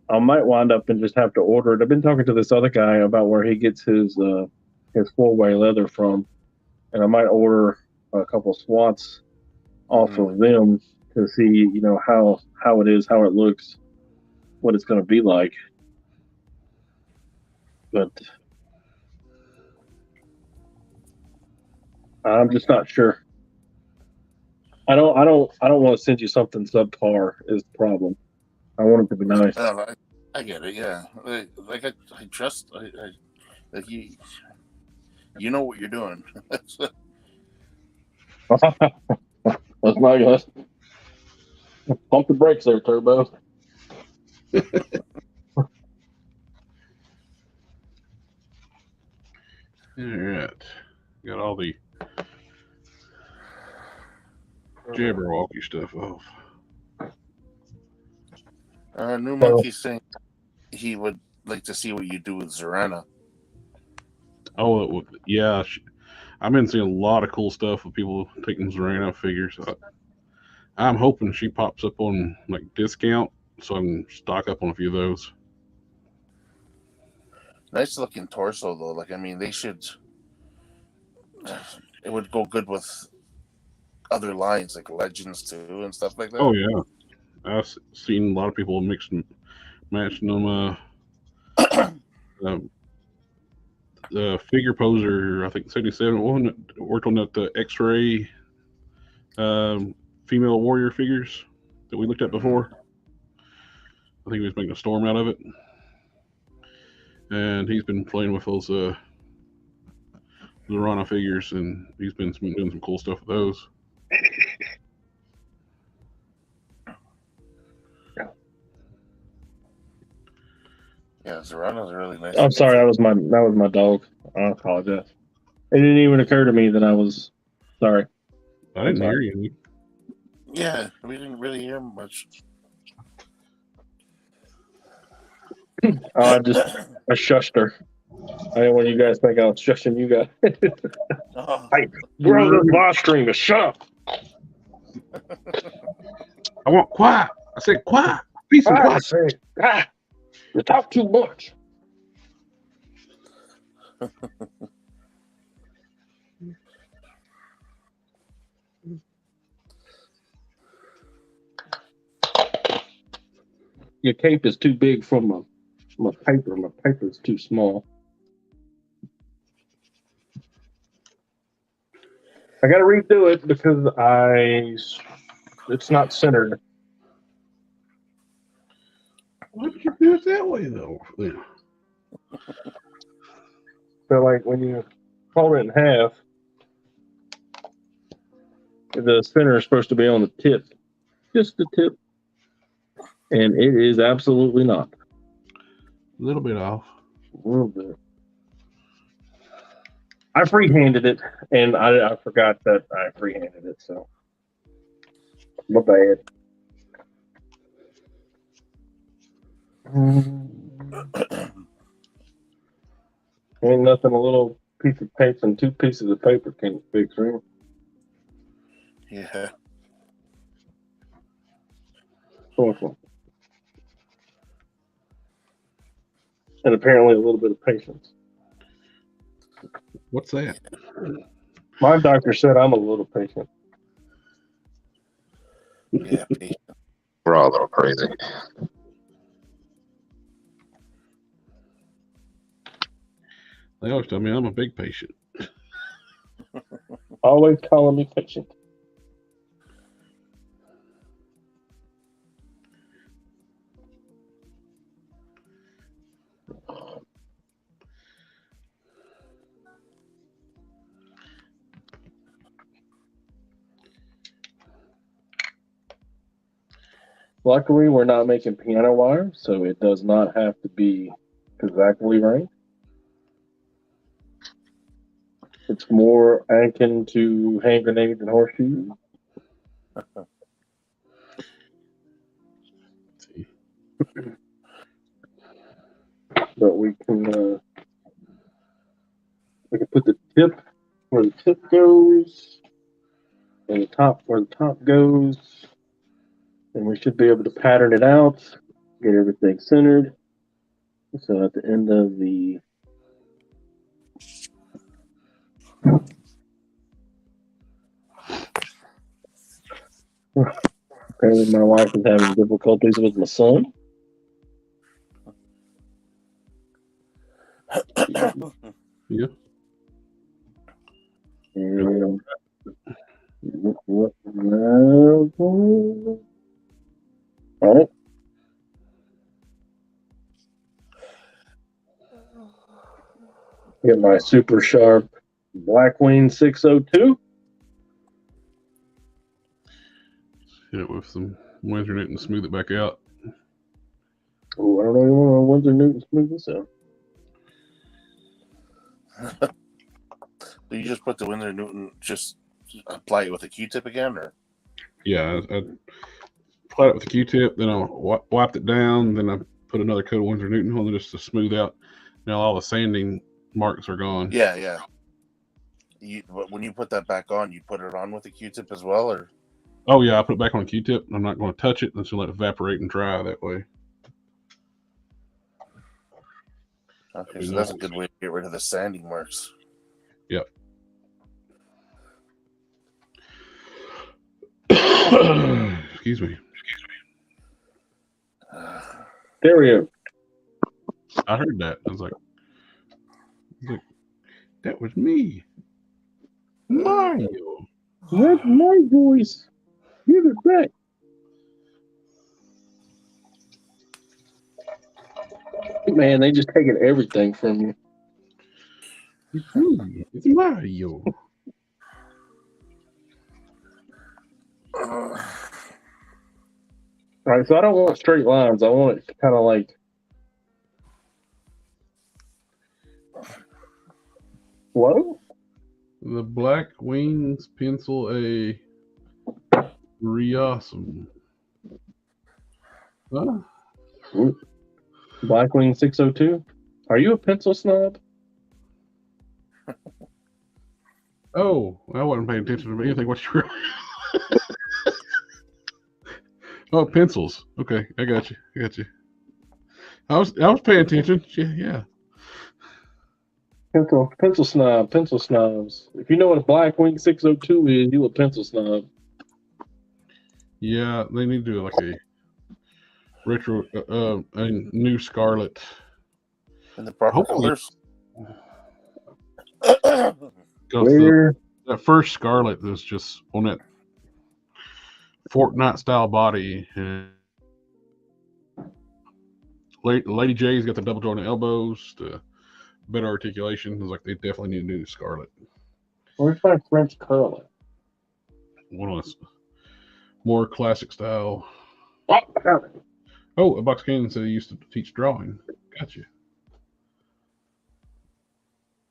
I might wind up and just have to order it. I've been talking to this other guy about where he gets his 4-way leather from, and I might order a couple swats off of them to see, how it is, how it looks, what it's going to be like. But I'm just not sure. I don't want to send you something subpar is the problem. I want it to be nice. I get it. Yeah, like I trust. Like you know what you're doing. That's my guess. Pump the brakes there, Turbo. All right, got all the Jabberwocky stuff off. New Monkey saying he would like to see what you do with Zorana. Oh, yeah. I've been seeing a lot of cool stuff with people taking Zorana figures. I'm hoping she pops up on like discount so I can stock up on a few of those. Nice looking torso though. Like, I mean, they should. It would go good with other lines like Legends too and stuff like that. Oh yeah, I've seen a lot of people matching them. The figure poser, I think 77 one worked on that X-ray female warrior figures that we looked at before. I think he was making a storm out of it, and he's been playing with those Zorana figures, and he's been doing some cool stuff with those. Yeah, Zorana's really nice. I'm sorry, that was my dog. I apologize. It didn't even occur to me that I was sorry. I didn't hear you. Yeah, we didn't really hear much. I shushed her. I didn't want you guys to think I was shushing you guys. Hey, we're on the live stream. Shut up. I want quiet. I said quiet. Peace and quiet. You talk too much. Your cape is too big for my paper. My paper is too small. I got to redo it because it's not centered. Why did you do it that way though? Yeah. So like when you fold it in half, the center is supposed to be on the tip, just the tip. And it is absolutely not. A little bit off. A little bit. I freehanded it, and I forgot that I freehanded it, so my bad. Ain't nothing a little piece of paper and 2 pieces of paper can't fix, right? Yeah. Awesome. And apparently a little bit of patience. What's that? My doctor said I'm a little patient. Yeah. We're all a little crazy. They always tell me I'm a big patient. Always calling me patient. Luckily, we're not making piano wire, so it does not have to be exactly right. It's more akin to hand grenades and horseshoes. See. But we can put the tip where the tip goes, and the top where the top goes, and we should be able to pattern it out, get everything centered. So at the end of the apparently my wife is having difficulties with my son. Yeah. And all right. Get my super sharp Blackwing 602. Hit it with some Windsor Newton to smooth it back out. Oh, I don't know anyone Windsor Newton smooth this out. Do you just put the Windsor Newton, just apply it with a Q-tip again, or? Yeah, I applied it with a Q-tip, then I wiped it down, then I put another coat of Windsor Newton on it just to smooth out. Now all the sanding marks are gone. Yeah. When you put that back on, you put it on with a Q-tip as well, or? Oh yeah, I put it back on a Q-tip. I'm not going to touch it. I'm just going to let it evaporate and dry that way. Okay, so that's a good way to get rid of the sanding marks. Yep. Excuse me. There we go. I heard that. I was like, that was me. Mario. That's my voice. Give it back. Man, they just taking everything from you. It's me. It's Mario. All right, so I don't want straight lines. I want it kind of like whoa. The Black Wings Pencil A Awesome. Huh? Blackwing 602. Are you a pencil snob? Oh, I wasn't paying attention to anything. What you were? Oh, pencils. Okay, I got you. I was paying attention. Yeah. Pencil snobs. If you know what a Blackwing 602 is, you a pencil snob. Yeah, they need to do like a retro, a new Scarlet. And the proper colors. That first Scarlet was just on that Fortnite style body. And Lady J's got the double jointed elbows, the better articulation. It was like they definitely need to do Scarlet. Where's my French curler? One of those more classic style. Oh, I got it. Oh, a box Cannon said he used to teach drawing. Gotcha.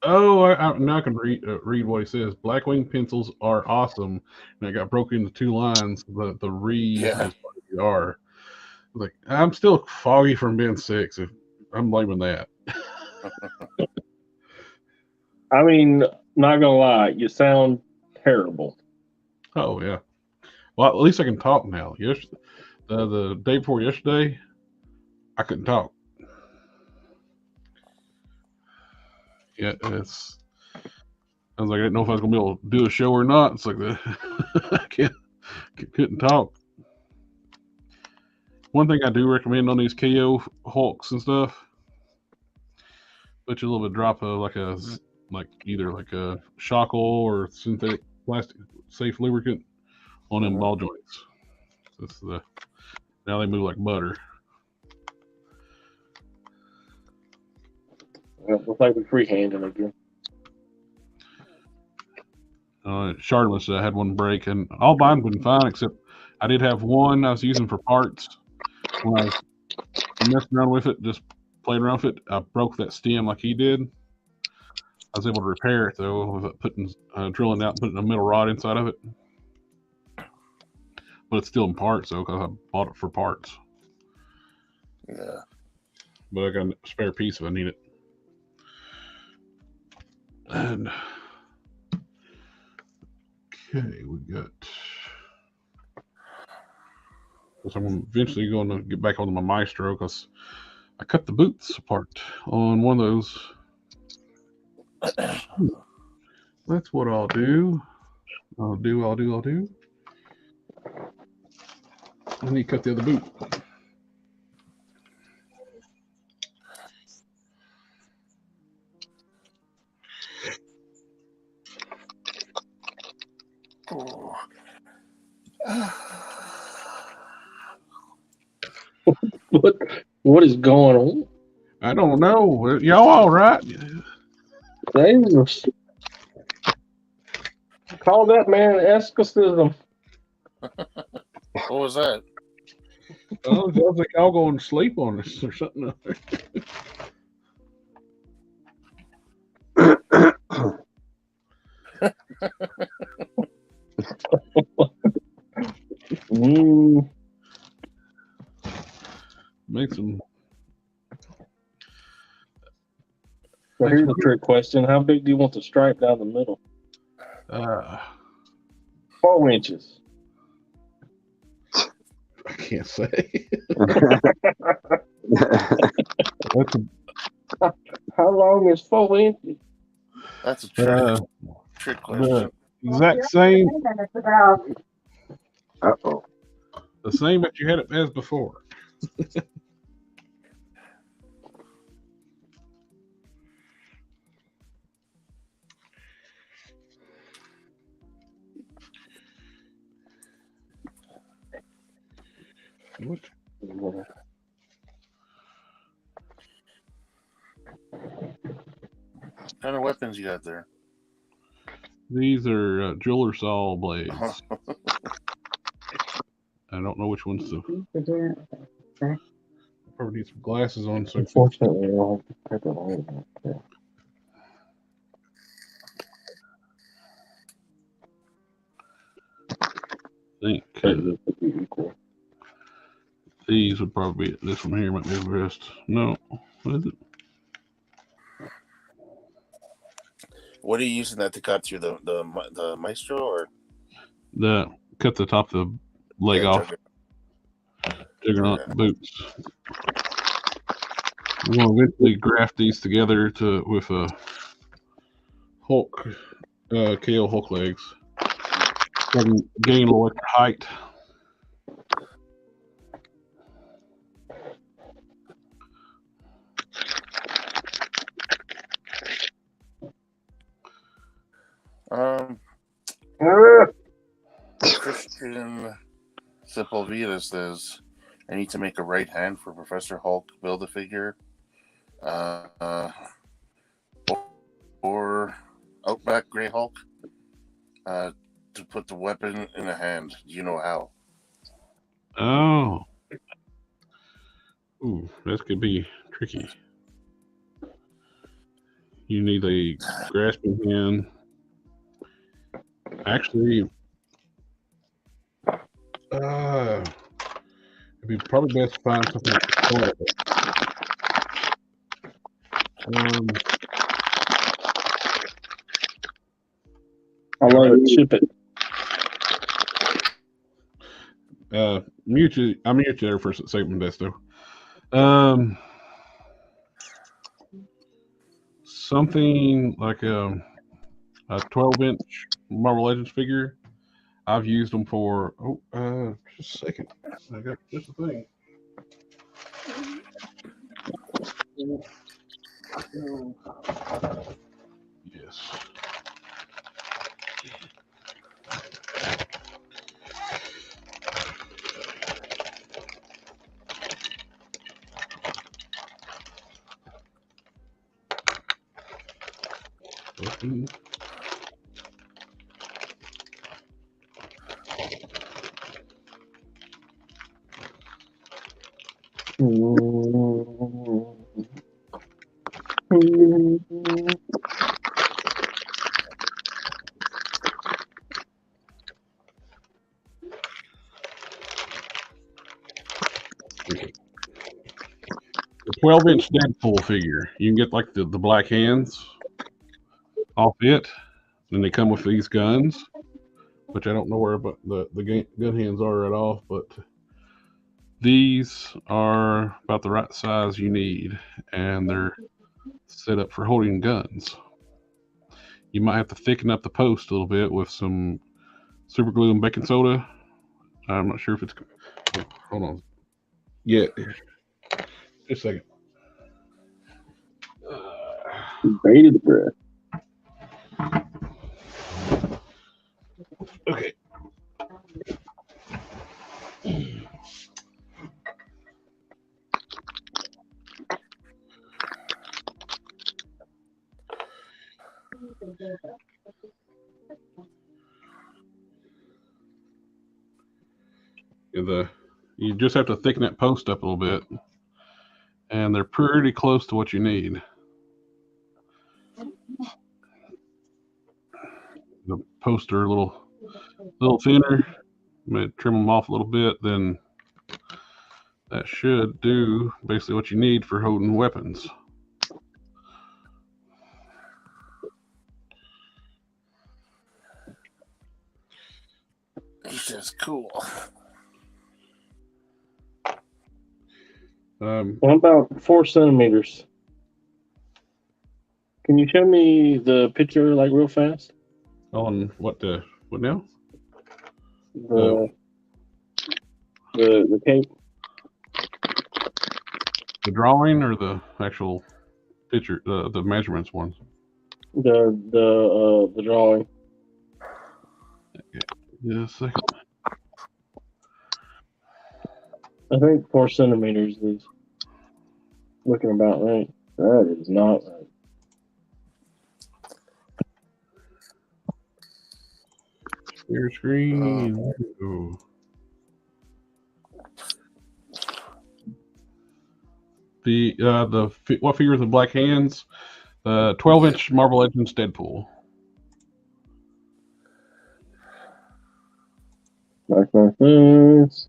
Oh, now I can read what he says. Blackwing pencils are awesome. And I got broken into 2 lines. The re is part of the R. Like, I'm still foggy from being sick, so I'm blaming that. I mean, not gonna lie, you sound terrible. Oh yeah. Well, at least I can talk now. The day before yesterday, I couldn't talk. Yeah, I was like, I didn't know if I was gonna be able to do a show or not. It's like I couldn't talk. One thing I do recommend on these KO Hulks and stuff, put you a little bit drop of either a Shockle or synthetic plastic safe lubricant on them ball joints. Now they move like butter. Looks like we're freehanding again. Charlotte I had one break, and all mine been fine except I did have one I was using for parts. When I was messing around with it, just playing around with it, I broke that stem like he did. I was able to repair it though with drilling out and putting a metal rod inside of it. But it's still in parts though because I bought it for parts. Yeah. But I got a spare piece if I need it. And okay, we got. So I'm eventually going to get back onto my Maestro because I cut the boots apart on one of those. That's what I'll do. I'll do. I need to cut the other boot. What is going on? I don't know. Y'all all right? Call that man escapism. What was that? Oh, it sounds like y'all going to sleep on us or something. Make some. So here's a trick question: how big do you want the stripe down the middle? 4 inches. I can't say. How long is 4 inches? That's a trick question. Exact same. Uh-oh. The same that you had it as before. What? What kind of weapons you got there? These are jeweler saw blades. I don't know which ones to. Probably need some glasses on. So Unfortunately, I think these would probably be this one here might be the best. No, what is it? What are you using that to cut through the Maestro or Cut the top of the leg off. Juggernaut boots. I'm going to eventually graft these together with a Hulk, KO Hulk legs. So I can gain a little extra height. Christian Sepulveda says, I need to make a right hand for Professor Hulk, build a figure, or Outback Grey Hulk, to put the weapon in a hand. Do you know how? Oh. Ooh, this could be tricky. You need a grasping hand. Actually, it'd be probably best to find something like I love it. Ship it. Mute you. I muted you there for a second, Desto. Something like a 12-inch Marvel Legends figure. I've used them for. Just a second. I got just a thing. Yes. Open. Okay. The 12-inch Deadpool figure. You can get like the black hands off it. And they come with these guns, which I don't know where but the gun hands are right off, but these are about the right size you need, and they're set up for holding guns. You might have to thicken up the post a little bit with some super glue and baking soda. I'm not sure if it's... Oh, hold on. Yeah. Just a second. Bated breath. Okay. You just have to thicken that post up a little bit, and they're pretty close to what you need. The posts are a little thinner. I'm going to trim them off a little bit, then that should do basically what you need for holding weapons. This is cool. What about 4 centimeters? Can you show me the picture like real fast? On what now? The cape. The drawing or the actual picture? The measurements ones. The drawing. Yeah, a second. I think 4 centimeters is looking about right. That is not right. Share screen. What figure is the black hands? 12-inch Marvel Legends Deadpool. Like this.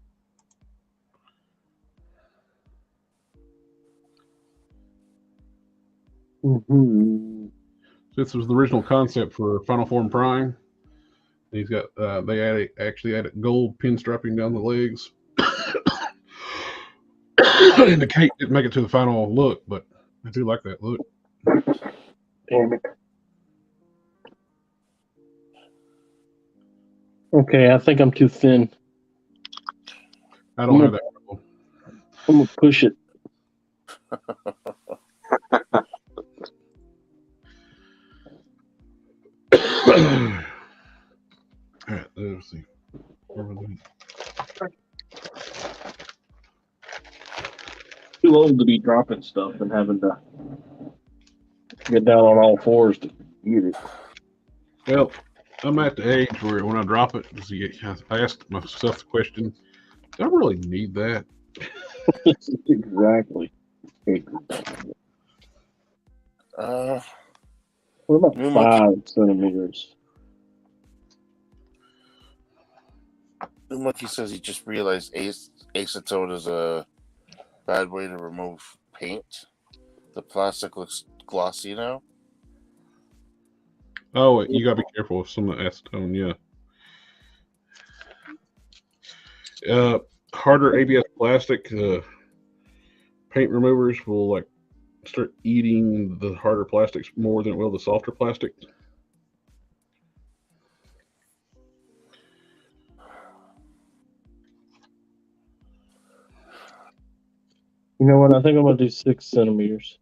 This was the original concept for Final Form Prime. He's got they actually added gold pinstriping down the legs. And the cape didn't make it to the final look, but I do like that look. Damn it. Okay, I think I'm too thin. I don't have that problem. I'm gonna push it. All right, let's see. Too old to be dropping stuff and having to get down on all fours to eat it. Well, I'm at the age where when I drop it, I ask myself the question, do I really need that? Exactly. What about New 5 centimeters? Monkey says he just realized acetone is a bad way to remove paint. The plastic looks glossy now. Oh, you gotta be careful with some of the acetone. Yeah. Harder ABS plastic paint removers will like start eating the harder plastics more than it will the softer plastic. You know what? I think I'm gonna do 6 centimeters.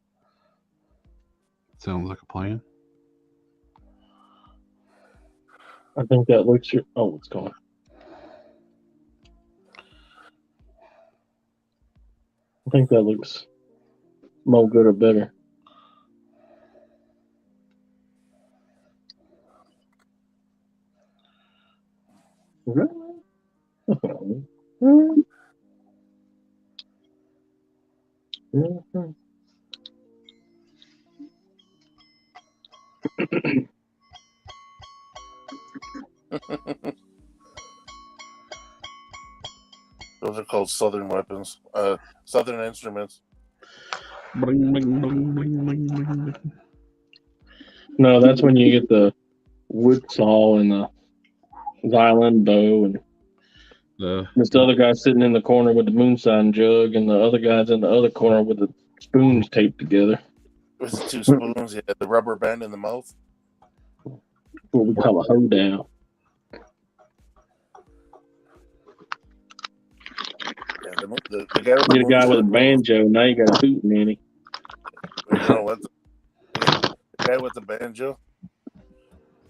Sounds like a plan. I think that looks your. Oh, it's gone. I think that looks more good or better. Those are called Southern weapons. Southern instruments. Bling, bling, bling, bling, bling, bling. No, that's when you get the wood saw and the violin bow, and this other guy sitting in the corner with the moonshine jug, and the other guy's in the other corner with the spoons taped together. With the 2 spoons, the rubber band in the mouth. What we call a hoedown. Yeah, the guy with Get a guy with a banjo, now you got a hoot in it. You know what? The guy with the banjo.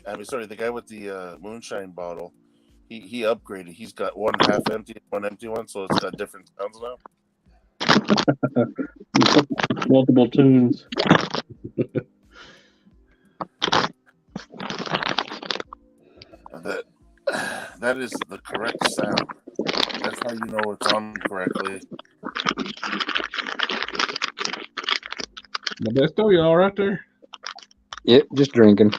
The guy with the moonshine bottle. He upgraded. He's got one half empty, one empty one, so it's got different sounds now. Multiple tunes. That is the correct sound. That's how you know it's on correctly. Modesto, you all right there? Yep, just drinking.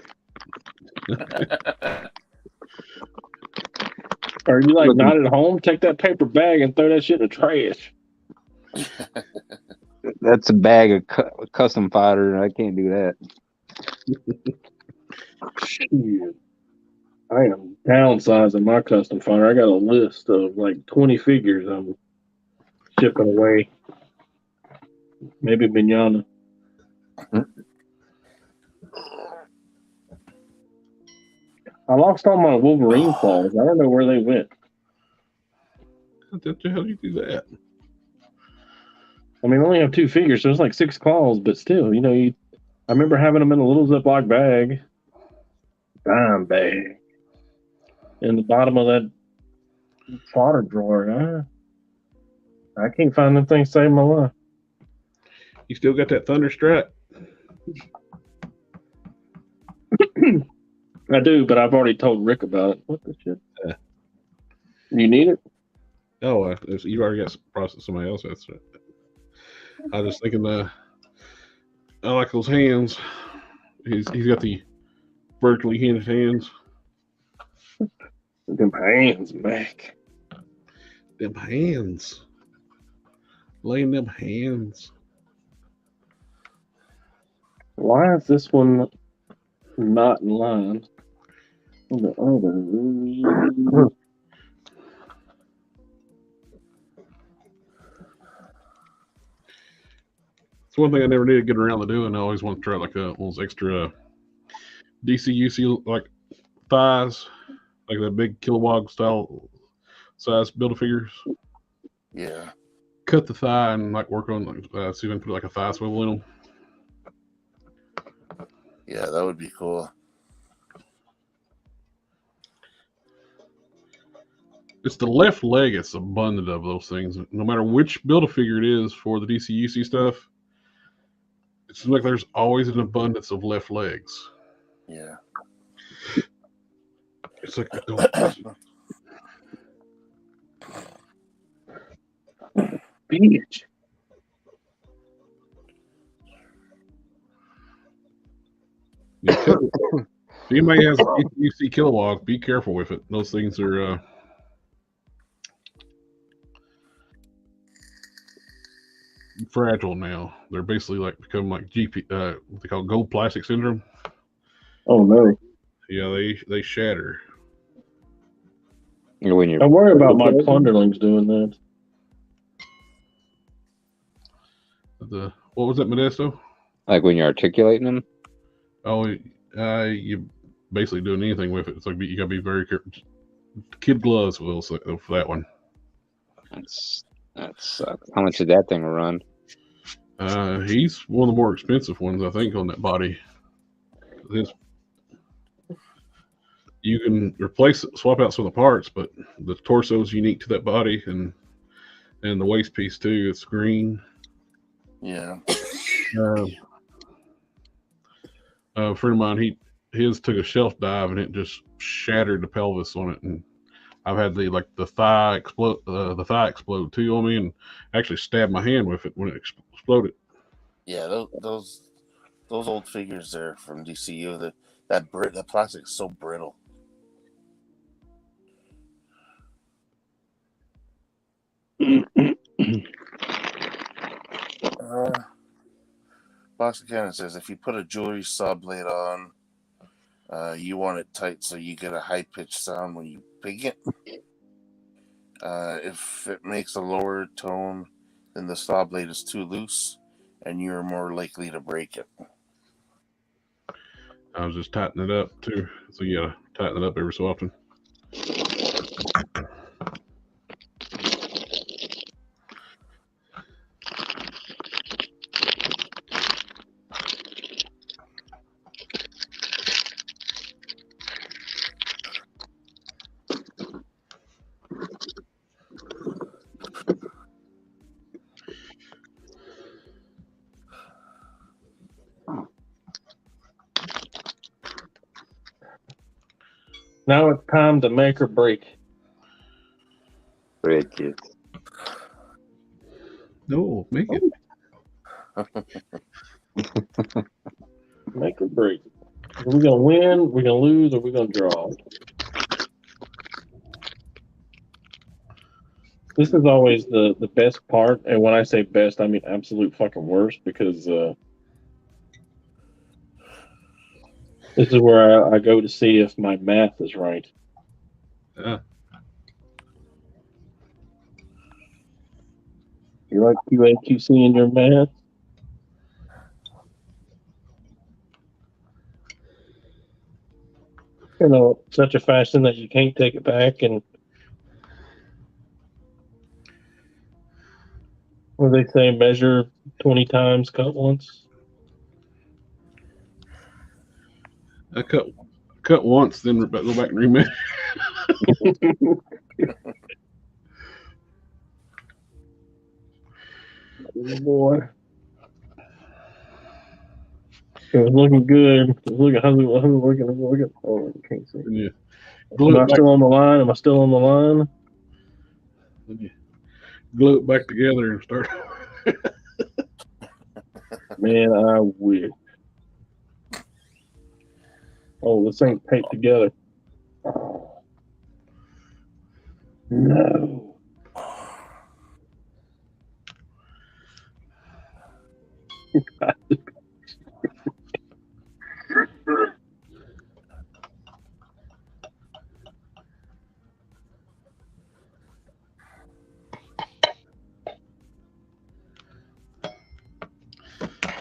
Are you like not at home? Take that paper bag and throw that shit in the trash. That's a bag of custom fodder, and I can't do that. Shit. I am downsizing my custom fodder. I got a list of like 20 figures I'm shipping away. Maybe Bignana. I lost all my Wolverine claws. I don't know where they went. How the hell do you do that? I mean, I only have 2 figures, so it's like 6 claws, but still, I remember having them in a little Ziploc bag. Dime bag. In the bottom of that fodder drawer. I can't find them things to save my life. You still got that Thunderstrap? I do, but I've already told Rick about it. What the shit? You need it? Oh, you already got processed somebody else. That's right. I was just thinking, I like those hands. He's got the vertically hinged hands. Them hands back. Them hands. Laying them hands. Why is this one not in line? The other. It's one thing I never did get around to doing. I always want to try like those extra DCUC like thighs, like the big Kilowog style size Build-A-Figures. Yeah. Cut the thigh and like work on see if I can put like a thigh swivel in them. Yeah, that would be cool. It's the left leg that's abundant of those things. No matter which Build-A-Figure it is for the DCUC stuff, it seems like there's always an abundance of left legs. Yeah. It's like bitch. If anybody has a PCUC Kilowog, be careful with it. Those things are fragile now. They're basically like become like what they call gold plastic syndrome. Oh no! Yeah, they shatter. When you I worry about my plunderlings doing that. What was that, Modesto? like when you're articulating them. Oh, you basically doing anything with it. It's like you gotta be very careful. Kid gloves will for that one. That sucks. How much did that thing run? He's one of the more expensive ones, I think, on that body. You can swap out some of the parts, but the torso is unique to that body, and the waist piece too. It's green. Yeah. A friend of mine, his took a shelf dive and it just shattered the pelvis on it, and I've had the thigh explode too on me, and actually stabbed my hand with it when it exploded. Yeah, those old figures there from DCU, that plastic is so brittle. Box of Cannon says if you put a jewelry saw blade on, you want it tight so you get a high pitched sound when you ping it. If it makes a lower tone, then the saw blade is too loose, and you're more likely to break it. I was just tightening it up too, so you gotta tighten it up every so often. Now it's time to make or break. Break it. No, make it. Make or break. Are we gonna win? We're gonna lose, or we're gonna draw? This is always the best part, and when I say best, I mean absolute fucking worst, because this is where I go to see if my math is right. Yeah. You like QAQC in your math? You know, such a fashion that you can't take it back, and what do they say, measure 20 times, cut once? I cut once, then go back and remeasure. Oh, boy. It was looking good. It was looking, how's it looking? Oh, you can't see. Yeah. Am I still on the line? Am I still on the line? Then you glue it back together and start. Man, I wish. Oh, this ain't taped together. Oh. No.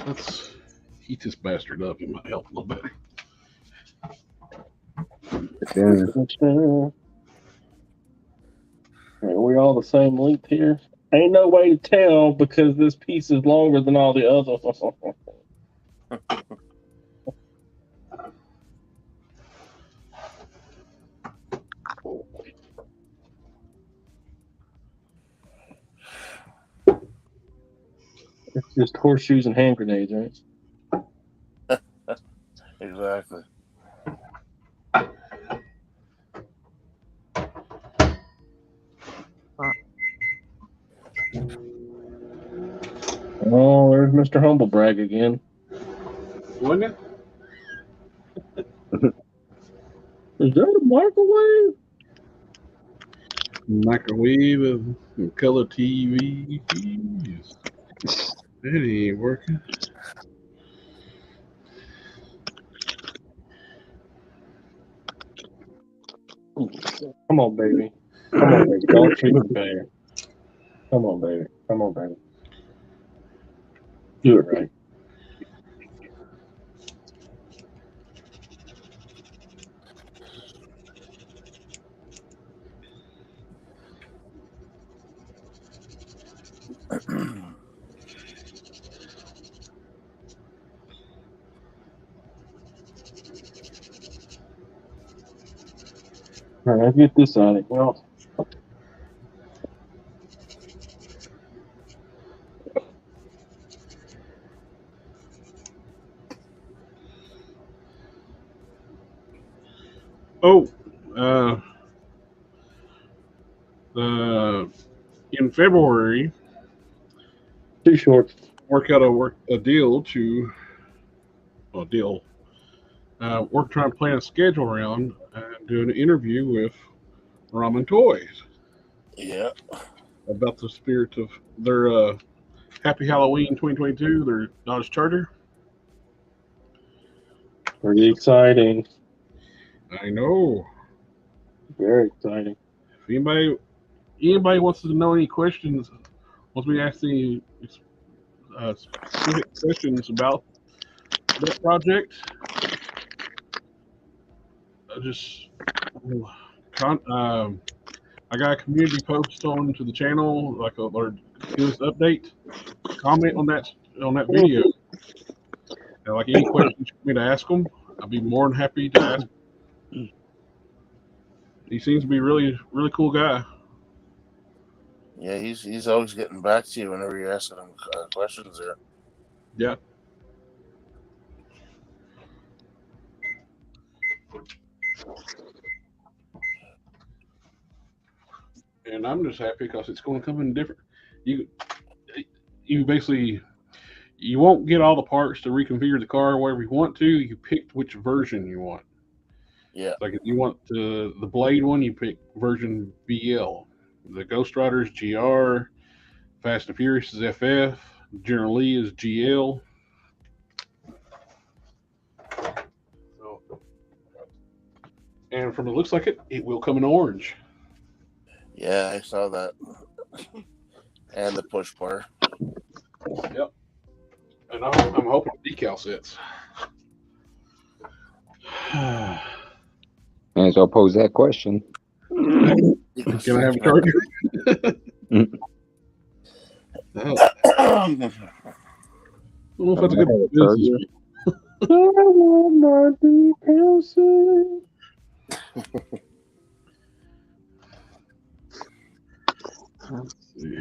Let's heat this bastard up. It might help a little bit. Are we all the same length here? Ain't no way to tell because this piece is longer than all the others. It's just horseshoes and hand grenades, right? Exactly. there's Mr. Humblebrag again. Wasn't it? Is that a microwave? Microwave and color TV. That ain't working. Come on, baby. Come on, baby. Don't treat me bad. Come on, baby. Come on, baby. Do it right. All right, get this on it. Well, Oh, in February, too short. work out a deal to we're trying to plan a schedule around and do an interview with Ramen Toys Yeah. about the spirit of their Happy Halloween 2022, their Dodge Charger. Pretty exciting. I know. Very exciting. If anybody wants to know any questions, wants me to ask any specific questions about that project, I got a community post on to the channel, like or do this update, comment on that video. And like any questions you want me to ask them, I'll be more than happy to ask. He seems to be really cool guy. Yeah, he's always getting back to you whenever you're asking him questions there. Yeah. And I'm just happy because it's going to come in different. You basically, you won't get all the parts to reconfigure the car wherever you want to. You picked which version you want. Yeah. Like if you want the Blade one, you pick version BL. The Ghost Rider's GR. Fast and Furious is FF. General Lee is GL. And from the looks like it will come in orange. Yeah, I saw that. And the push bar. Yep. And I'm hoping decal sets. May as well pose that question. Can I have a charger? I don't know if that's a good business. I want my decal set. Let's see.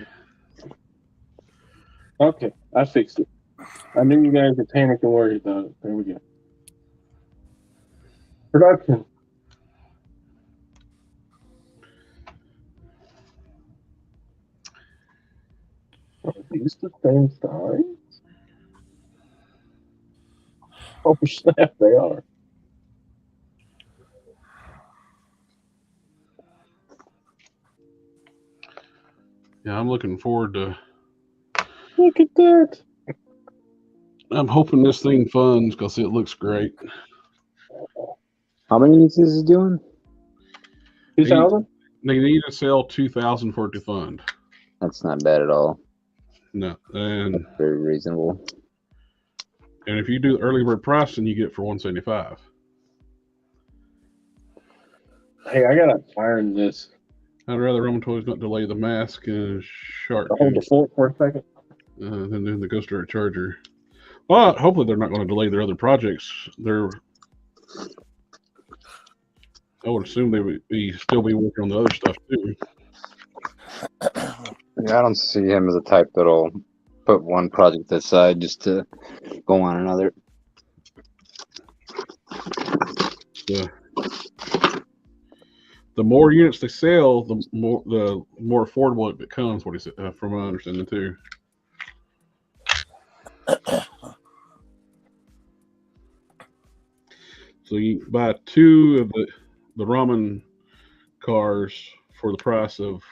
Okay, I fixed it. I knew you guys were panicked and worried about it. There we go. Production. Are these the same size? Oh snap, they are. Yeah, I'm looking forward to. Look at that. I'm hoping this thing funds because it looks great. How many units is it doing? 2,000? They need to sell 2,000 for it to fund. That's not bad at all. No, and That's very reasonable. And if you do early bird pricing, you get it for $175. Hey, I gotta iron this. I'd rather Ramen Toys not delay the mask and shark Hold the fort for a second. than doing the Ghost Rider Charger. Well, hopefully they're not going to delay their other projects. I would assume they would still be working on the other stuff too. Yeah, I don't see him as a type that'll put one project aside just to go on another. The more units they sell, the more affordable it becomes. What he said, from my understanding too. So you buy 2 of the ramen cars for the price of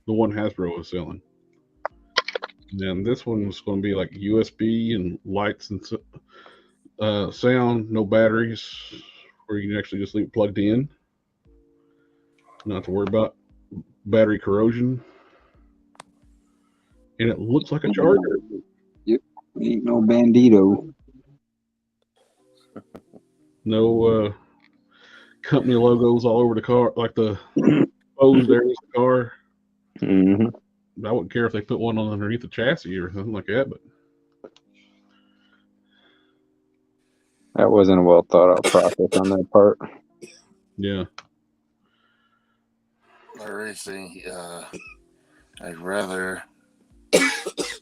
the one Hasbro was selling. And this one was going to be like USB and lights and sound, no batteries, where you can actually just leave it plugged in, not have to worry about battery corrosion. And it looks like a charger. Yep, ain't no bandito. No company logos all over the car, like the hose there is the car. Mm-hmm. I wouldn't care if they put one on underneath the chassis or something like that, but That wasn't a well thought out process on their part. yeah. Larry saying I'd rather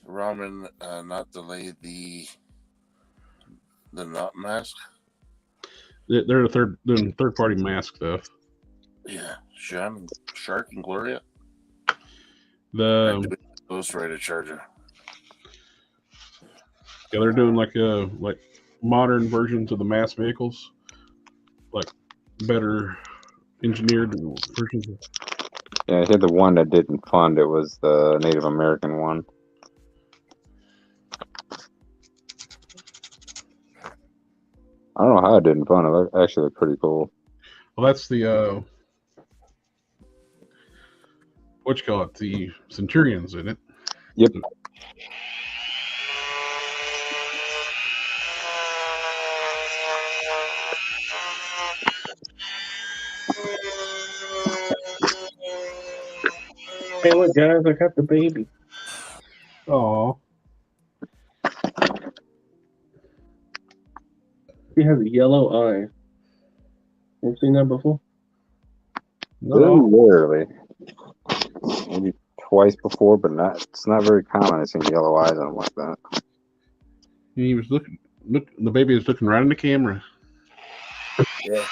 Ramen not delay the not mask. They're doing third party mask stuff. Yeah, Shark and Gloria. The Ghost Rider Charger. Yeah, they're doing like modern versions of the mass vehicles, like better engineered versions. Yeah, I hear the one that didn't fund it was the Native American one. I don't know how it didn't fund it. It actually looked pretty cool. Well, that's the what you call it, the Centurions, isn't it? Yep. Hey, look, guys, I got the baby. Oh, She has a yellow eye. Have you seen that before? Very rarely. Maybe twice before, but it's not very common to see yellow eyes on them like that. he was looking. The baby was looking right in the camera. Yeah.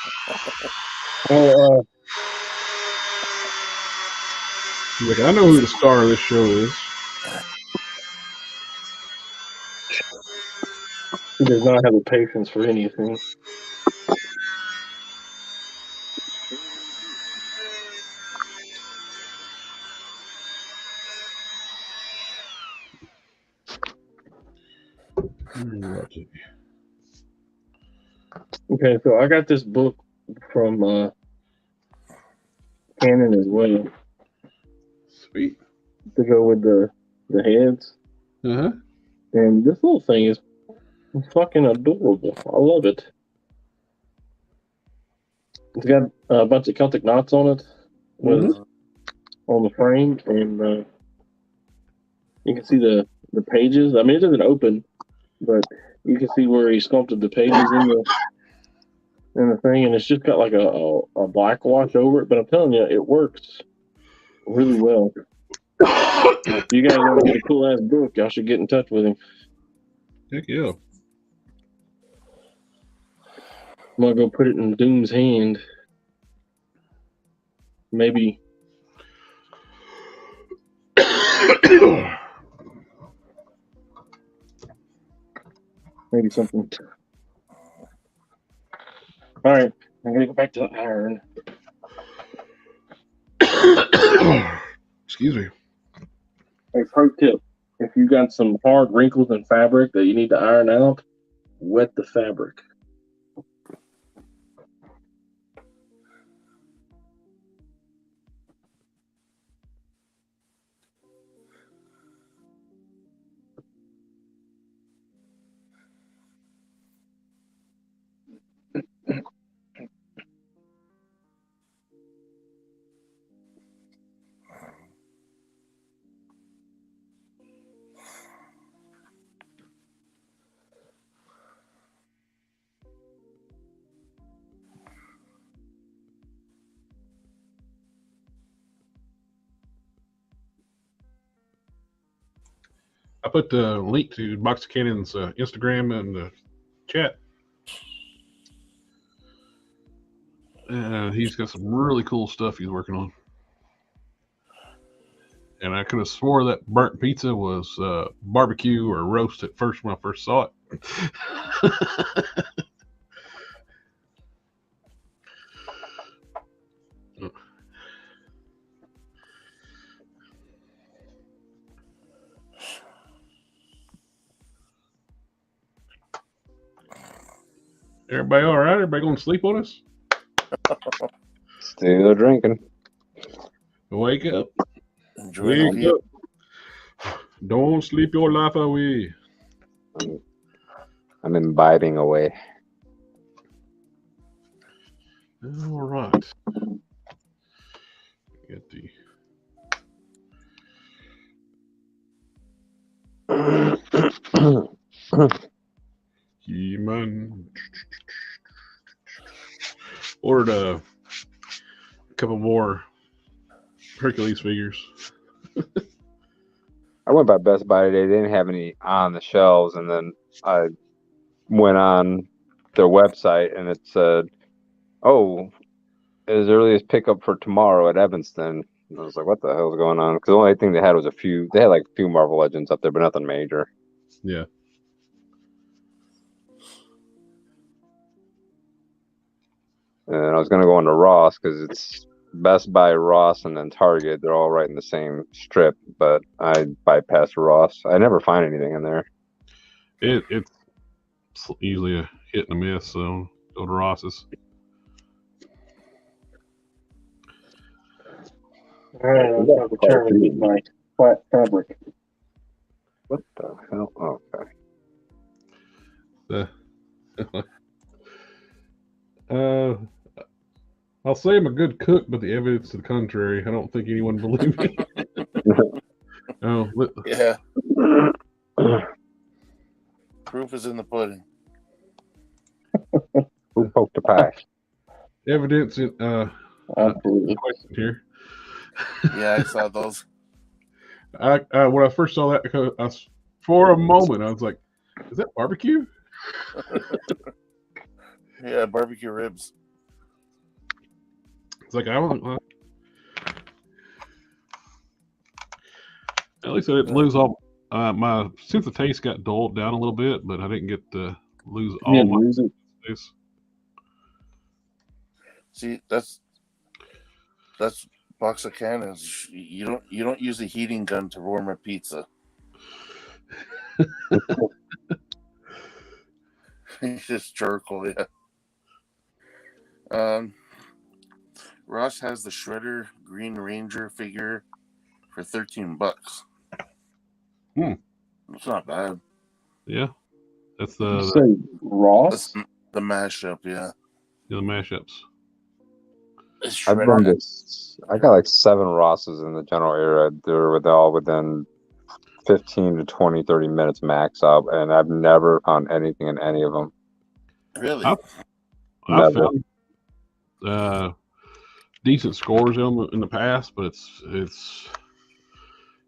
Oh, He's like, I know who the star of this show is. he does not have the patience for anything. Okay, so I got this book from Canon as well Sweet. to go with the heads. Uh-huh. And this little thing is fucking adorable. I love it. It's got a bunch of Celtic knots on it on the frame, and you can see the pages. I mean, it doesn't open, but you can see where he sculpted the pages in the thing, and it's just got like a black wash over it. But I'm telling you, it works really well. If you guys want to get a cool ass book, y'all should get in touch with him. Heck yeah. I'm gonna go put it in Doom's hand. Maybe. Maybe something. All right, I'm gonna go back to the iron. Excuse me. Hey, pro tip: if you got some hard wrinkles in fabric that you need to iron out, wet the fabric. I put the link to Box Cannon's Instagram in the chat. He's got some really cool stuff he's working on. And I could have swore that burnt pizza was barbecue or roast at first when I first saw it. Everybody all right? Everybody going to sleep on us? Still drinking. Wake up. Enjoy the Wake heat. up. Don't sleep your life away. I'm imbibing away. All right. Get the He-Man. Ordered a couple more Hercules figures. I went by Best Buy today. They didn't have any on the shelves, and then I went on their website, and it said, "Oh, as early as pickup for tomorrow at Evanston." And I was like, "What the hell is going on?" Because the only thing they had was a few. They had like a few Marvel Legends up there, but nothing major. Yeah. And I was gonna go into Ross because it's Best Buy, Ross, and then Target. They're all right in the same strip, but I bypassed Ross. I never find anything in there. It's easily a hit and a miss, so go to Ross's. All right, I'm about to try and get my flat fabric. What the hell? Oh, okay. I'll say I'm a good cook, but the evidence to the contrary, I don't think anyone believed me. Yeah. Proof is in the pudding. Who poked the pie? Evidence in here. Yeah, I saw those. When I first saw that, for a moment I was like, "Is that barbecue?" Yeah, barbecue ribs. It's like I don't. At least I didn't lose all my sense of taste got dulled down a little bit, but I didn't get to lose all my taste. See, that's box of cannons. You don't use a heating gun to warm a pizza. It's just charcoal, yeah. Ross has the Shredder Green Ranger figure for $13. It's not bad. Yeah, that's Ross. The mashup, yeah. The mashups. I got like 7 Rosses in the general area. They're all within 15 to 20, 30 minutes max up, and I've never found anything in any of them. Really? I found decent scores in the past, but it's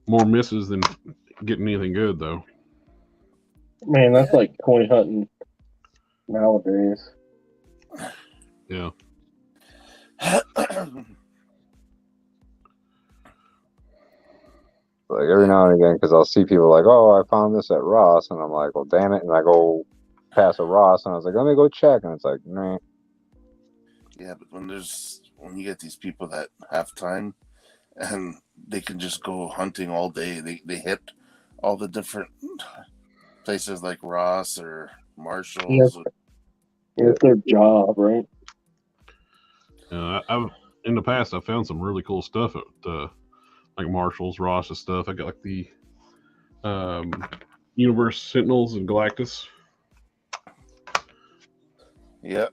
more misses than getting anything good, though. Man, that's like toy hunting nowadays. Yeah. Like every now and again, because I'll see people like, "Oh, I found this at Ross," and I'm like, "Well, damn it!" And I go past a Ross, and I was like, "Let me go check," and it's like, "Nah." Yeah, but when you get these people that have time and they can just go hunting all day, they hit all the different places like Ross or Marshall's. It's their job, right? In the past, I found some really cool stuff at like Marshall's, Ross's stuff. I got like the Universe Sentinels and Galactus. Yeah.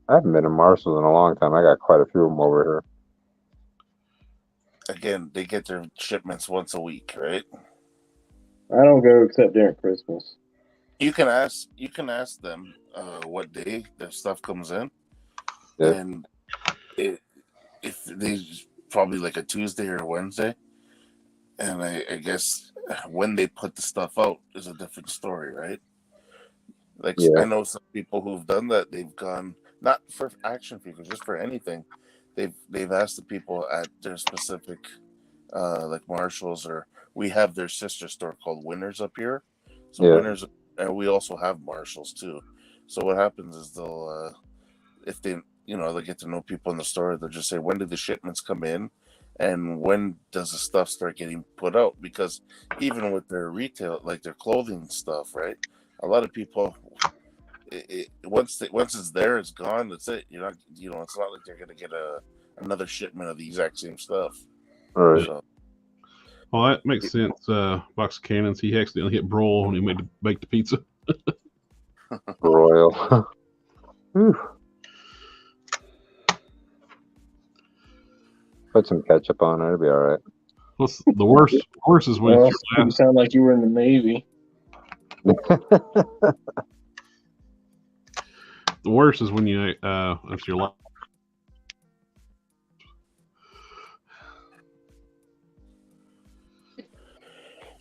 I haven't been to Marshall's in a long time. I got quite a few of them over here. Again, they get their shipments once a week, right? I don't go except during Christmas. You can ask them what day their stuff comes in, and if they probably like a Tuesday or a Wednesday, and I guess when they put the stuff out is a different story, right? Like I know some people who've done that. They've gone not for action figures, just for anything. They've asked the people at their specific like Marshalls, or we have their sister store called Winners up here. So Yeah. Winners, and we also have Marshalls too. So what happens is they'll, if they, they get to know people in the store, they'll just say, when do the shipments come in? And when does the stuff start getting put out? Because even with their retail, like their clothing stuff, right? A lot of people, once it's there, it's gone. That's it. You're not, it's not like they're gonna get another shipment of the exact same stuff. Right. So, Well, that makes sense. Box of Cannons, he accidentally hit broil when he baked the pizza. Royal. Whew. Put some ketchup on it. It'll be all right. What's the worst? Worst is when Well, it's your you last. sound like you were in the Navy. The worst is when you it's your last.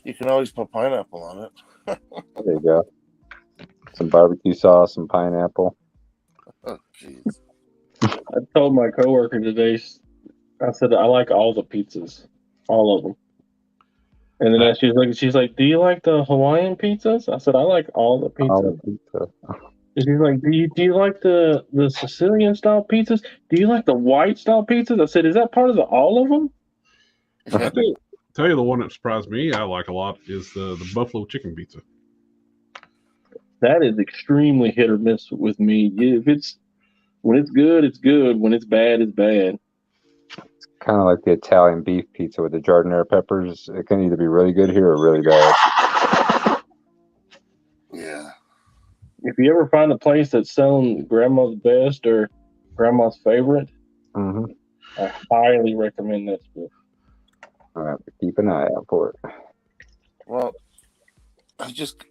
you can always put pineapple on it. There you go. Some barbecue sauce, some pineapple. Oh, jeez. I told my coworker today, I said, I like all the pizzas, all of them. And then she's like, do you like the Hawaiian pizzas? I said, I like all the pizzas. All the pizza. And she's like, do you like the Sicilian style pizzas? Do you like the white style pizzas? I said, is that part of all of them? Tell you the one that surprised me I like a lot is the buffalo chicken pizza. That is extremely hit or miss with me. When it's good, it's good. When it's bad, it's bad. Kind of like the Italian beef pizza with the giardiniera peppers. It can either be really good here or really bad. Yeah. If you ever find a place that's selling grandma's best or grandma's favorite, Mm-hmm. I highly recommend that stuff. All right, keep an eye out for it. Well, I just,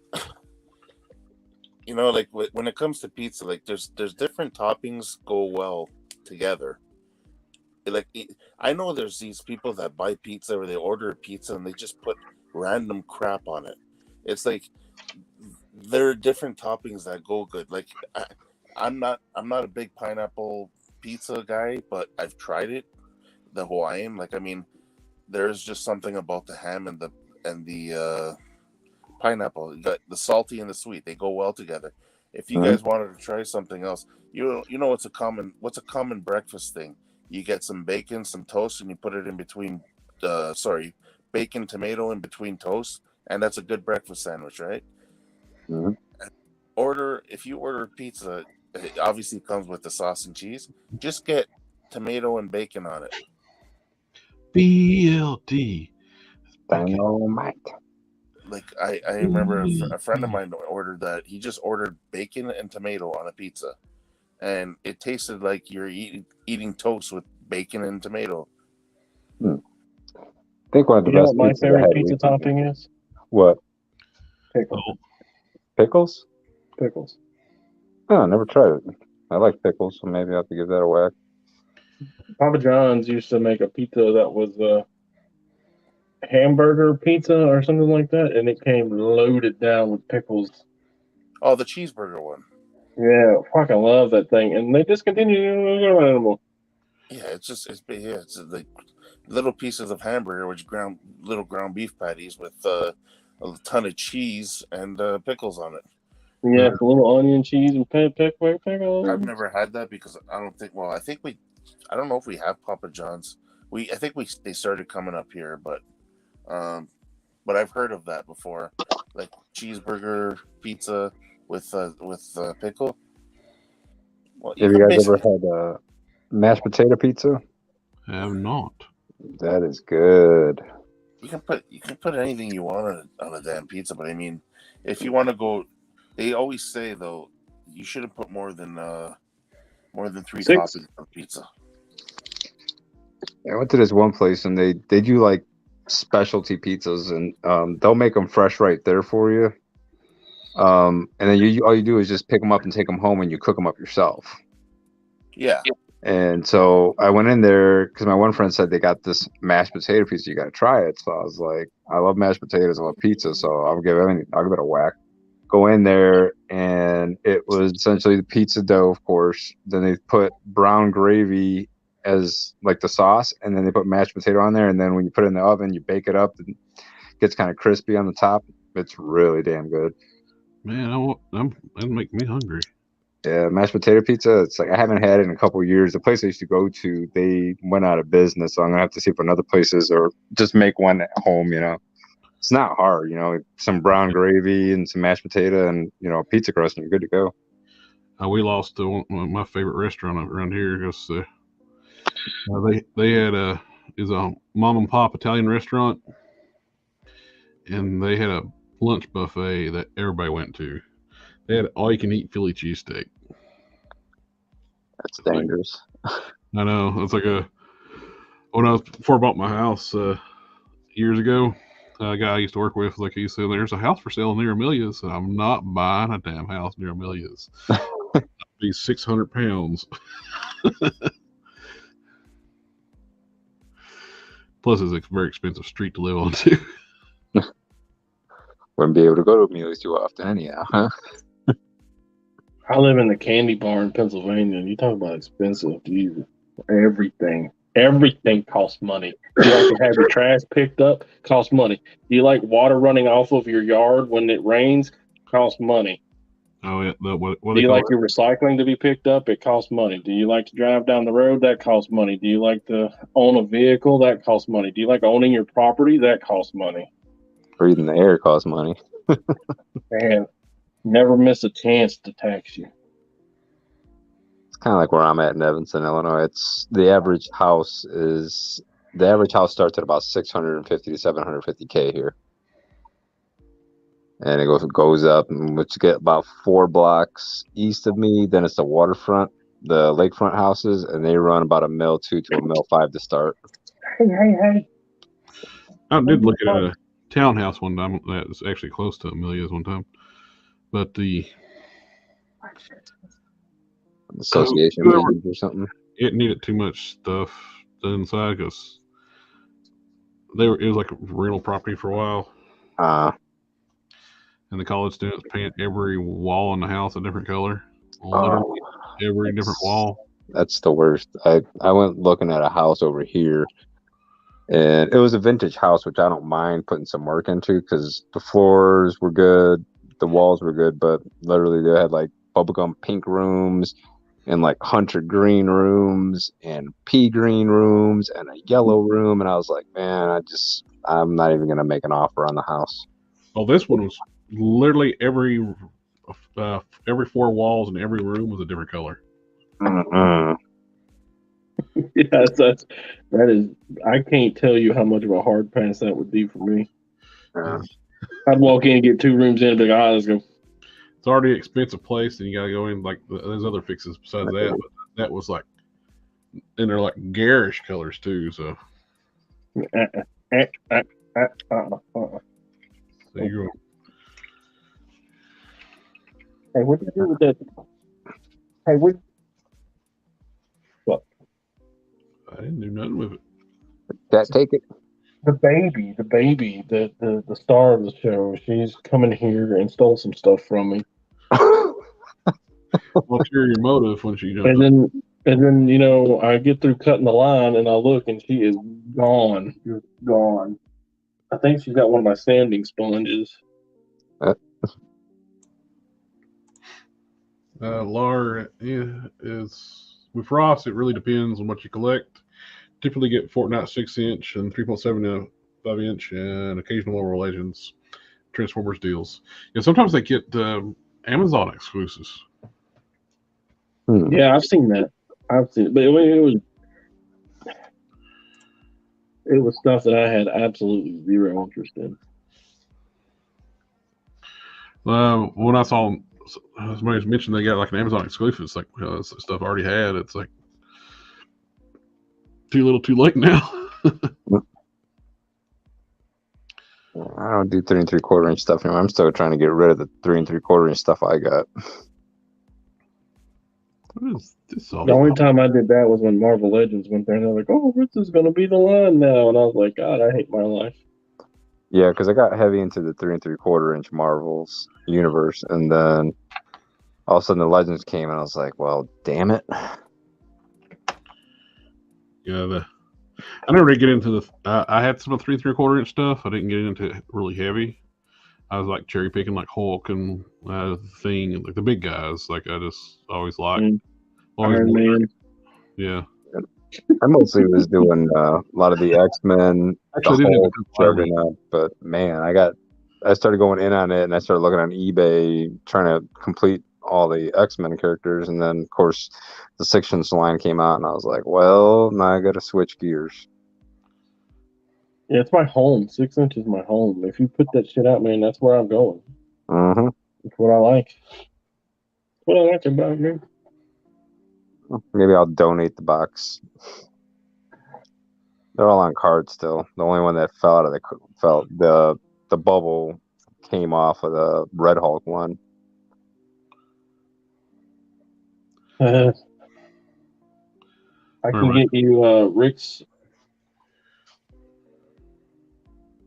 like when it comes to pizza, like there's different toppings go well together. Like I know there's these people that buy pizza or they order a pizza and they just put random crap on it. It's like there are different toppings that go good. Like I'm not a big pineapple pizza guy, but I've tried it. The Hawaiian, there's just something about the ham and the pineapple. You got the salty and the sweet; they go well together. If you guys wanted to try something else, what's a common breakfast thing? You get some bacon, some toast, and you put it in between. Bacon, tomato in between toast, and that's a good breakfast sandwich, right? Mm-hmm. If you order pizza, it obviously comes with the sauce and cheese. Just get tomato and bacon on it. BLT. Dynamite. Like I remember a friend of mine ordered that. He just ordered bacon and tomato on a pizza, and it tasted like you're eating toast with bacon and tomato. I think one of the You know best what my pizzas I favorite had pizza recently. topping is? What? Pickles. Pickles? Pickles. Oh, I never tried it. I like pickles, so maybe I have to give that a whack. Papa John's used to make a pizza that was a hamburger pizza or something like that, and it came loaded down with pickles. Oh, the cheeseburger one. Yeah, fucking love that thing, and they discontinued it anymore. Yeah, it's like little pieces of hamburger, which little ground beef patties with a ton of cheese and pickles on it. Yeah, a little onion, cheese, and pickles. I've never had that because I don't think. Well, I don't know if we have Papa John's. I think they started coming up here, but I've heard of that before, like cheeseburger pizza with pickle. Well, Have you guys ever had mashed potato pizza? I have not. That is good. You can put anything you want on a damn pizza, but I mean, if you want to go, they always say though, you shouldn't put more than 3 6. toppings on pizza. I went to this one place and they do like specialty pizzas, and they'll make them fresh right there for you. And then all you do is just pick them up and take them home, and you cook them up yourself. Yeah. And so I went in there because my one friend said they got this mashed potato pizza. You got to try it. So I was like, I love mashed potatoes. I love pizza. So I'll give it a whack. Go in there, and it was essentially the pizza dough, of course. Then they put brown gravy as like the sauce, and then they put mashed potato on there, and then when you put it in the oven, you bake it up, and it gets kind of crispy on the top. It's really damn good. Man, that'd make me hungry. Yeah, mashed potato pizza. It's like I haven't had it in a couple of years. The place I used to go to, they went out of business, so I'm gonna have to see if another places or just make one at home. It's not hard. Some brown gravy and some mashed potato and pizza crust, and you're good to go. We lost one of my favorite restaurant around here because they had a mom and pop Italian restaurant, and they had a lunch buffet that everybody went to. They had all you can eat Philly cheesesteak. That's dangerous. I know. It's like before I bought my house years ago. A guy I used to work with, like he said, there's a house for sale near Amelia's. And I'm not buying a damn house near Amelia's. Be 600 pounds. Plus, it's a very expensive street to live on too. Wouldn't be able to go to Amelia's too often, anyhow, huh? I live in the candy bar in Pennsylvania, and you talk about expensive. Jesus, everything costs money. Do you like to have your trash picked up? Costs money. Do you like water running off of your yard when it rains? Costs money. Oh yeah. What do you like your recycling to be picked up? It costs money. Do you like to drive down the road? That costs money. Do you like to own a vehicle? That costs money. Do you like owning your property? That costs money. Breathing the air costs money. Man, never miss a chance to tax you. It's kind of like where I'm at in Evanston, Illinois. It's the average house starts at about 650 to 750K here. And it goes up, and once you get about 4 blocks east of me, then it's the waterfront, the lakefront houses, and they run about $1.2 million to $1.5 million to start. Hey. I did look at a townhouse one time that was actually close to Amelia's one time, but the association meetings or something. It needed too much stuff done inside because it was like a rental property for a while. And the college students paint every wall in the house a different color. Literally every different wall. That's the worst. I went looking at a house over here, and it was a vintage house, which I don't mind putting some work into because the floors were good, the walls were good, but literally they had like bubblegum pink rooms and like hunter green rooms and pea green rooms and a yellow room. And I was like, man, I'm not even going to make an offer on the house. Oh, this one was literally every 4 walls in every room was a different color. Yes, that is. I can't tell you how much of a hard pass that would be for me. I'd walk in and get 2 rooms in and be like, let's go. It's already an expensive place, and you got to go in like there's other fixes besides that. But that was like, and they're like garish colors too. So. So you're. Hey, what did you do with that? Hey, what? I didn't do nothing with it. Take it. The baby, the star of the show. She's coming here and stole some stuff from me. What's your motive when she jumps? And then I get through cutting the line and I look and she is gone. You're gone. I think she's got one of my sanding sponges. Laura is with Ross. It really depends on what you collect. Typically get Fortnite 6-inch and 3.75 5-inch and occasional Marvel Legends, Transformers deals. And sometimes they get Amazon exclusives. Yeah, I've seen that. But it was stuff that I had absolutely zero interest in. When I saw somebody mentioned they got like an Amazon exclusive, it's like it's stuff I already had. It's like too little, too late now. I don't do 3 3/4 inch stuff anymore. I'm still trying to get rid of the 3 3/4 inch stuff I got. The only time I did that was when Marvel Legends went there, and they're like, "Oh, this is going to be the line now," and I was like, "God, I hate my life." Yeah, because I got heavy into the 3 3/4 inch Marvel's universe, and then all of a sudden the Legends came, and I was like, "Well, damn it." Yeah, I never did get into the. I had some of the 3 3/4 inch stuff. I didn't get into it really heavy. I was like cherry picking like Hulk and Thing and like the big guys. Like I just always liked. Always Iron Man. Yeah. I mostly was doing a lot of the X-Men, the Actually, I did have a Hulk, couple Iron Man. Juggernaut, but man, I started going in on it, and I started looking on eBay trying to complete all the X-Men characters, and then of course the 6-inch line came out, and I was like, well, now I got to switch gears. Yeah, it's my home. 6 inch is my home. If you put that shit out, man, that's where I'm going. Mm-hmm. That's what I like. That's what I like about me. Maybe I'll donate the box. They're all on card still. The only one that fell out of the bubble came off of the Red Hulk one. I can get you Rick's.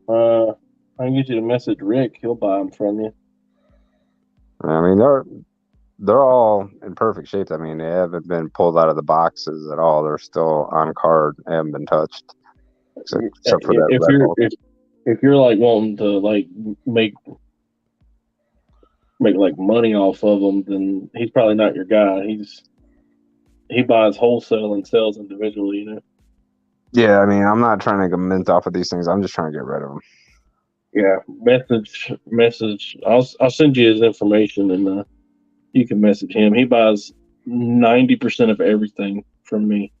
I can get you to message Rick. He'll buy them from you. I mean, they're all in perfect shape. I mean, they haven't been pulled out of the boxes at all. They're still on card, haven't been touched, except for that Red Hulk. If you're like wanting to like make like money off of them, then he's probably not your guy. He buys wholesale and sells individually, you know. Yeah, I mean, I'm not trying to get mint off of these things. I'm just trying to get rid of them. Yeah, message. I'll send you his information, and you can message him. He buys 90% of everything from me.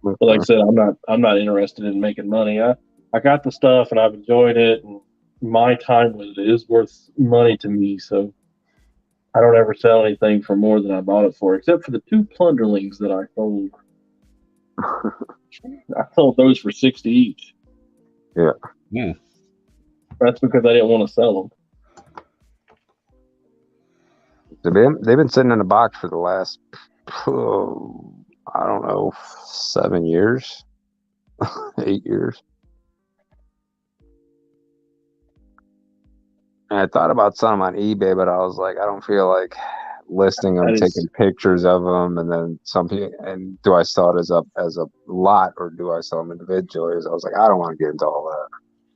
But like I said, I'm not interested in making money. I got the stuff and I've enjoyed it, and my time with it is worth money to me. So I don't ever sell anything for more than I bought it for, except for the 2 plunderlings that I sold. I sold those for $60 each. Yeah. Yeah. That's because I didn't want to sell them. They've been sitting in a box for the last, I don't know, 7 years, 8 years. And I thought about selling them on eBay, but I was like, I don't feel like listing them, taking pictures of them, and then and do I sell it as a lot, or do I sell them individually? I was like, I don't want to get into all that.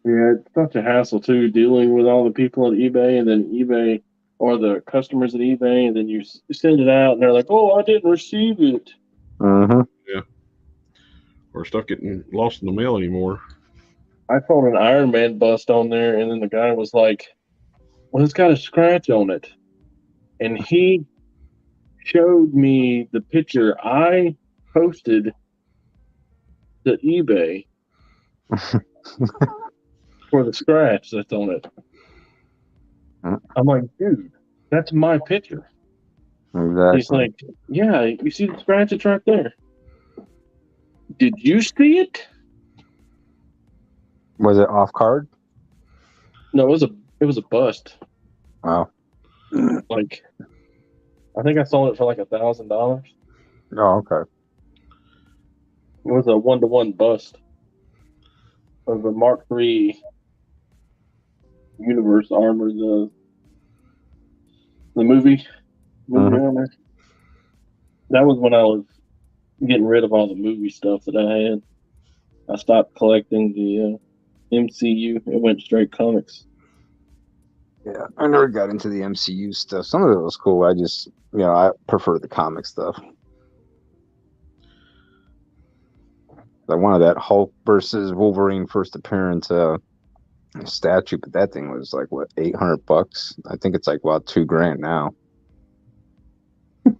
Yeah, it's such a hassle too, dealing with all the people at eBay, and then eBay or the customers at eBay, and then you send it out, and they're like, "Oh, I didn't receive it." Mm-hmm. Yeah. Or stuff getting lost in the mail anymore. I sold an Iron Man bust on there, and then the guy was like, "Well, it's got a scratch on it," and he showed me the picture I posted to eBay for the scratch that's on it. I'm like, dude, that's my picture. Exactly. He's like, yeah, you see the scratch? It's right there. Did you see it? Was it off card? No, it was a bust. Wow. Like, I think I sold it for like $1,000. Oh, okay. It was a 1-to-1 bust of the Mark III Universe armor, the movie armor. That was when I was getting rid of all the movie stuff that I had. I stopped collecting the MCU. It went straight comics. Yeah, I never got into the MCU stuff. Some of it was cool. I just, I prefer the comic stuff. I wanted that Hulk versus Wolverine first appearance statue, but that thing was like what, $800? I think it's like about $2,000 now. I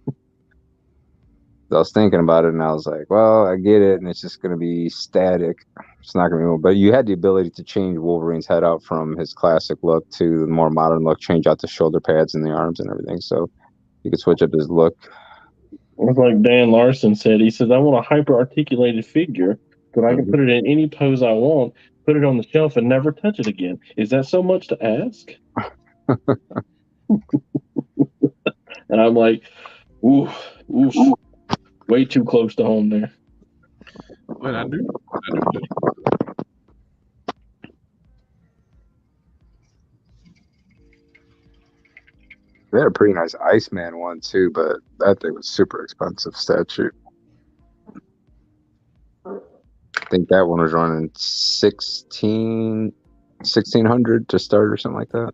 was thinking about it, and I was like, well, I get it, and it's just going to be static. It's not going to be, but you had the ability to change Wolverine's head out from his classic look to the more modern look, change out the shoulder pads and the arms and everything. So you could switch up his look. It's like Dan Larson said. He says, I want a hyper-articulated figure, but I can put it in any pose I want, put it on the shelf, and never touch it again. Is that so much to ask? And I'm like, oof. Way too close to home there. But I do. They had a pretty nice Iceman one too, but that thing was super expensive statue. think that one was running 1600 to start or something like that.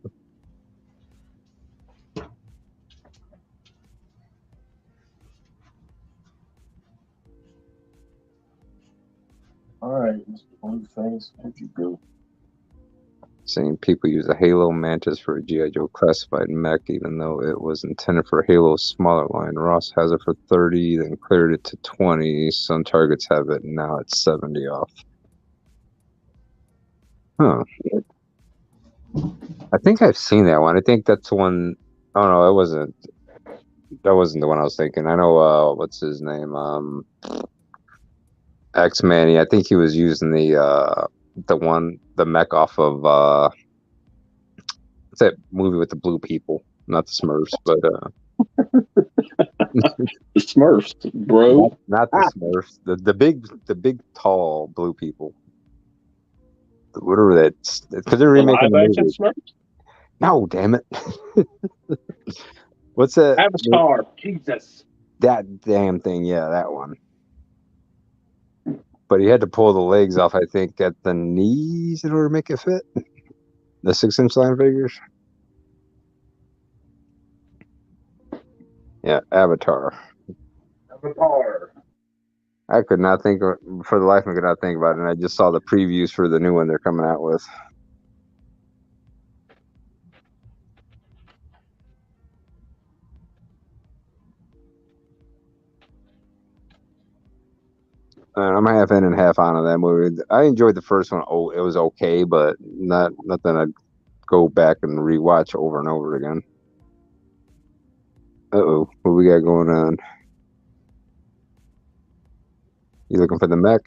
All right, Mr. Blueface, where'd you go? Saying people use a Halo Mantis for a G.I. Joe classified mech, even though it was intended for Halo's smaller line. Ross has it for 30, then cleared it to 20. Some targets have it, and now it's 70 off. Huh. I think I've seen that one. I think that's one. Oh no, that wasn't the one I was thinking. I know what's his name? X-Man. I think he was using the mech off of what's that movie with the blue people? Not the Smurfs, but The Smurfs, bro. not the Smurfs. The big tall blue people. Whatever that's because they're remaking the live-action movie. Smurfs? No, damn it. What's that? Avatar. Jesus. That damn thing, yeah, that one. But he had to pull the legs off, I think, at the knees in order to make it fit. The 6-inch line figures. Yeah, Avatar. Avatar. I could not think of, for the life of me, could not think about it. And I just saw the previews for the new one they're coming out with. I'm half in and half on that movie. I enjoyed the first one. Oh, it was okay, but nothing I'd go back and rewatch over and over again. Uh-oh, what we got going on? You looking for the mech?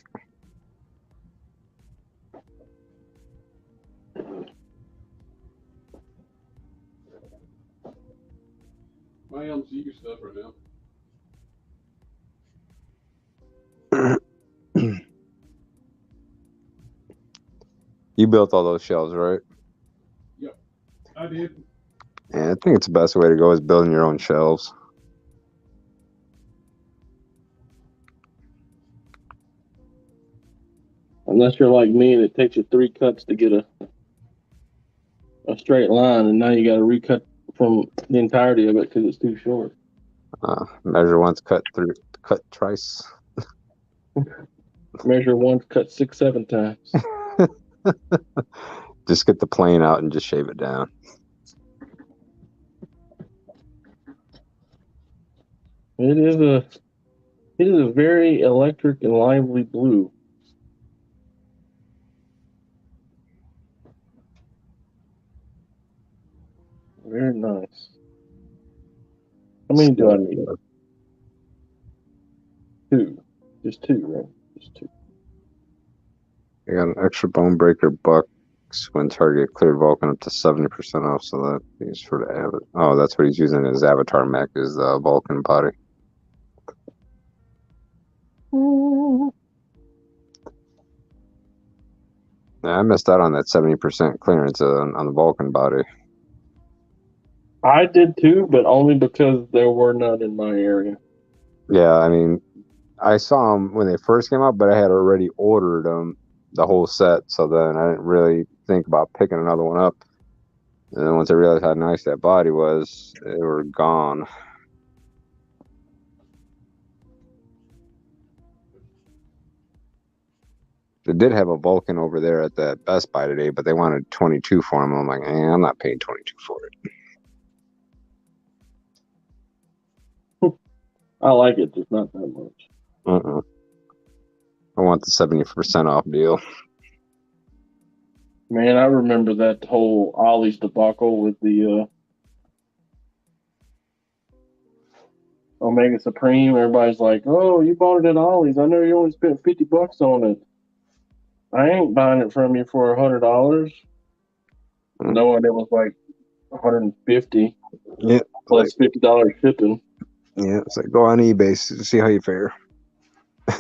My MCU stuff right now. You built all those shelves, right? Yep, I did. Yeah, I think it's the best way to go is building your own shelves. Unless you're like me and it takes you 3 cuts to get a straight line, and now you got to recut from the entirety of it because it's too short. Measure once, cut twice. Measure once, cut 6, 7 times. Just get the plane out and just shave it down. It is a very electric and lively blue. Very nice. How many do I need? 2. Just 2, right? Just 2. I got an extra bone breaker bucks when target cleared Vulcan up to 70% off, so that is for the Avatar. Oh, that's what he's using his Avatar mech is the Vulcan body. Yeah, I missed out on that 70% clearance on the Vulcan body. I did too, but only because there were none in my area. Yeah, I mean, I saw them when they first came out, but I had already ordered them, the whole set, so then I didn't really think about picking another one up. And then once I realized how nice that body was, they were gone. They did have a Vulcan over there at that Best Buy today, but they wanted 22 for them. I'm like, I'm not paying 22 for it. I like it, just not that much. I want the 70% off deal. Man, I remember that whole Ollie's debacle with the Omega Supreme. Everybody's like, "Oh, you bought it at Ollie's. I know you only spent $50 on it. I ain't buying it from you for $100." Knowing it was like $150. Yeah, plus $50 shipping. Yeah, it's like go on eBay, see how you fare.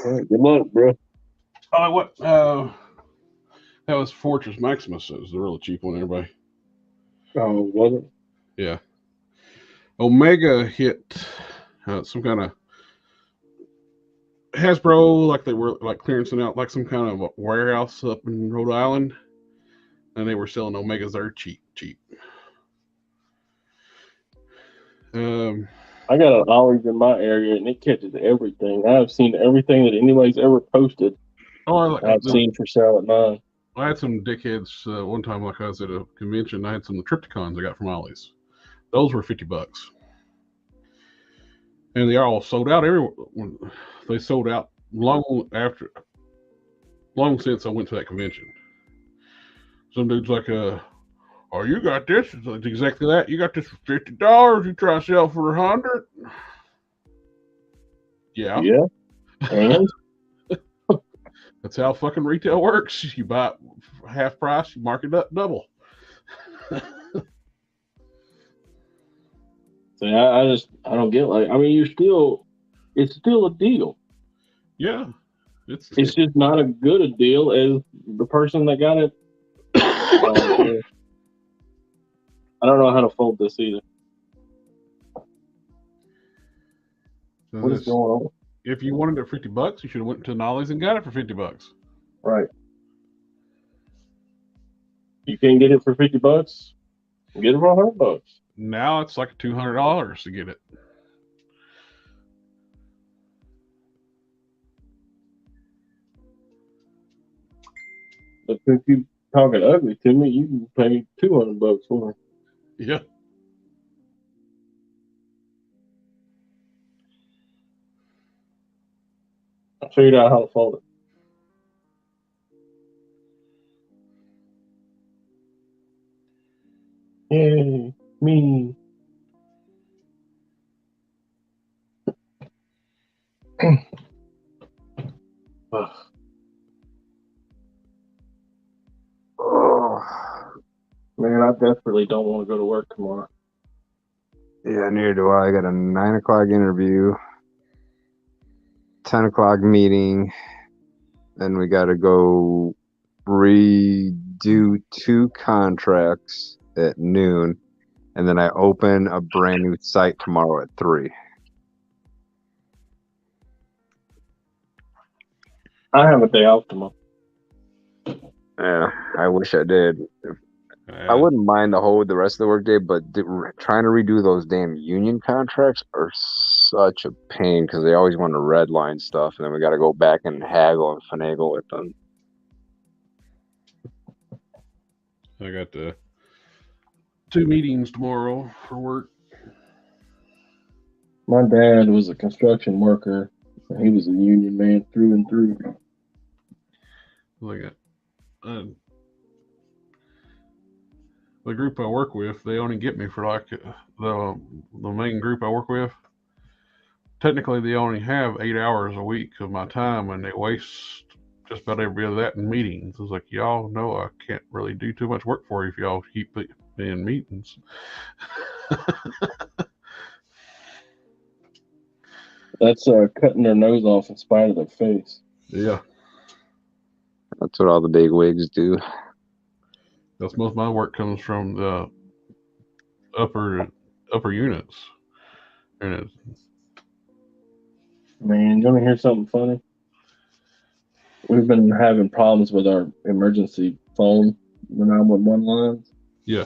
Good luck, bro. Oh, what? That was Fortress Maximus. It was the really cheap one, everybody. Oh, was it? Yeah. Omega hit some kind of Hasbro, like they were like clearancing out like some kind of a warehouse up in Rhode Island, and they were selling Omegas there cheap. I got an Ollie's in my area, and it catches everything. I've seen everything that anybody's ever posted. I've seen for sale at mine. I had some dickheads one time, like I was at a convention. I had some Triptychons I got from Ollie's. Those were $50, and they all sold out everywhere. They sold out long since I went to that convention. Some dude's like, "Oh, you got this?" It's like exactly that. You got this for $50. You try to sell for $100. Yeah. And that's how fucking retail works. You buy it half price, you mark it up double. So I don't get like. I mean, it's still a deal. Yeah, it's just not as good a deal as the person that got it. I don't know how to fold this either. What is going on? If you wanted it for $50, you should have went to Ollie's and got it for $50. Right. You can't get it for $50. Get it for $100. Now it's like $200 to get it. But if you talking ugly to me, you can pay me $200 for it. Yeah. I figured out how to fold it. Yay, me. Man, I desperately don't want to go to work tomorrow. Yeah, neither do I. I got a 9 o'clock interview, 10 o'clock meeting, then we got to go redo 2 contracts at noon, and then I open a brand new site tomorrow at 3. I have a day off tomorrow. Yeah, I wish I did. I wouldn't mind the rest of the workday, but trying to redo those damn union contracts are such a pain because they always want to redline stuff, and then we got to go back and haggle and finagle with them. I got 2 meetings tomorrow for work. My dad was a construction worker. He was a union man through and through. Like the group I work with, they only get me for like the main group I work with. Technically, they only have 8 hours a week of my time, and they waste just about every bit of that in meetings. It's like, y'all know I can't really do too much work for you if y'all keep me in meetings. That's cutting their nose off in spite of their face. Yeah. That's what all the big wigs do. That's most of my work comes from the upper units. And Man, you want to hear something funny? We've been having problems with our emergency phone, the 911 lines. Yeah.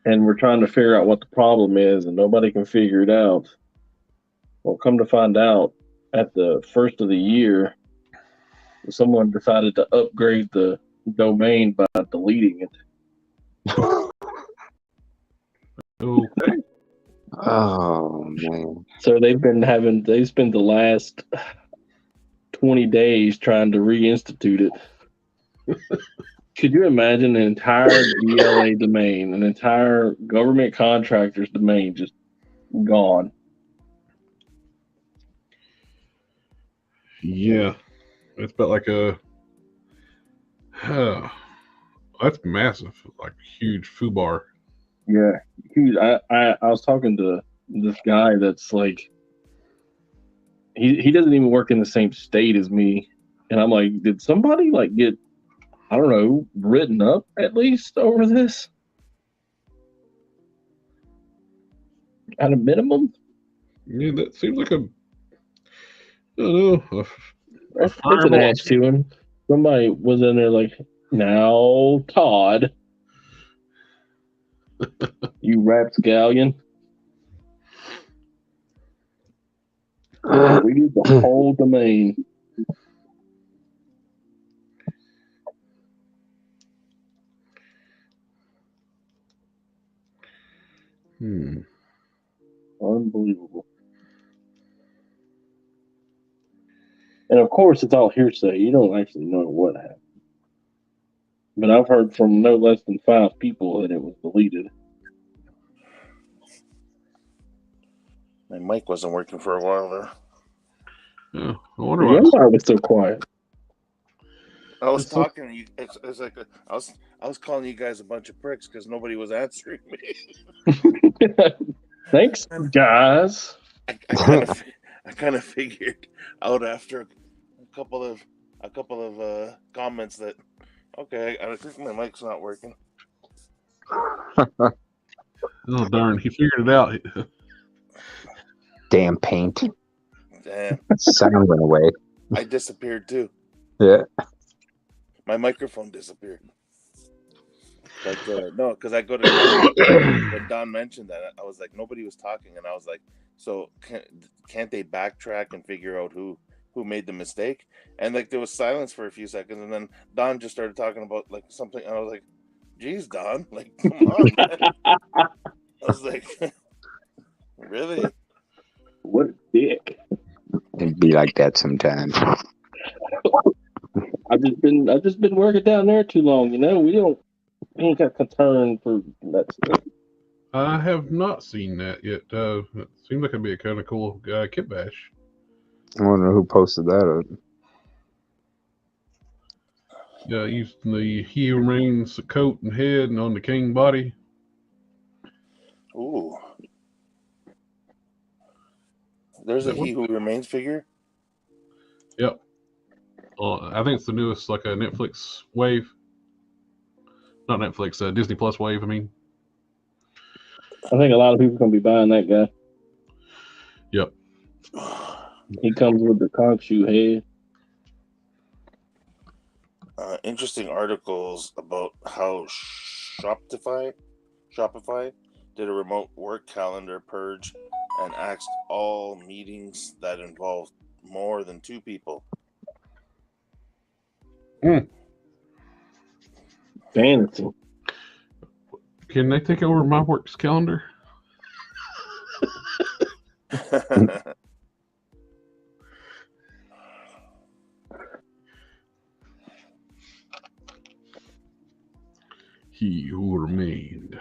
And we're trying to figure out what the problem is, and nobody can figure it out. Well, come to find out, at the first of the year, someone decided to upgrade the domain by deleting it. Okay. Oh man. So they spent the last 20 days trying to reinstitute it. Could you imagine an entire DLA domain, an entire government contractor's domain just gone? Yeah. It's about like that's massive, like huge foobar. Yeah, huge. I was talking to this guy that's like, he doesn't even work in the same state as me, and I'm like, did somebody like get, I don't know, written up at least over this? At a minimum? Yeah, that seems like don't know. That's an ass to him. Somebody was in there like, now, Todd, you rapscallion. We need the whole domain. Unbelievable. And of course, it's all hearsay. You don't actually know what happened. But I've heard from no less than 5 people that it was deleted. My mic wasn't working for a while there. Yeah, I wonder why it was so quiet. I was talking to you. It's like I was calling you guys a bunch of pricks because nobody was answering me. Thanks, guys. I kind of figured out after a couple of comments that okay, I think my mic's not working. Oh darn! He figured it out. Damn paint. Damn. Sound went away. I disappeared too. Yeah. My microphone disappeared. But no, because I go to when Don mentioned that, I was like, nobody was talking, and I was like, so can't they backtrack and figure out who made the mistake? And like there was silence for a few seconds, and then Don just started talking about like something, and I was like, geez, Don, like come on, man. I was like, really? What a dick. It'd be like that sometimes. I've just been working down there too long, you know. We ain't got concern for that stuff. I have not seen that yet. It seems like it'd be a kind of cool kit bash. I wonder who posted that up. Yeah, using the He Remains coat and head and on the king body. Ooh. There's a He Who Remains figure? Yep. I think it's the newest, like a Netflix wave. Not Netflix, Disney Plus wave, I mean. I think a lot of people are going to be buying that guy. Yep. He comes with the conch shoe head. Interesting articles about how Shopify did a remote work calendar purge and axed all meetings that involved more than 2 people. Fancy. Can they take over my work's calendar? He who remained.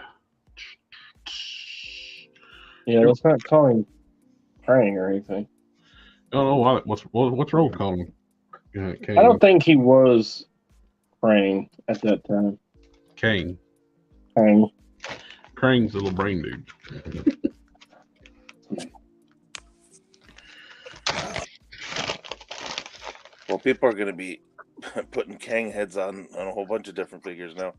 Yeah, let's not call him praying or anything. Oh, what's wrong with calling him? Kane. I don't think he was praying at that time. Kane. Crane's a little brain dude. Well, people are going to be putting Kang heads on a whole bunch of different figures now.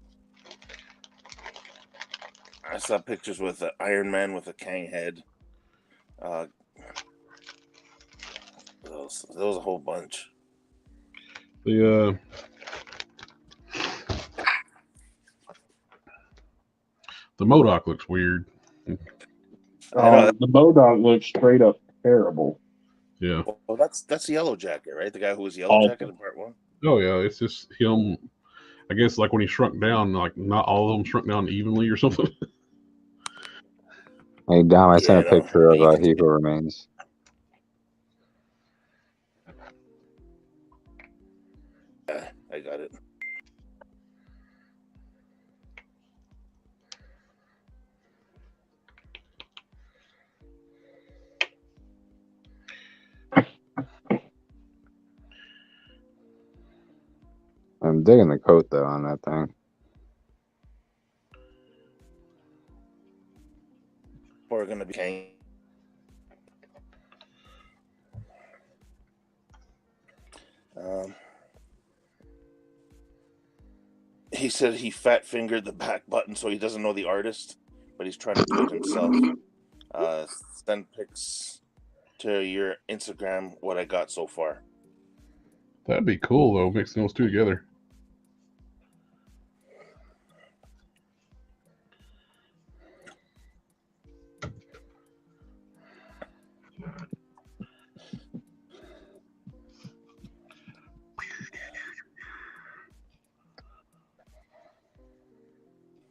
I saw pictures with an Iron Man with a Kang head. There was a whole bunch. The MODOK looks weird. The MODOK looks straight up terrible. Yeah. Well, that's Yellow Jacket, right? The guy who was Yellow Jacket in part 1. Oh yeah, it's just him. I guess like when he shrunk down, like not all of them shrunk down evenly or something. Hey Dom, I sent a picture of He Who Remains. I got it. I'm digging the coat though on that thing. We're gonna be Kang. He said he fat fingered the back button, so he doesn't know the artist, but he's trying to do it himself. Send pics to your Instagram what I got so far. That'd be cool though, mixing those two together.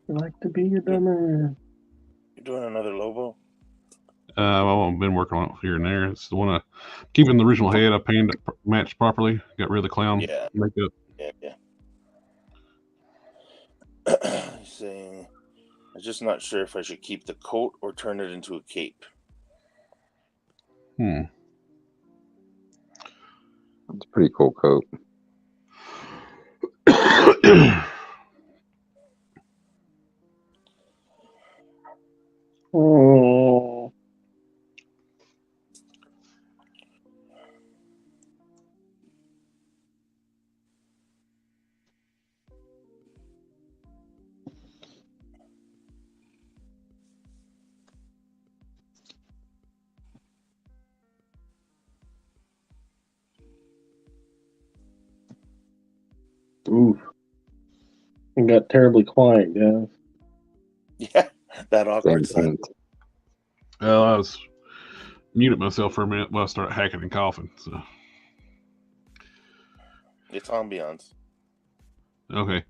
I like to be a dumber. You're doing another Lobo? Well, I've been working on it here and there. It's the one I keeping the original head. I painted it matched properly. Got rid of the clown makeup. Yeah. He's saying, I'm just not sure if I should keep the coat or turn it into a cape. It's a pretty cool coat. Oh. Oof. It got terribly quiet, guys. Yeah, that awkward sign. Well, I was muted myself for a minute while I started hacking and coughing. So It's ambiance. okay.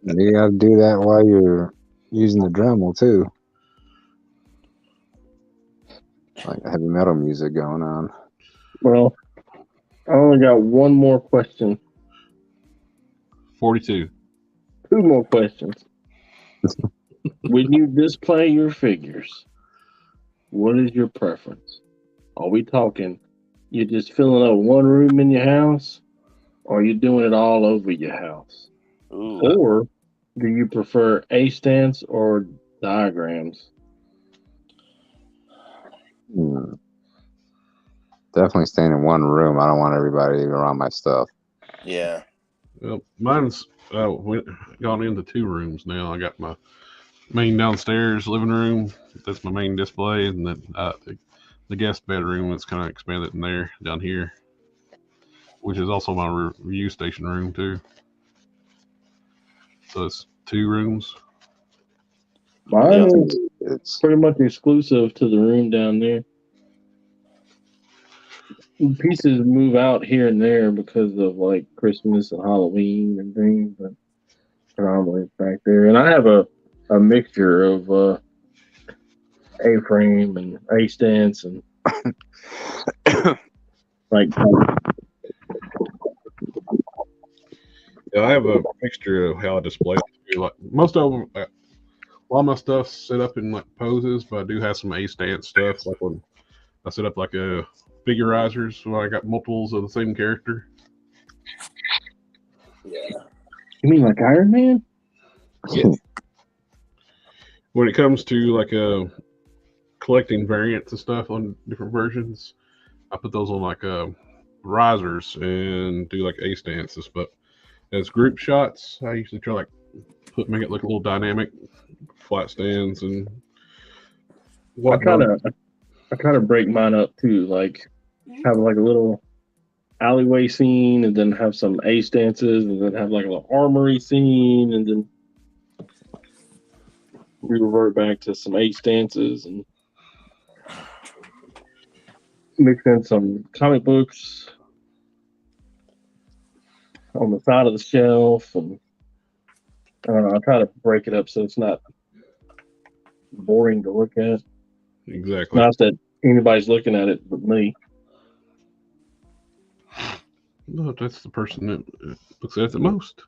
You got to do that while you're using the Dremel too. Like heavy metal music going on. Well, I only got one more question. 42. 2 more questions. When you display your figures, what is your preference? Are we talking you're just filling up one room in your house, or are you doing it all over your house? Ooh. Or do you prefer A-stance or diagrams? Definitely staying in one room. I don't want everybody around my stuff. Yeah. Well, mine's gone into 2 rooms now. I got my main downstairs living room. That's my main display, and then the guest bedroom is kind of expanded in there down here, which is also my review station room too. So it's 2 rooms. Mine is pretty much exclusive to the room down there. Pieces move out here and there because of like Christmas and Halloween and things, but predominantly it's back there. And I have a mixture of A-frame and A-stance and like. Yeah, I have a mixture of how I display it. Like most of them, a lot of my stuff's set up in like poses, but I do have some A-stance stuff. Like when I set up like a figurizers, when I got multiples of the same character. Yeah. You mean like Iron Man? Yeah. When it comes to like collecting variants and stuff on different versions, I put those on like risers and do like A-stances. But as group shots, I usually try like make it look a little dynamic, flat stands and whatnot. I kind of break mine up too, like have like a little alleyway scene, and then have some A-stances, and then have like a little armory scene, and then we revert back to some A-stances and mix in some comic books on the side of the shelf, and I don't know, I try to break it up so it's not boring to look at. Exactly. Not that anybody's looking at it but me. No, that's the person that looks at it the most.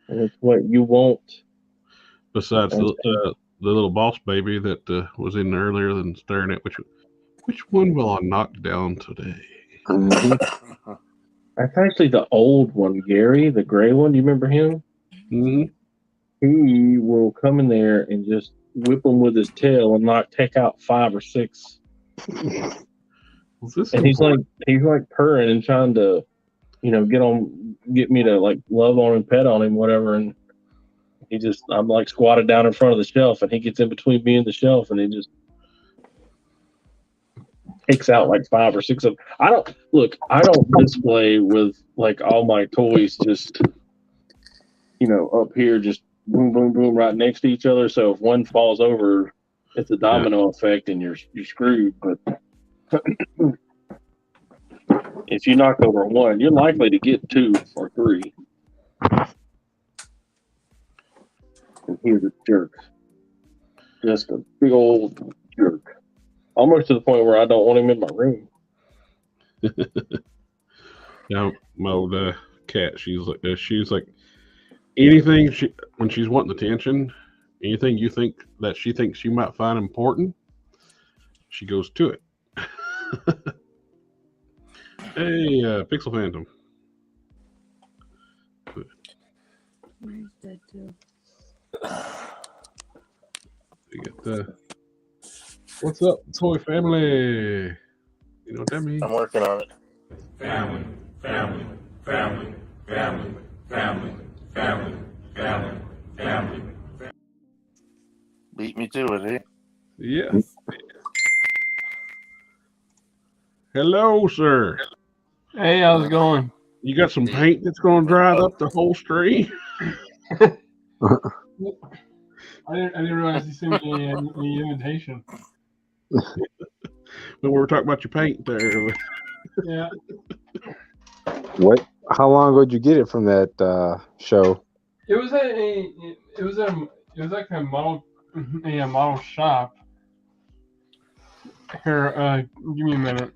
And it's what you want. Besides the little boss baby that was in earlier and staring at which one will I knock down today? Mm-hmm. That's actually the old one, Gary, the gray one. Do you remember him? Mm-hmm. He will come in there and just whip them with his tail and take out 5 or 6. And he's like purring and trying to, get me to like love on and pet on him, whatever. And I'm like squatted down in front of the shelf, and he gets in between me and the shelf, and he just takes out like 5 or 6 of them. I don't display with like all my toys just, up here, just boom, boom, boom, right next to each other. So if one falls over, it's a domino effect, and you're screwed. But if you knock over one, you're likely to get 2 or 3. And he's a jerk. Just a big old jerk. Almost to the point where I don't want him in my room. Yeah, my old cat. She's like anything when she's wanting attention, anything you think that she thinks you might find important, she goes to it. Hey, Pixel Phantom. Where's that too? We got what's up, toy family? You know what that means? I'm working on it. Family, family, family, family, family, family, family, family. Beat me to it, eh? Yeah. Hello, sir. Hey, how's it going? You got some paint that's going to dry up the whole stream? I didn't realize you sent me the invitation. When we were talking about your paint there. Yeah. What? How long ago did you get it from that show? It was like a model shop. Here, give me a minute.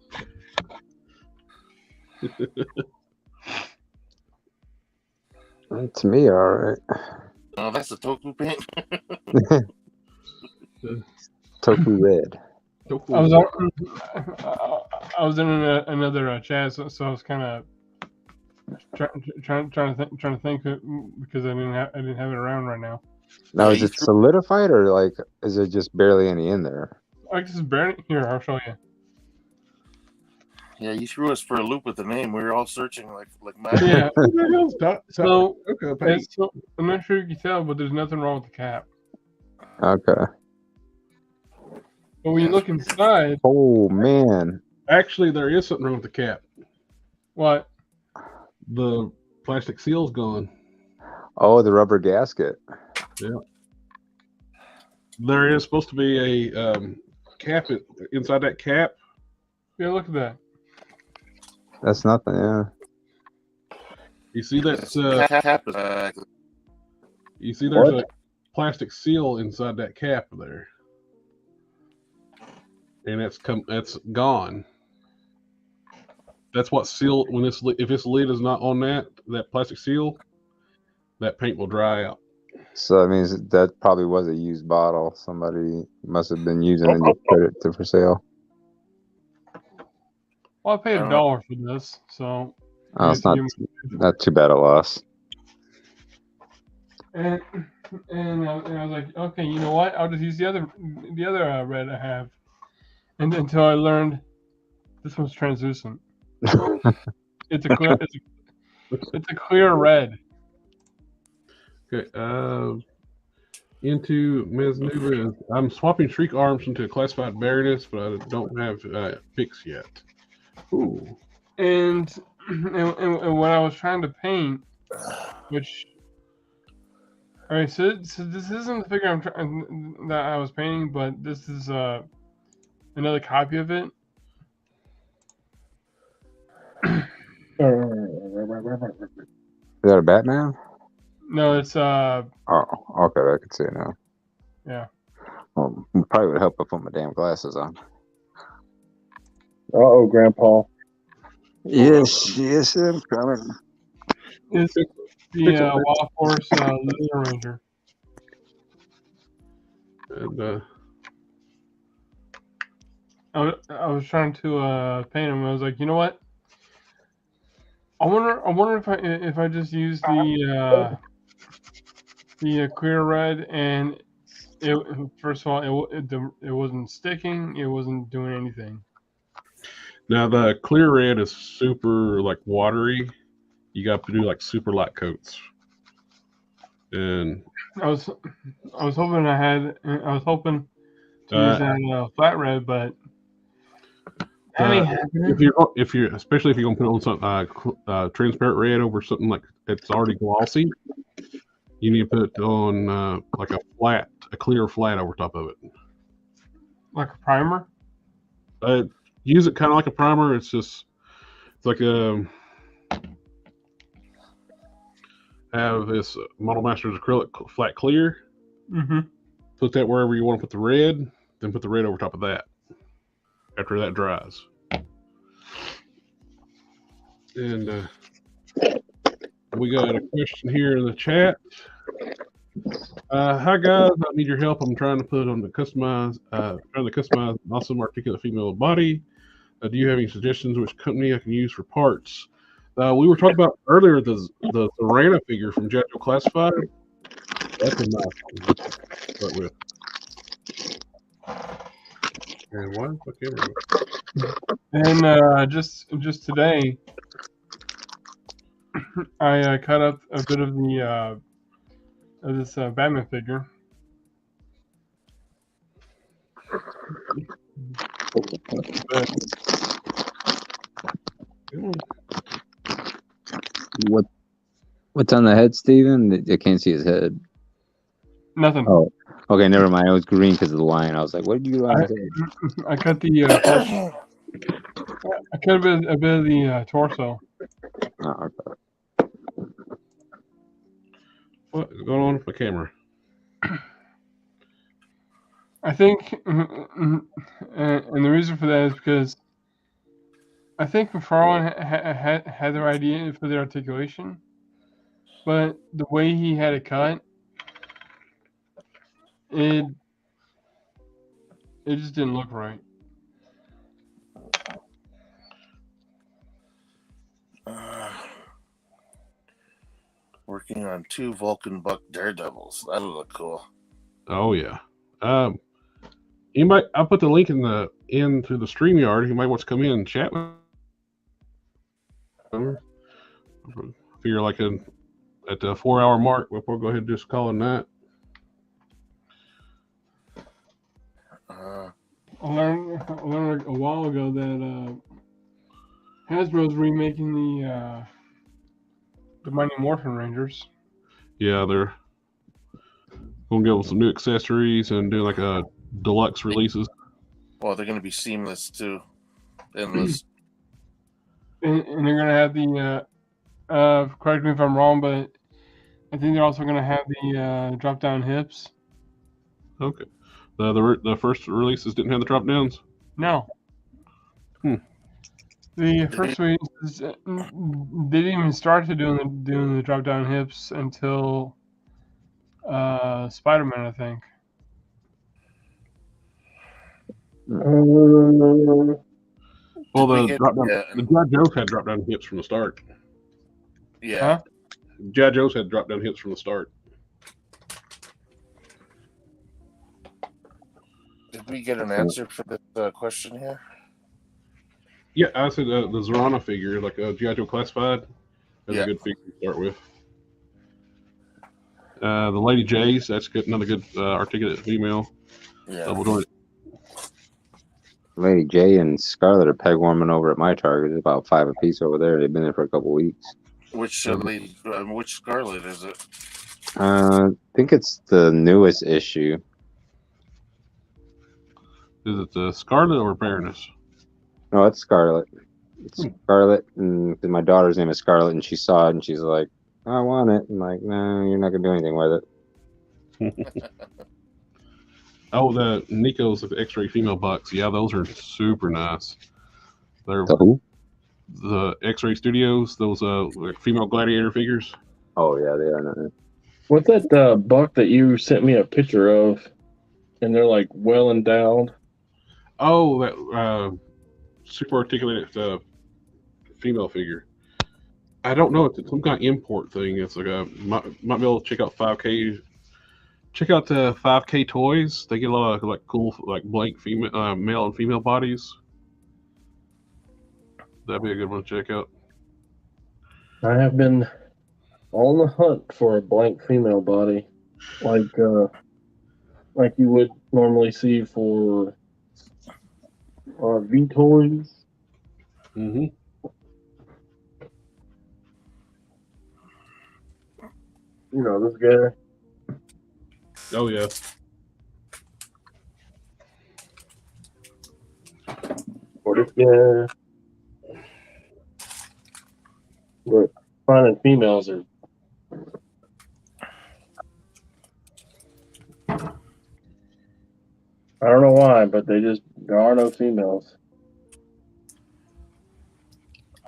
To me, all right. Oh, that's a Toku paint. Toku red. I was in another chat, so I was kind of trying to think because I didn't have it around right now. Now, is it solidified or like is it just barely any in there? I guess it's barely here. I'll show you. Yeah, you threw us for a loop with the name. We were all searching like mad. Yeah. So okay, I'm not sure you can tell, but there's nothing wrong with the cap. Okay. But when you look inside, oh man, actually, there is something wrong with the cap. What? The plastic seal's gone. Oh, the rubber gasket. Yeah. There is supposed to be a cap inside that cap. Yeah, look at that. That's nothing. Yeah. You see that's you see there's a plastic seal inside that cap there, and that's gone. That's what seal when if this lid is not on that plastic seal, that paint will dry out. So that means that probably was a used bottle. Somebody must have been using it and just put it for sale. Well, I paid $1 for this, so. Oh, it's not too bad a loss. And I was like, okay, you know what? I'll just use the other red I have. And until I learned this one's translucent. It's a clear red. Okay. Into Ms. Nuba, I'm swapping Shriek arms into a classified Baroness, but I don't have fix yet. Ooh. And when I was trying to paint, which, all right, so this isn't the figure that I was painting, but this is another copy of it. Is that a Batman? No, it's Oh, okay, I can see it now. Yeah. Well, probably would help if I put my damn glasses on. Uh-oh, Grandpa. Yes, I'm coming. It's the Wild Horse Lizard Ranger. And I was trying to paint him. I was like, you know what? I wonder if I just use the clear red, and first of all it wasn't sticking. It wasn't doing anything. now the clear red is super like watery. You got to do like super light coats, and I was hoping I was hoping to use that flat red, but that ain't happening. if you're especially if you're gonna put on some transparent red over something like it's already glossy, you need to put it on like a clear flat over top of it. Like a primer? Use it kind of like a primer. It's like have this Model Masters acrylic flat clear. Mm-hmm. Put that wherever you want to put the red, then put the red over top of that after that dries. And we got a question here in the chat. Hi guys, I need your help. I'm trying to customize an awesome articulate female body. Do you have any suggestions which company I can use for parts? We were talking about earlier the Zorana figure from Jetro Classified. That's a nice one to start with. And why is my camera? And just today, I cut up a bit of the of this Batman figure. What's on the head, Steven? I can't see his head. Nothing. Oh, okay, never mind. It was green because of the line. I was like, "What did you do on his head?" I cut the I cut a bit of the torso. Oh, okay. What is going on with my camera? I think, and the reason for that is because I think McFarlane had their idea for the articulation, but the way he had it cut, it just didn't look right. Working on 2 Vulcan Buck Daredevils. That'll look cool. Oh yeah. I'll put the link into the StreamYard. You might want to come in and chat with them. I figure like at the 4-hour mark, we'll go ahead and just call it that. I learned a while ago that Hasbro's remaking the Mighty Morphin Rangers. Yeah, they're gonna give them some new accessories and do like a deluxe releases. Well, they're gonna be seamless too, endless. And they're gonna have the correct me if I'm wrong, but I think they're also gonna have the drop down hips. Okay. The first releases didn't have the drop downs? No. The first releases they didn't even start to doing the drop down hips until Spider-Man, I think. Well, the G.I. Joes had drop down hips from the start. Yeah. Huh? G.I. Joes had drop down hips from the start. Did we get an answer for this question here? Yeah, I said the Zorana figure, like a G.I. Joe Classified. That's a good figure to start with. The Lady Jays, that's good. Another good articulate female. Yeah. Double joint. Lady J and Scarlet are peg warming over at my Target. It's about 5 a piece over there. They've been there for a couple weeks. Which which Scarlet is it? I think it's the newest issue. Is it the Scarlet or Baroness? No, it's Scarlet. It's Scarlet, and my daughter's name is Scarlet, and she saw it, and she's like, "I want it." I'm like, "No, you're not gonna do anything with it." Oh, the Nico's the X-ray female bucks. Yeah, those are super nice. They're the X-ray Studios. Those female gladiator figures. Oh yeah, they are nice. What's that buck that you sent me a picture of? And they're like well endowed. Oh, that super articulated female figure. I don't know. It's some kind of import thing. It's like might be able to check out 5K. Check out the 5K Toys. They get a lot of like cool like blank female, male and female bodies. That'd be a good one to check out. I have been on the hunt for a blank female body. like you would normally see for V Toys. Mm-hmm. You know, this guy. Oh yeah. Or this guy. But finding females are. I don't know why, but there are no females.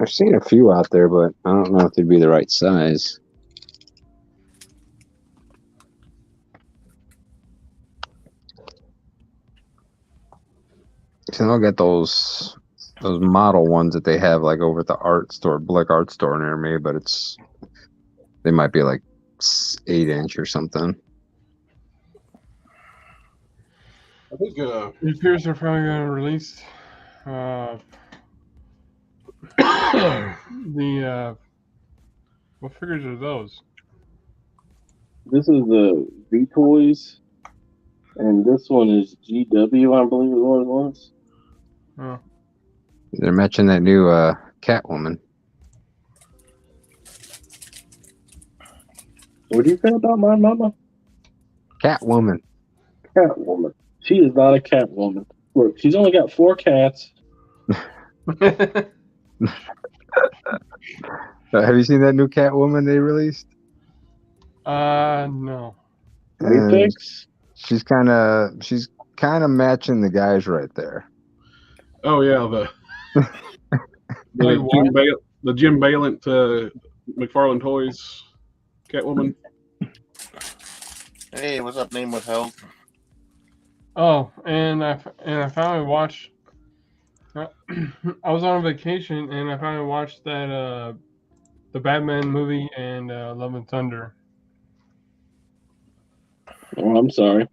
I've seen a few out there, but I don't know if they'd be the right size. So I'll get those model ones that they have like over at the art store, Blick Art Store near me, but they might be like 8-inch or something. I think It appears they're probably going to release the what figures are those? This is the V Toys, and this one is GW, I believe it was. Oh. They're matching that new Catwoman. What do you say about my mama? Catwoman. Catwoman. She is not a Catwoman. Look, she's only got 4 cats. Have you seen that new Catwoman they released? No. She's kind of matching the guys right there. Oh yeah, the Jim Balent McFarlane Toys Catwoman. Hey, what's up, name withheld? Oh, and I finally watched. I was on vacation and I finally watched that the Batman movie and Love and Thunder. Oh, I'm sorry.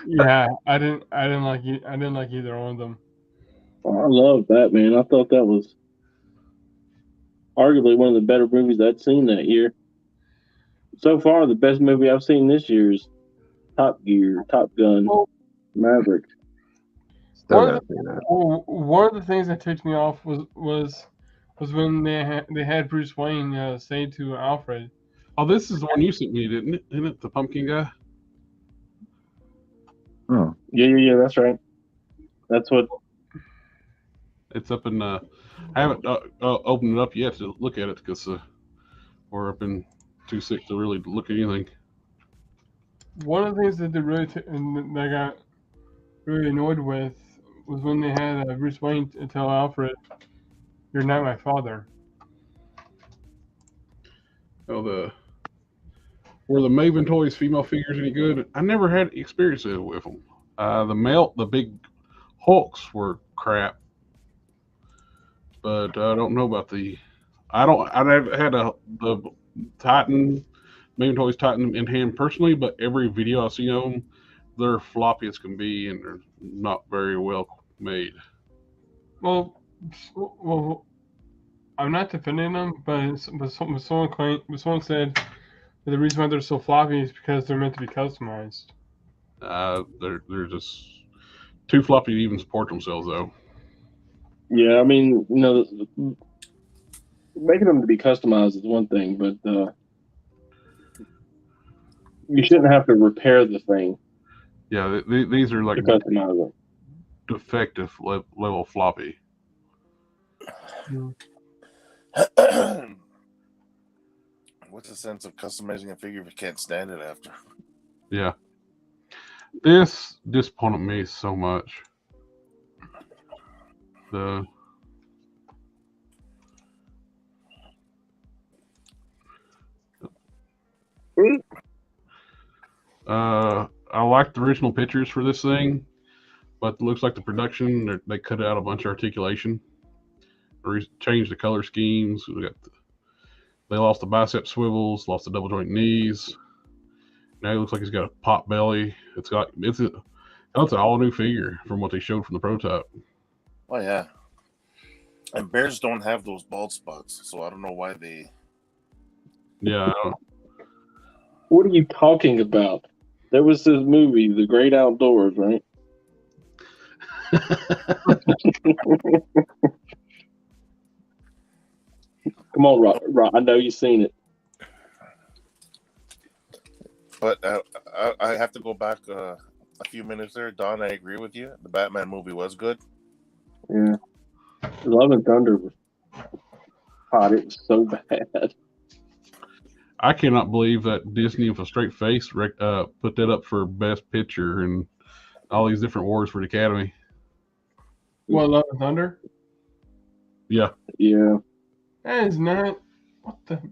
Yeah, I didn't like either one of them. Oh, I love Batman. I thought that was arguably one of the better movies I'd seen that year. So far, the best movie I've seen this year is Top Gun, Maverick. One of the things that ticked me off was when they had Bruce Wayne say to Alfred, "Oh, this is the one you sent me, didn't it? Isn't it the pumpkin guy?" Oh, yeah, that's right. That's what. It's up in. I haven't opened it up yet to look at it because we're up in too sick to really look at anything. One of the things that that I got really annoyed with was when they had Bruce Wayne tell Alfred, "You're not my father." Oh, were the Maven Toys female figures any good? I never had experience with them. The big Hulks were crap, but I don't know about the. I never had the Titan, Maven Toys Titan in hand personally, but every video I've seen of them, they're floppy as can be, and they're not very well made. Well, I'm not defending them, but someone said that the reason why they're so floppy is because they're meant to be customized. They're just too floppy to even support themselves, though. Yeah, I mean, making them to be customized is one thing, but you shouldn't have to repair the thing. Yeah, these are like defective level floppy. What's the sense of customizing a figure if you can't stand it after? Yeah. This disappointed me so much. I like the original pictures for this thing, but it looks like the production they cut out a bunch of articulation, changed the color schemes. They lost the bicep swivels, lost the double joint knees. Now it looks like he's got a pot belly. It's an all new figure from what they showed from the prototype. Oh yeah, and bears don't have those bald spots, so I don't know why they. Yeah. What are you talking about? There was this movie, The Great Outdoors, right? Come on, Rob. I know you've seen it. But I have to go back a few minutes there. Don, I agree with you. The Batman movie was good. Yeah. Love and Thunder was hot. It was so bad. I cannot believe that Disney with a straight face put that up for Best Picture and all these different awards for the Academy. What, Love and Thunder? Yeah. Yeah. That is not. What the?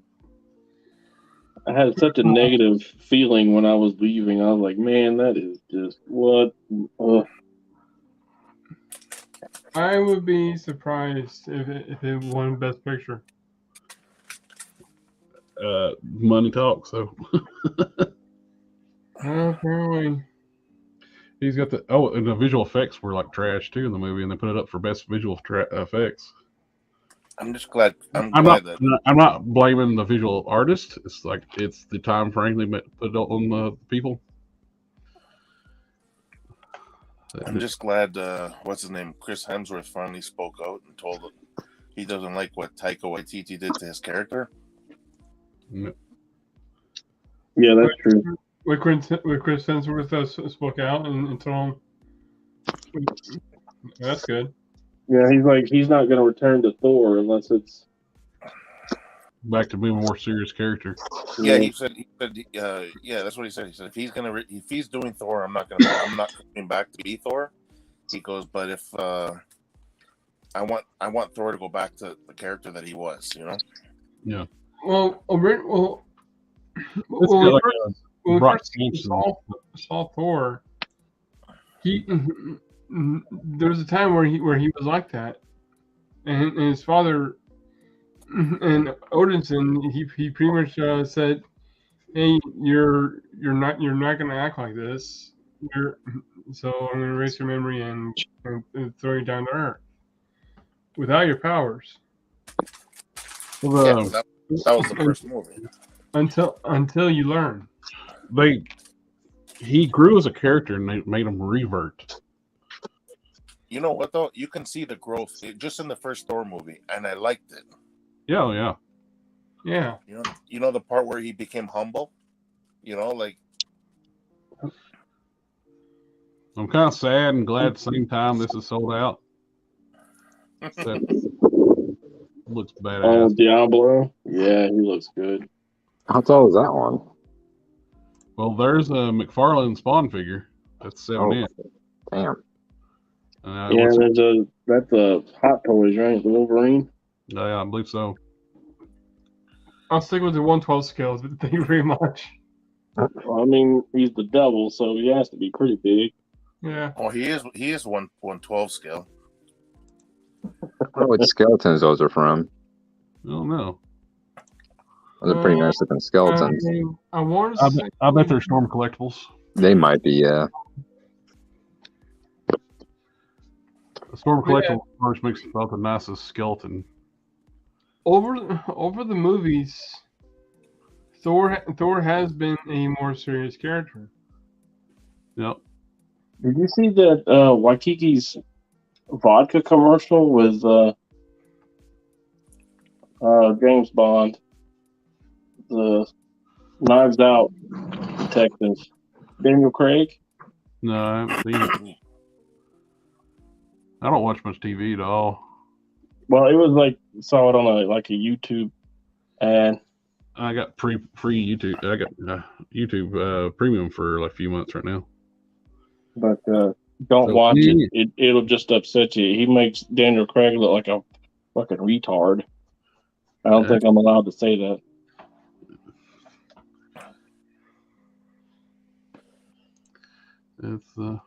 I had such a negative feeling when I was leaving. I was like, man, that is just what. I would be surprised if it won Best Picture. Money talks, so. Apparently. He's got and the visual effects were like trash too in the movie, and they put it up for Best Visual Effects. I'm just glad. I'm not blaming the visual artist. It's like it's the time frame they put it on the people. I'm just glad. What's his name? Chris Hemsworth finally spoke out and told him he doesn't like what Taika Waititi did to his character. No. Yeah, that's true. With Chris Hemsworth spoke out and told him. That's good. Yeah, he's not going to return to Thor unless it's back to being a more serious character. Yeah, he said, yeah, that's what he said. He said if he's doing Thor, I'm not coming back to be Thor. He goes, but if I want Thor to go back to the character that he was, you know. Yeah. Well, when we first saw Thor, there was a time where he was like that, and his father and Odinson, he pretty much said, "Hey, you're not going to act like this. So I'm going to erase your memory and throw you down to earth without your powers." Yeah, that was the first movie. Until you learn. He grew as a character and they made him revert. You know what though? You can see the growth just in the first Thor movie, and I liked it. Yeah. You know the part where he became humble. You know, like I'm kind of sad and glad at the same time this is sold out. That looks badass. Oh, Diablo. Yeah, he looks good. How tall is that one? Well, there's a McFarlane Spawn figure. That's 7 inch. Damn. Yeah, that's a Hot Toys, right? The Wolverine. Yeah, I believe so. I'll stick with the 1/12 scale. Thank you very much. Well, I mean, he's the devil, so he has to be pretty big. Yeah. Oh, he is 1/12 scale. I don't know what skeletons those are from. I don't know. Those are pretty nice looking skeletons. I bet they're Storm collectibles. They might be, yeah. The Storm collectible first makes about the nicest skeleton. Over the movies, Thor has been a more serious character. Yep. Did you see that Waikiki's vodka commercial with James Bond, the Knives Out detective, Daniel Craig? No, I haven't seen it. I don't watch much TV at all. Well, it was like saw it on a YouTube ad. I got free YouTube. I got YouTube premium for like a few months right now. But don't watch it. It'll just upset you. He makes Daniel Craig look like a fucking retard. I don't think I'm allowed to say that. It's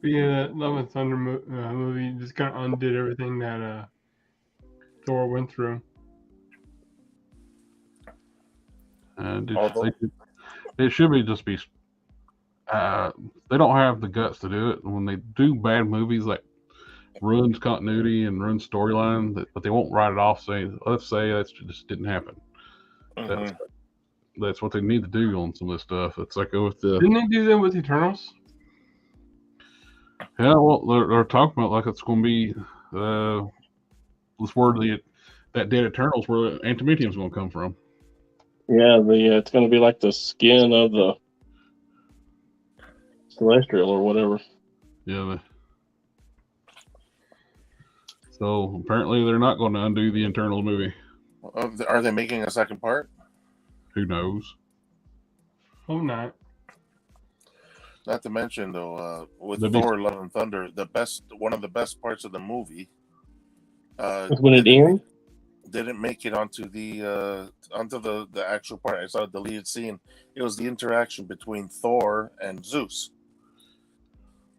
Yeah, that Love and Thunder movie just kind of undid everything that Thor went through. It should be just be. They don't have the guts to do it. When they do bad movies, like ruins continuity and ruins storyline, but they won't write it off saying, let's say that just didn't happen. Mhm. That's what they need to do on some of this stuff. It's like with the. Didn't they do that with Eternals? Yeah, well, they're talking about like it's going to be this word that dead Eternals where antimetium's going to come from. Yeah, it's going to be like the skin of the Celestial or whatever. Yeah. So apparently they're not going to undo the Eternals movie. Are they making a second part? Who knows? Hope not. Not to mention though, with That'd be- Thor: Love and Thunder, one of the best parts of the movie, Is when it ends. didn't make it onto the actual part. I saw a deleted scene. It was the interaction between Thor and Zeus,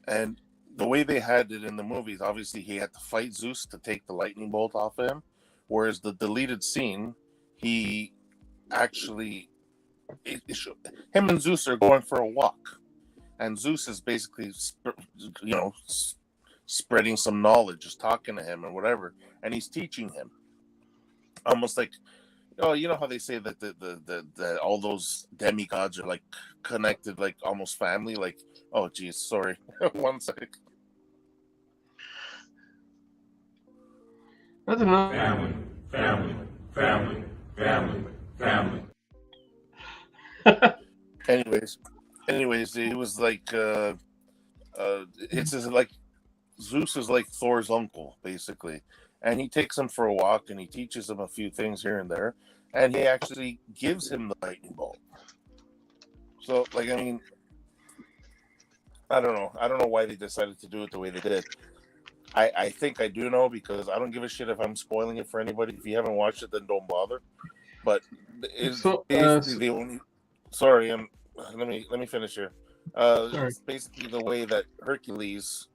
and the way they had it in the movies. Obviously, he had to fight Zeus to take the lightning bolt off him, whereas the deleted scene, he actually him and Zeus are going for a walk. And Zeus is basically, spreading some knowledge, just talking to him or whatever, and he's teaching him, almost like, you know how they say that the all those demigods are like connected, like almost family. Like, oh geez, sorry, 1 sec. That's enough. Family. Anyways, it was like it's just like Zeus is like Thor's uncle, basically, and he takes him for a walk and he teaches him a few things here and there, and he actually gives him the lightning bolt. So, like, I mean, I don't know why they decided to do it the way they did. I think I do know, because I don't give a shit if I'm spoiling it for anybody. If you haven't watched it, then don't bother. But it's basically the only. Sorry, let me finish here. It's basically the way that Hercules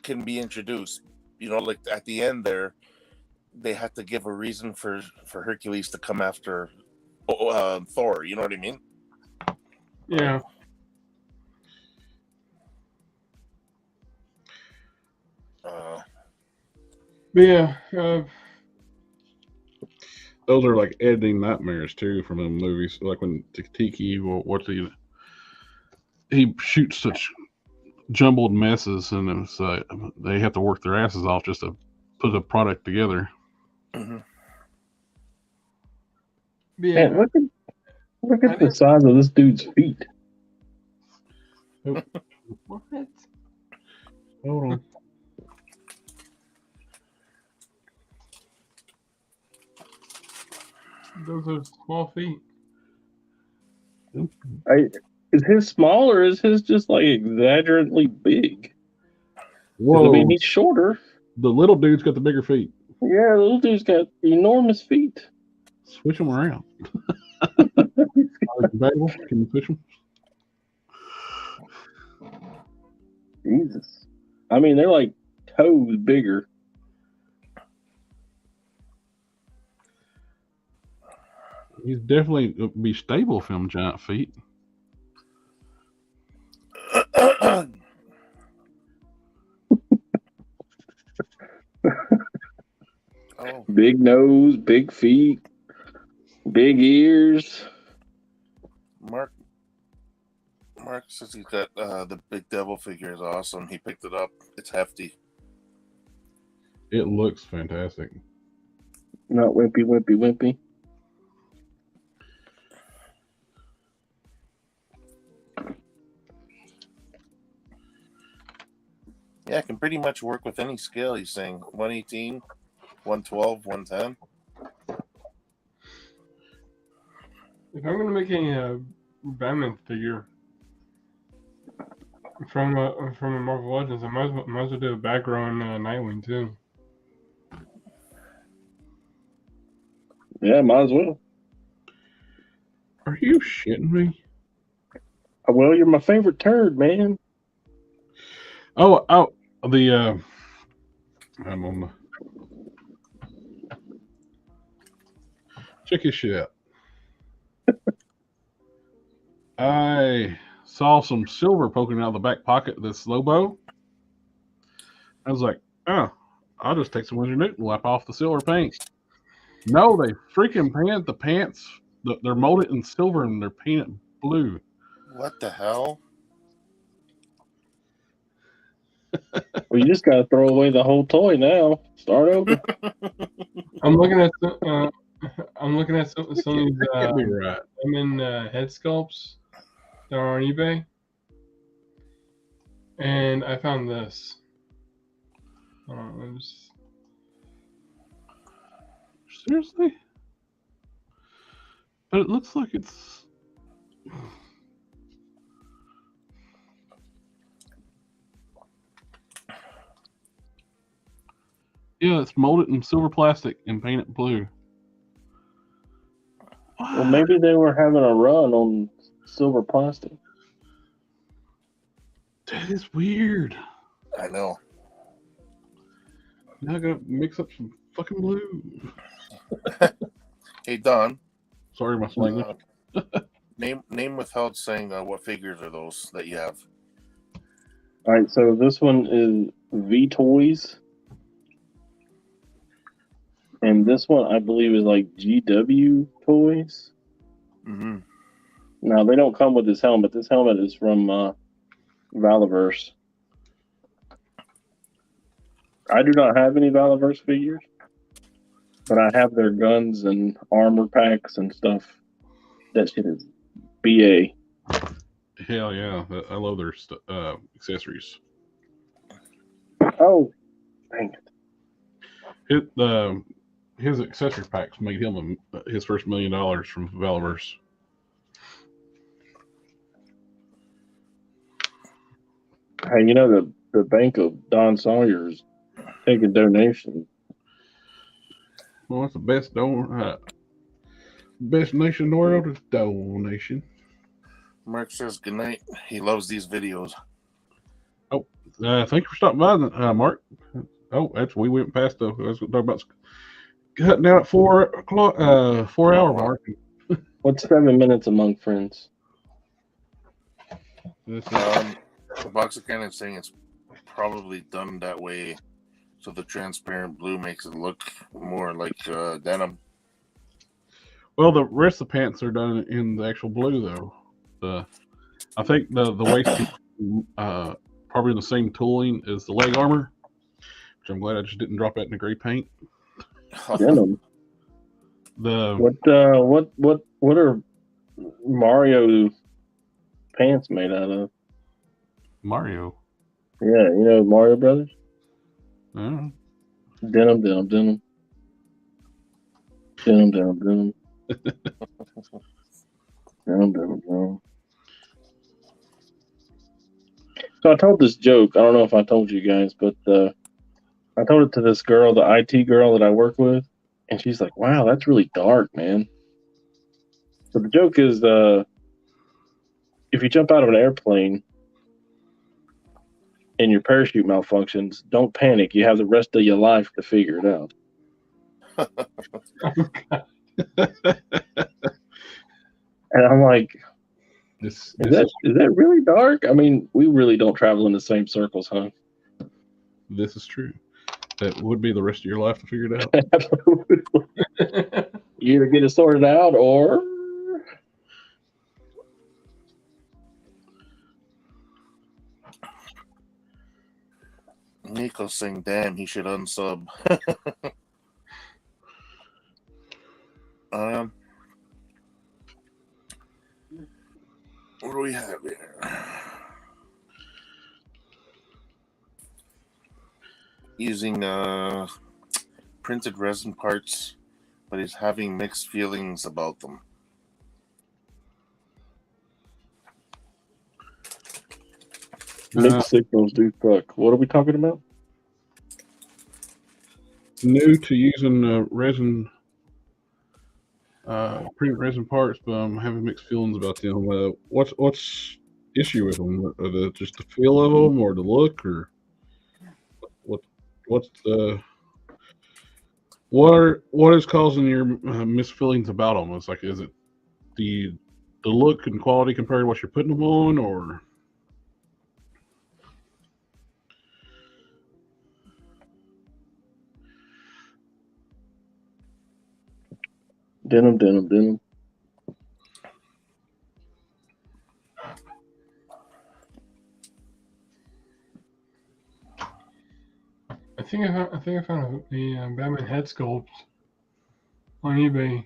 can be introduced. Like at the end there, they had to give a reason for Hercules to come after Thor. You know what I mean? Yeah. Those are like editing nightmares too from the movies. Like when Tiki he shoots such jumbled messes, and it's they have to work their asses off just to put a product together. Mm-hmm. Yeah. Man, look at the size of this dude's feet. What? Hold on. Those are small feet. Is his small, or is his just like exaggerately big? Whoa. I mean, he's shorter. The little dude's got the bigger feet. Yeah, the little dude's got enormous feet. Switch them around. Are they compatible? Can you switch them? Jesus. I mean, they're like toes bigger. He's definitely be stable for them giant feet. Big nose, big feet, big ears. Mark says he's got the big devil figure is awesome. He picked it up. It's hefty. It looks fantastic. Not wimpy. Yeah, it can pretty much work with any scale. He's saying 118, 112, 110. If I'm gonna make a Batman figure from a Marvel Legends, I might as well do a background Nightwing too. Yeah, might as well. Are you shitting me? Well, you're my favorite turd, man. Oh, I'm on the. Check this shit out. I saw some silver poking out of the back pocket of this Lobo. I was like, oh, I'll just take some Winsor Newton, wipe off the silver paint. No, they freaking paint the pants. They're molded in silver and they're painted blue. What the hell? Well, you just got to throw away the whole toy now. Start over. I'm looking at some of these Can't be right. head sculpts that are on eBay, and I found this. Seriously? But it looks like it's. Yeah, it's molded in silver plastic and painted blue. Well, maybe they were having a run on silver plastic. That is weird. I know. Now I gotta mix up some fucking blue. Hey, Don. Sorry, my slang. Name without saying what figures are those that you have. All right, so this one is V Toys. And this one, I believe, is like GW Toys. Mm-hmm. Now, they don't come with this helmet. This helmet is from Valaverse. I do not have any Valaverse figures, but I have their guns and armor packs and stuff. That shit is BA. Hell yeah. I love their accessories. Oh, dang it. His accessory packs made him his first $1 million from Valaverse. Hey, you know, the Bank of Don Sawyer's taking donations. Well, that's the best best nation in the world is donation. Mark says goodnight. He loves these videos. Oh, thank you for stopping by, Mark. Oh, we went past I was talking about cutting down at 4 o'clock, 4 hour mark. What's 7 minutes among friends? The box of cannon saying it's probably done that way, so the transparent blue makes it look more like denim. Well, the rest of the pants are done in the actual blue, though. I think the waist probably the same tooling as the leg armor, which I'm glad I just didn't drop that in the gray paint. Denim. What are Mario pants made out of? Mario. Yeah, you know Mario Brothers. Oh. Denim. Denim. Denim. So I told this joke. I don't know if I told you guys, but I told it to this girl, the IT girl that I work with, and she's like, "Wow, that's really dark, man." So the joke is, if you jump out of an airplane and your parachute malfunctions, don't panic. You have the rest of your life to figure it out. And I'm like, is that really dark? I mean, we really don't travel in the same circles, huh? This is true. That would be the rest of your life to figure it out. You either get it sorted out or... Nico's saying, damn, he should unsub. What do we have here? Using printed resin parts, but he's having mixed feelings about them. Mixed signals do suck. What are we talking about? New to using resin, printed resin parts, but I'm having mixed feelings about them. What's issue with them? Are the just the feel of them, or the look, or what is causing your mixed feelings about them? It's like, is it the look and quality compared to what you're putting them on, or Denim. I think I found a Batman head sculpt on eBay.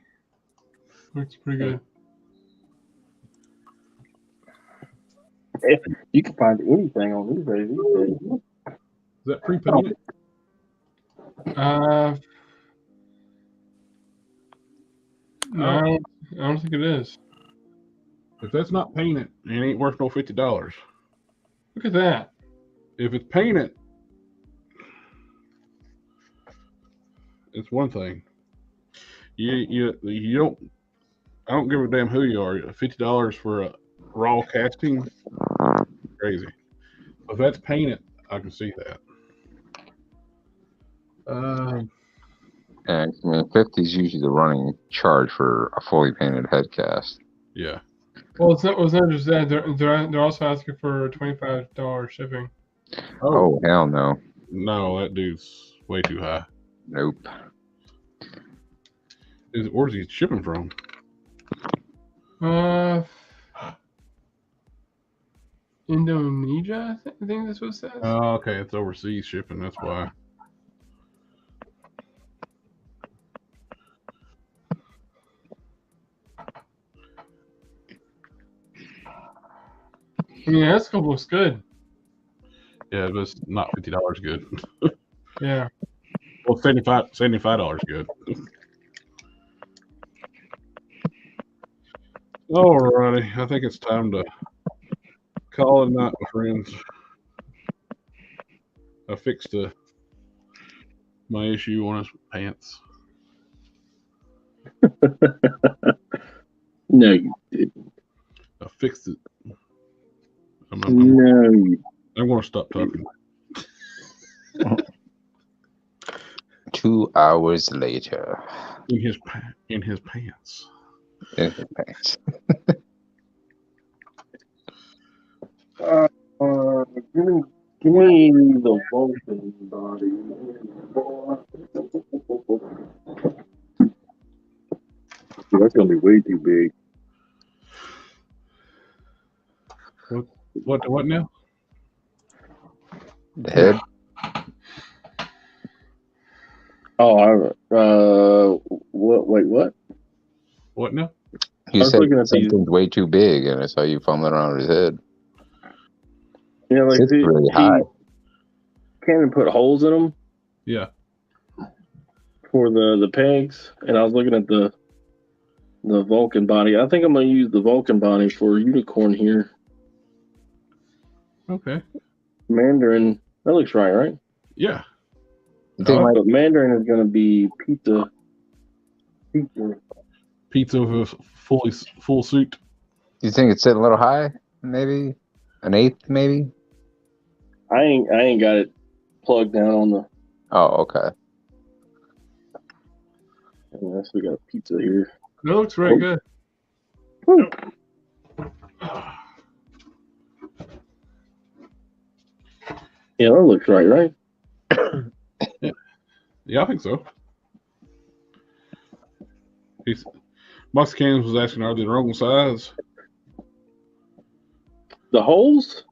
Looks pretty good. You can find anything on eBay these days. Is that pre-painted? No, I don't think it is. If that's not painted, it ain't worth no $50. Look at that. If it's painted, it's one thing. You don't. I don't give a damn who you are. $50 for a raw casting, crazy. If that's painted, I can see that. And I mean, 50 is usually the running charge for a fully painted head cast. Yeah. Well, it's not just that. They're also asking for $25 shipping. Oh, hell no. No, that dude's way too high. Nope. Where's he shipping from? Indonesia, I think that's what it says. Oh, okay, it's overseas shipping. That's why. I mean, that scope looks good. Yeah, but it's not $50 good. Yeah. Well, $75 good. Alrighty, I think it's time to call it a night, my friends. I fixed my issue on his pants. No, you didn't. I fixed it. I'm going to stop talking. 2 hours later. In his pants. In his pants. Give me the Vulcan body. That's gonna be way too big. What now? The head. What? Wait, what? What now? You said something's way too big, and I saw you fumbling around with his head. Yeah, like it's really high. Can't put holes in them. Yeah. For the pegs, and I was looking at the Vulcan body. I think I'm gonna use the Vulcan body for unicorn here. Okay. Mandarin. That looks right? Yeah. But Mandarin is gonna be pizza. Pizza with a full suit. You think it's sitting a little high? Maybe an eighth, maybe. I ain't got it plugged down on the. Oh, okay. Yes, we got a pizza here. That looks very good. Yeah, that looks right? Yeah, I think so. Box Cans was asking, are they the wrong size? The holes?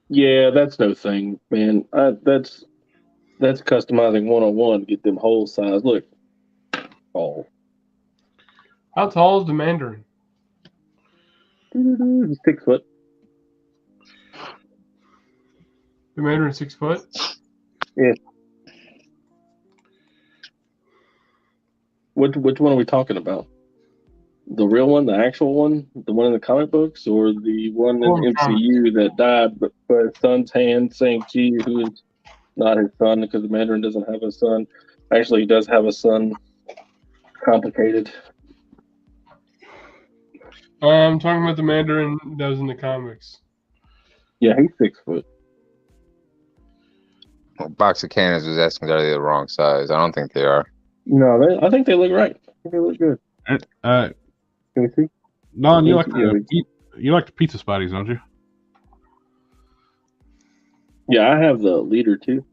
Yeah, that's no thing, man. That's customizing 101 to get them hole size. Look. Oh. How tall is the Mandarin? 6 foot. The Mandarin 6 foot? Yeah. Which one are we talking about? The real one, the actual one, the one in the comic books, or the one in MCU that died but by his son's hand, Shang-Chi, who is not his son because the Mandarin doesn't have a son. Actually, he does have a son. Complicated. I'm talking about the Mandarin that was in the comics. Yeah, he's 6 foot. Well, Box of Cannons was asking, are they the wrong size? I don't think they are. No, I think they look right. I think they look good. Can we see? Don, you like the pizza spiders, don't you? Yeah, I have the leader too.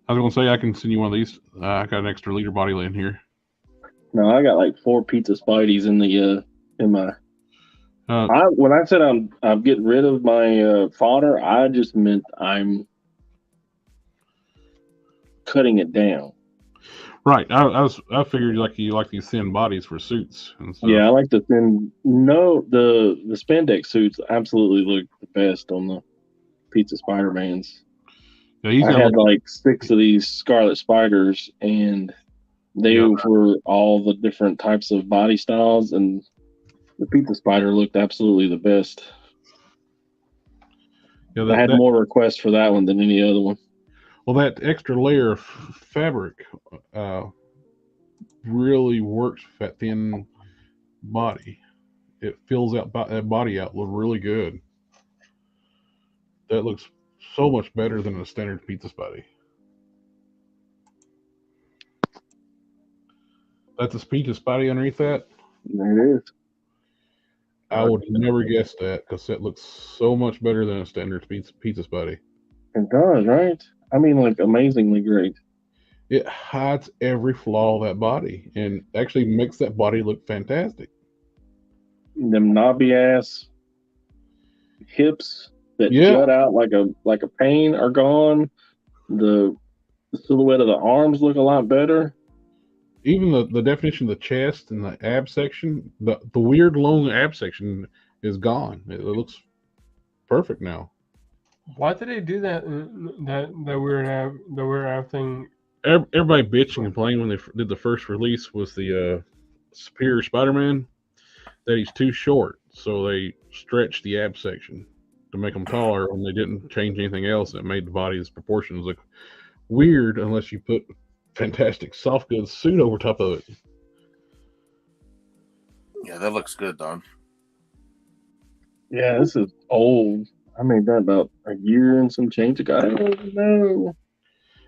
I was going to say I can send you one of these. I got an extra leader body laying here. No, I got like 4 pizza Spideys in the in my. Uh, When I said I'm getting rid of my fodder, I just meant I'm cutting it down. right. I figured like you like these thin bodies for suits and stuff. Yeah, I like the thin. No, the spandex suits absolutely look the best on the pizza Spider-Mans. Yeah, he's I got had like 6 of these Scarlet Spiders, and they were all the different types of body styles, and the pizza Spider looked absolutely the best. yeah, I had more requests for that one than any other one. Well, that extra layer of fabric really works for that thin body. It fills out that body out look really good. That looks so much better than a standard pizza Spidey. That's a pizza Spidey underneath that? There it is. I would never guess that because that looks so much better than a standard pizza Spidey. It does, right? I mean, like, amazingly great. It hides every flaw of that body and actually makes that body look fantastic. Them knobby ass hips that jut out like a pain are gone. The silhouette of the arms look a lot better. Even the definition of the chest and the ab section, the weird long ab section is gone. It looks perfect now. Why did they do that? That weird ab thing. Everybody bitched and complained when they did the first release was the Superior Spider-Man that he's too short, so they stretched the ab section to make him taller, and they didn't change anything else. It made the body's proportions look weird unless you put fantastic soft goods suit over top of it. Yeah, that looks good, Don. Yeah, this is old. I made that about a year and some change ago. No.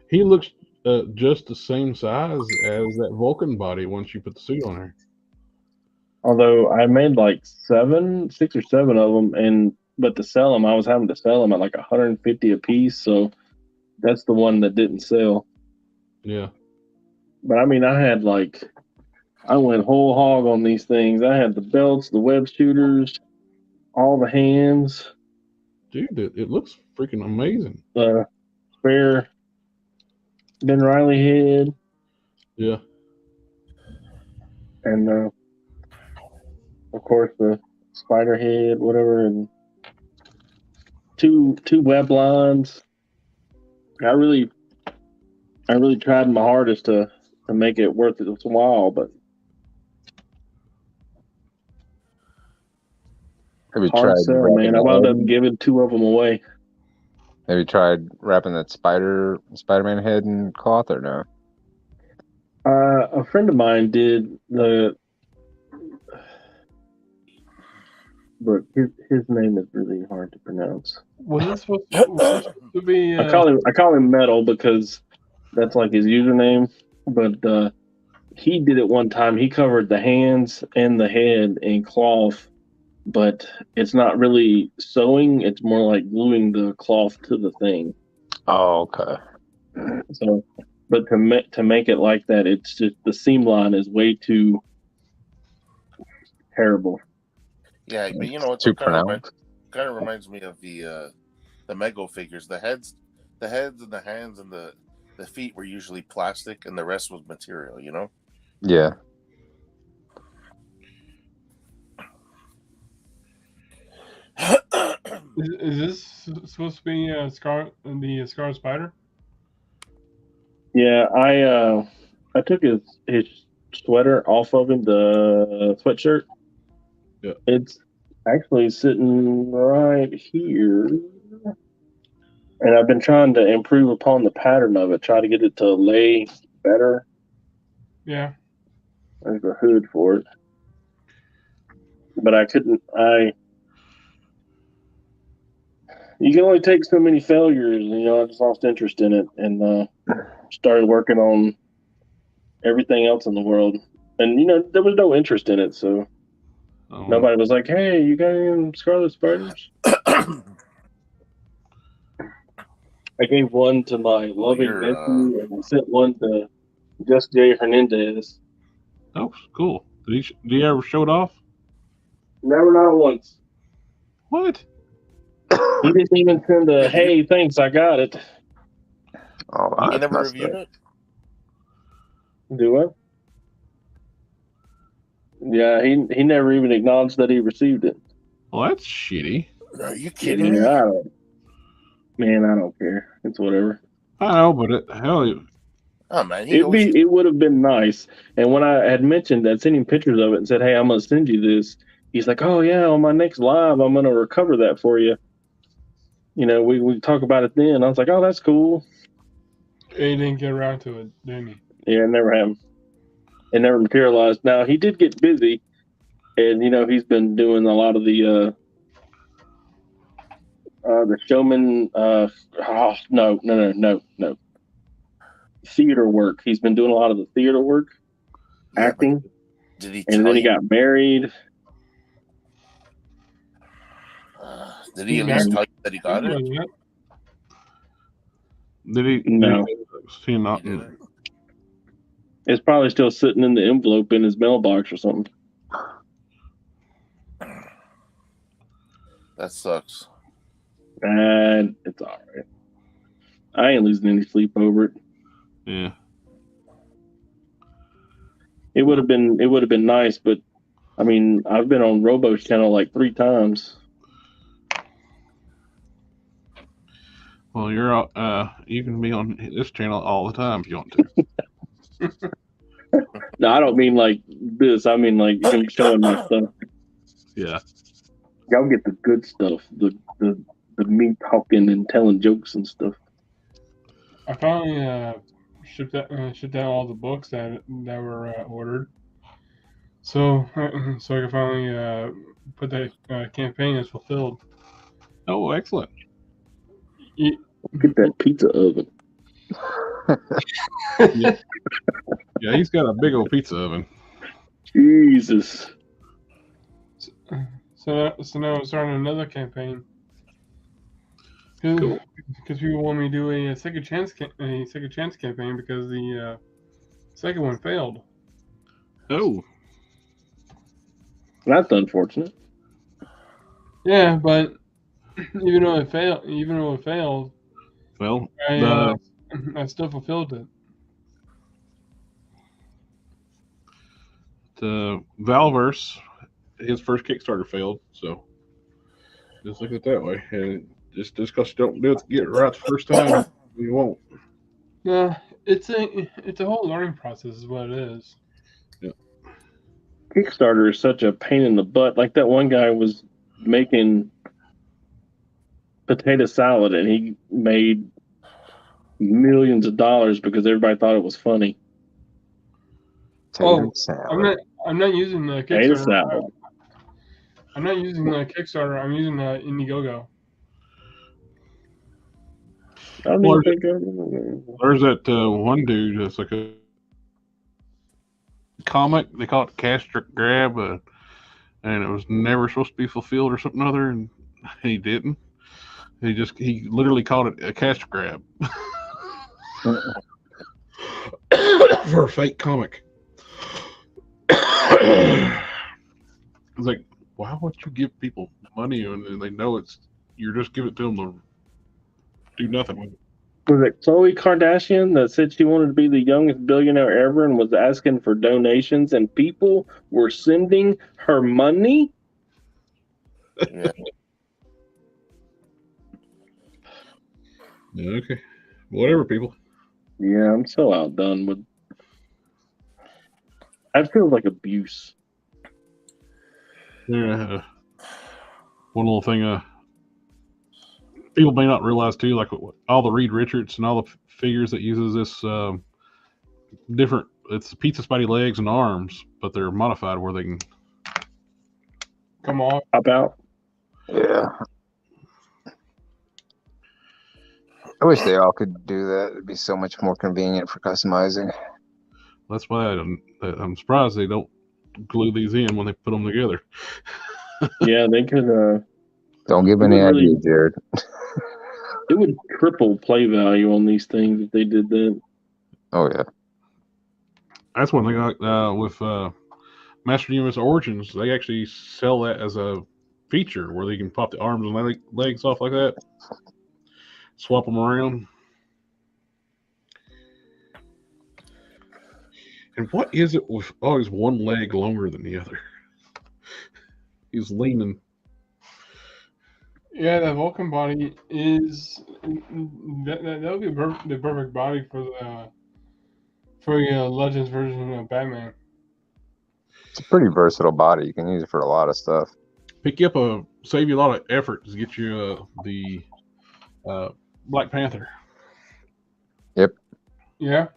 He looks just the same size as that Vulcan body once you put the suit on her. Although I made like 6 or 7 of them, but to sell them, I was having to sell them at like 150 a piece. So that's the one that didn't sell. Yeah. But I mean, I went whole hog on these things. I had the belts, the web shooters, all the hands. Dude, it looks freaking amazing. Spare Ben Riley head. Yeah. And of course the spider head, whatever, and two web lines. I really tried my hardest to make it worth its while, but have you hard tried sell, man. I wound up giving 2 of them away. Have you tried wrapping that Spider-Man head in cloth or no? A friend of mine did but his name is really hard to pronounce. Was this supposed to be? I call him Metal because that's like his username. But he did it one time. He covered the hands and the head in cloth, but it's not really sewing. It's more like gluing the cloth to the thing. Oh, okay. So, but to make it like that, it's just the seam line is way too terrible. Yeah, but you know what? Too Kind pronounced. of reminds me of the Mego figures. The heads and the hands and the feet were usually plastic, and the rest was material. You know? Yeah. Is this supposed to be the Scarlet Spider? Yeah, I took his sweater off of him, the sweatshirt. Yeah. It's actually sitting right here. And I've been trying to improve upon the pattern of it, try to get it to lay better. Yeah. There's a hood for it. But I couldn't, you can only take so many failures, and, I just lost interest in it and started working on everything else in the world. And, there was no interest in it, so nobody was like, hey, you got any Scarlet Spiders? I gave one to my loving nephew, and I sent one to Just Jay Hernandez. Oh, cool. Did he ever show it off? Never, not once. What? He didn't even send a, hey, thanks, I got it. Oh, He that's never messed reviewed up. it. Do what? Yeah, he never even acknowledged that he received it. Well, that's shitty. Are you kidding Yeah, me? I don't care. It's whatever. I know, but hell, Oh man, It would have been nice. And when I had mentioned that, sent him pictures of it and said, "Hey, I'm gonna send you this," he's like, "Oh yeah, on my next live, I'm gonna recover that for you." You know, we talk about it then. I was like, "Oh, that's cool." He didn't get around to it, didn't he? Yeah, never happened. It never materialized. Now he did get busy, and he's been doing a lot of the showman. No. Theater work. He's been doing a lot of the theater work, acting. Did he and tell then he you? got married. Did he at least tell you that he got it? Did he? No. Did he not? It's probably still sitting in the envelope in his mailbox or something. That sucks. And it's all right. I ain't losing any sleep over it. Yeah. It would have been nice, but I mean, I've been on Robo's channel like 3 times. Well, you can be on this channel all the time if you want to. No, I don't mean like this. I mean like him showing me stuff. Yeah. Y'all get the good stuff, the me talking and telling jokes and stuff. I finally shipped out all the books that were ordered, so I can finally put that campaign as fulfilled. Oh, excellent! Get that pizza oven. Yeah, he's got a big old pizza oven. Jesus. So now I'm starting another campaign. Because people want me to do a second chance campaign because the second one failed. Oh, that's unfortunate. Yeah, but even though it failed, well, I still fulfilled it. The Valverse, his first Kickstarter failed, so just look at it that way. And just because you don't get it right the first time, you won't. Yeah, it's a whole learning process, is what it is. Yeah. Kickstarter is such a pain in the butt. Like that one guy was making potato salad and he made millions of dollars because everybody thought it was funny. I'm not using the Potato Kickstarter. salad. I'm not using the Kickstarter. I'm using Indiegogo. There's that one dude that's like a comic. They call it Cash Grab, and it was never supposed to be fulfilled or something other, and he didn't. He literally called it a cash grab for a fake comic. It's like, why would you give people money and they know you're just giving it to them to do nothing with it? Was it Khloe Kardashian that said she wanted to be the youngest billionaire ever and was asking for donations and people were sending her money? Yeah. Okay. Whatever, people. Yeah, I'm so outdone with. That feels like abuse. Yeah. One little thing. People may not realize too, like all the Reed Richards and all the figures that uses this different. It's pizza spidey legs and arms, but they're modified where they can come off, pop out. Yeah. I wish they all could do that. It'd be so much more convenient for customizing. That's why I'm surprised they don't glue these in when they put them together. Yeah, they could. Don't give any ideas, Jared. It would triple play value on these things if they did that. Oh yeah. That's one thing with Master Universe Origins. They actually sell that as a feature where they can pop the arms and legs off like that, swap them around. And what is it with always one leg longer than the other? He's leaning. Yeah, that Vulcan body is that would be the perfect body for the Legends version of Batman. It's a pretty versatile body. You can use it for a lot of stuff. Pick you up save you a lot of effort to get you the Black Panther. Yeah. Yeah.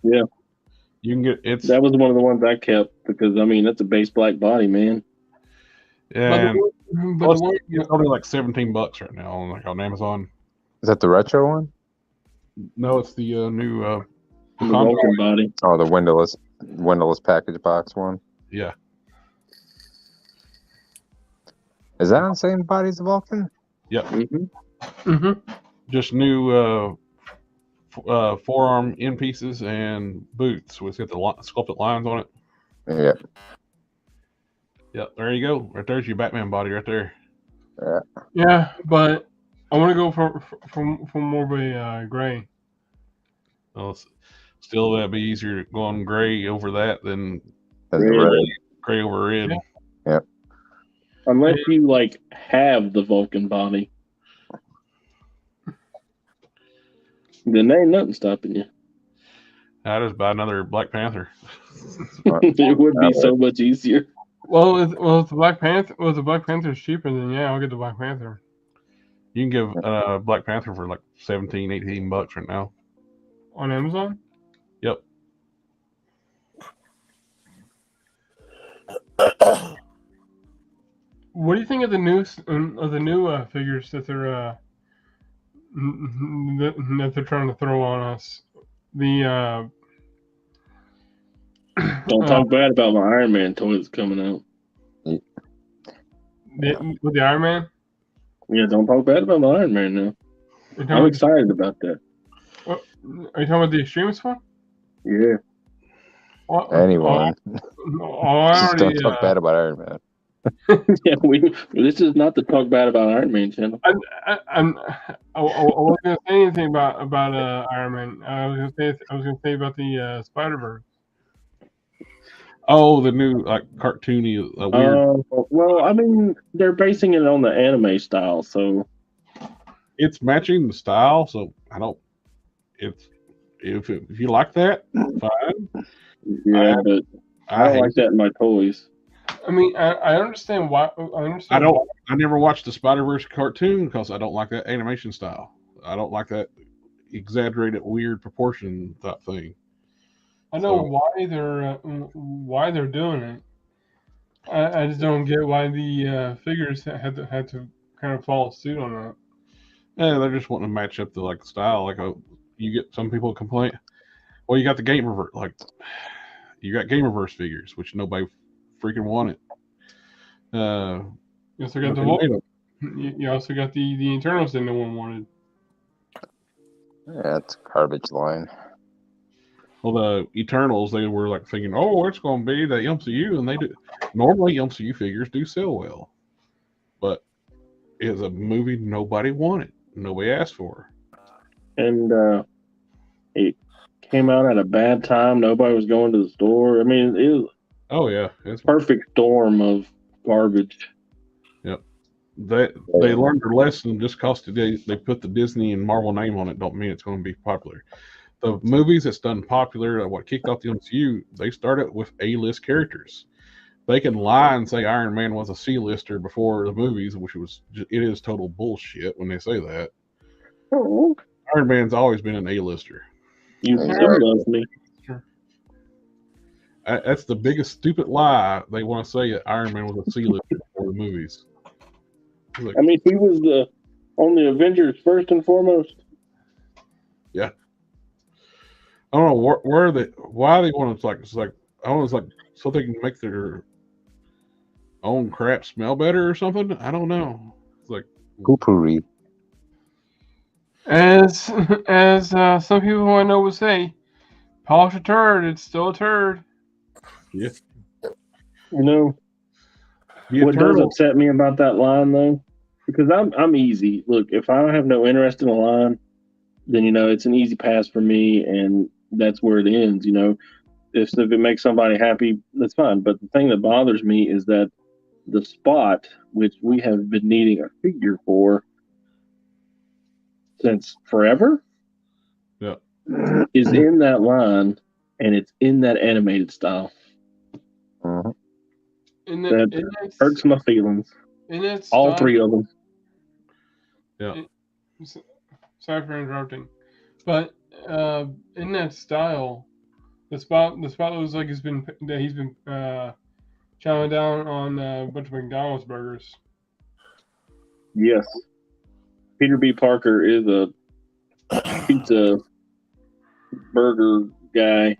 You can get it's That was one of the ones I kept because I mean that's a base black body, man. and But the one, it's only like $17 right now on Amazon. Is that the retro one? No, it's the new The Vulcan body. Oh, the windowless package box one. Yeah. Is that on the same body as the Vulcan? Yep. Mm-hmm. Just new forearm end pieces and boots. It's got the sculpted lines on it. Yeah. Yep. There you go. Right there's your Batman body right there. Yeah, but I want to go for more of a gray. Well, still, that'd be easier going gray over that than gray over red. Yeah. Unless you like have the Vulcan body, then there ain't nothing stopping you. I just buy another Black Panther. It would be so much easier. Well, if the Black Panther is cheaper, then yeah, I'll get the Black Panther. You can give Black Panther for like $17-$18 right now on Amazon. Yep. What do you think of the new figures that they're trying to throw on us? The don't talk bad about my Iron Man toys coming out. With the Iron Man? Yeah, don't talk bad about my Iron Man now. I'm excited about that. What, are you talking about the Extremist one? Yeah. Anyone. Just don't talk bad about Iron Man. Yeah, this is not the talk bad about Iron Man channel. I wasn't gonna say anything about Iron Man. I was gonna say about the Spider-Verse. Oh, the new like cartoony weird. Well, I mean, they're basing it on the anime style, so it's matching the style. So I don't. If you like that, fine. Yeah, but I don't like that in my toys. I mean, I understand why. I never watched the Spider-Verse cartoon because I don't like that animation style. I don't like that exaggerated, weird proportion type thing. I know why they're doing it. I just don't get why the figures had to kind of follow suit on that. Yeah, they're just wanting to match up the like style. Like you get some people complain. Well, you got the Gamerverse, like you got Gamerverse figures, which nobody freaking wanted. You also got you also got the Eternals that no one wanted. Yeah, it's a garbage line. Well, the Eternals, they were like thinking, oh, it's going to be the MCU, and they do. Normally, MCU figures do sell well, but it's a movie nobody wanted, nobody asked for, and it came out at a bad time. Nobody was going to the store. I mean, it was. Oh yeah, it's perfect storm of garbage. Yep, they learned their lesson. Just because they put the Disney and Marvel name on it, don't mean it's going to be popular. The movies that's done popular, what kicked off the MCU, they started with A-list characters. They can lie and say Iron Man was a C-lister before the movies, it is total bullshit when they say that. Oh. Iron Man's always been an A-lister. You love me. That's the biggest stupid lie they want to say that Iron Man was a C-lister before the movies. Like, I mean, he was on the Avengers first and foremost. Yeah. I don't know why they want to so they can make their own crap smell better or something. I don't know. It's like poo-pourri. As some people I know would say, polish a turd, it's still a turd. Yeah. You know, The what does Eternal. upset me about that line though, because I'm easy. Look, if I have no interest in a line, then it's an easy pass for me, and that's where it ends. If it makes somebody happy, that's fine. But the thing that bothers me is that the spot, which we have been needing a figure for since forever, Yeah. is in that line, and it's in that animated style. Mhm. That hurts my feelings. In that All style, three of them. Yeah. Sorry for interrupting, but in that style, the spot looks like he's been chowing down on a bunch of McDonald's burgers. Yes. Peter B. Parker is a pizza burger guy.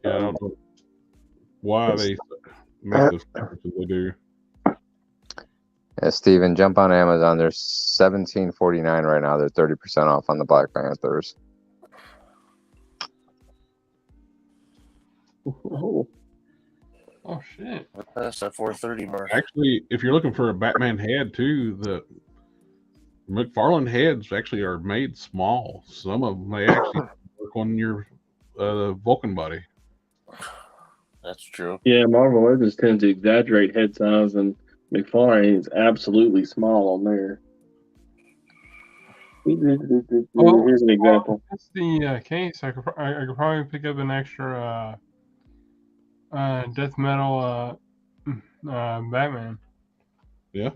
Yeah, I don't know why they make those as they do. Yeah, Steven, jump on Amazon. They're $17.49 right now. They're 30% off on the Black Panthers. Oh shit! That's that 430 mark. Actually, if you're looking for a Batman head too, the McFarlane heads actually are made small. Some of them they actually work on your Vulcan body. That's true. Yeah, Marvel Legends tend to exaggerate head size, and McFarlane is absolutely small on there. Here's an example. That's the case. I could probably pick up an extra death metal Batman. Yeah.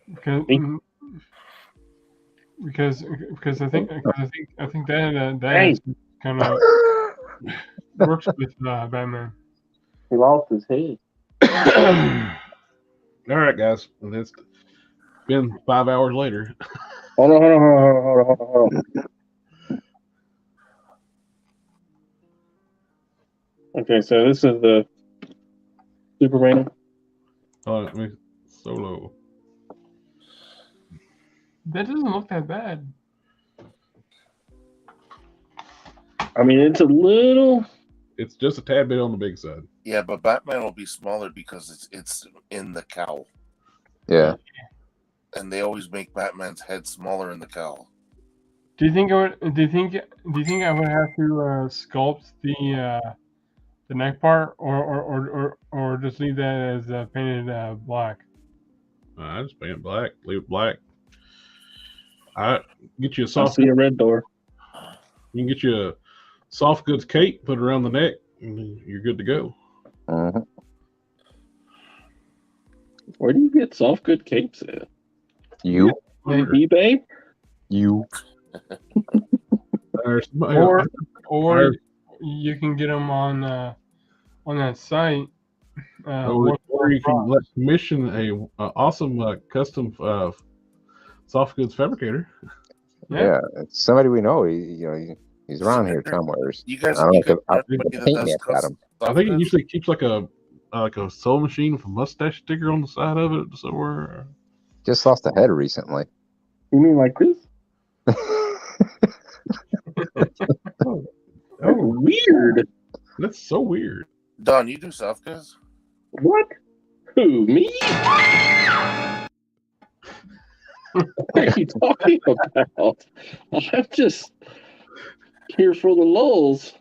Because I think that Hey. kind of works with Batman. He lost his head. All right, guys. And it's been 5 hours later. Hold on. Okay, so this is the Superman. Solo. That doesn't look that bad. I mean, it's a little. It's just a tad bit on the big side. Yeah, but Batman will be smaller because it's in the cowl. Yeah. And they always make Batman's head smaller in the cowl. Do you think I would have to sculpt the neck part, or just leave that as painted black? I just paint it black. Leave it black. I get you a I soft. see a red door. You can get you a soft goods cape, put it around the neck, and you're good to go. Mhm. Where do you get soft good capes at? You. eBay? You. Or you can get them on that site. Or you can commission a awesome custom soft goods fabricator. Yeah, it's somebody we know. He's around here somewhere. You guys, I don't know got if anybody the that paint does yet got him. I think he usually keeps like a sewing machine with a mustache sticker on the side of it somewhere. Just lost a head recently. You mean like this? Oh, weird. That's so weird. Don, you do soft goods? What? Who, me? What are you talking about? I'm just here for the lulls.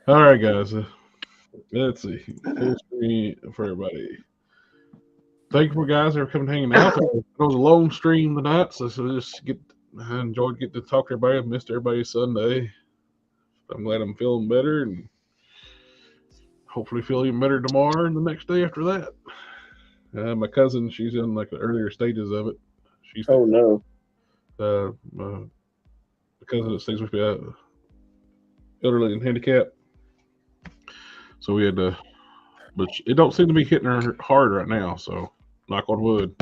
All right, guys. Let's see. History for everybody. Thank you for guys that are coming hanging out. It was a long stream tonight, so I enjoyed getting to talk to everybody. I missed everybody Sunday. I'm glad I'm feeling better, and hopefully feel even better tomorrow and the next day after that. My cousin, she's in like the earlier stages of it. She's no. The cousin that stays with me, elderly and handicapped. So we had to, but it don't seem to be hitting her hard right now. So knock on wood.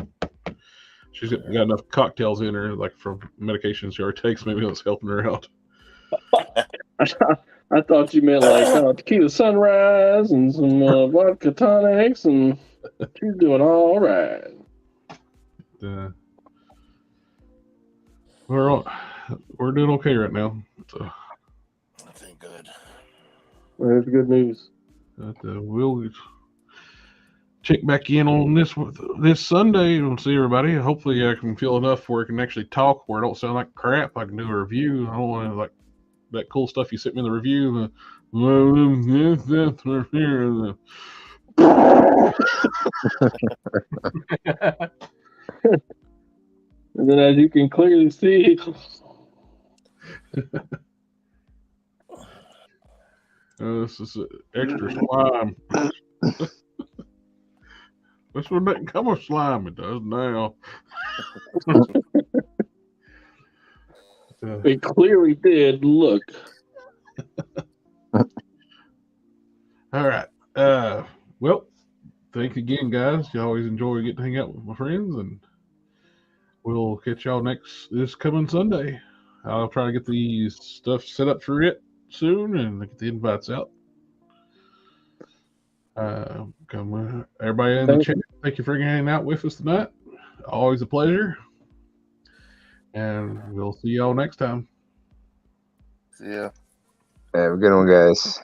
She's got enough cocktails in her, like from medications she already takes. Maybe that's helping her out. I thought you meant like tequila sunrise and some vodka tonics, and she's doing all right. We're doing okay right now. So That's good news. But, we'll check back in on this Sunday and see everybody. Hopefully, I can feel enough where I can actually talk, where I don't sound like crap. I can do a review. I don't want to like that cool stuff you sent me in the review. And then, as you can clearly see, this is extra slime. This one doesn't come with slime. It does now. it clearly did. Look. All right. Well, thanks again, guys. You always enjoy getting to hang out with my friends, and we'll catch y'all this coming Sunday. I'll try to get the stuff set up for it soon and get the invites out. Everybody in the chat, thank you for hanging out with us tonight. Always a pleasure. And we'll see y'all next time. See ya. Have a good one, guys.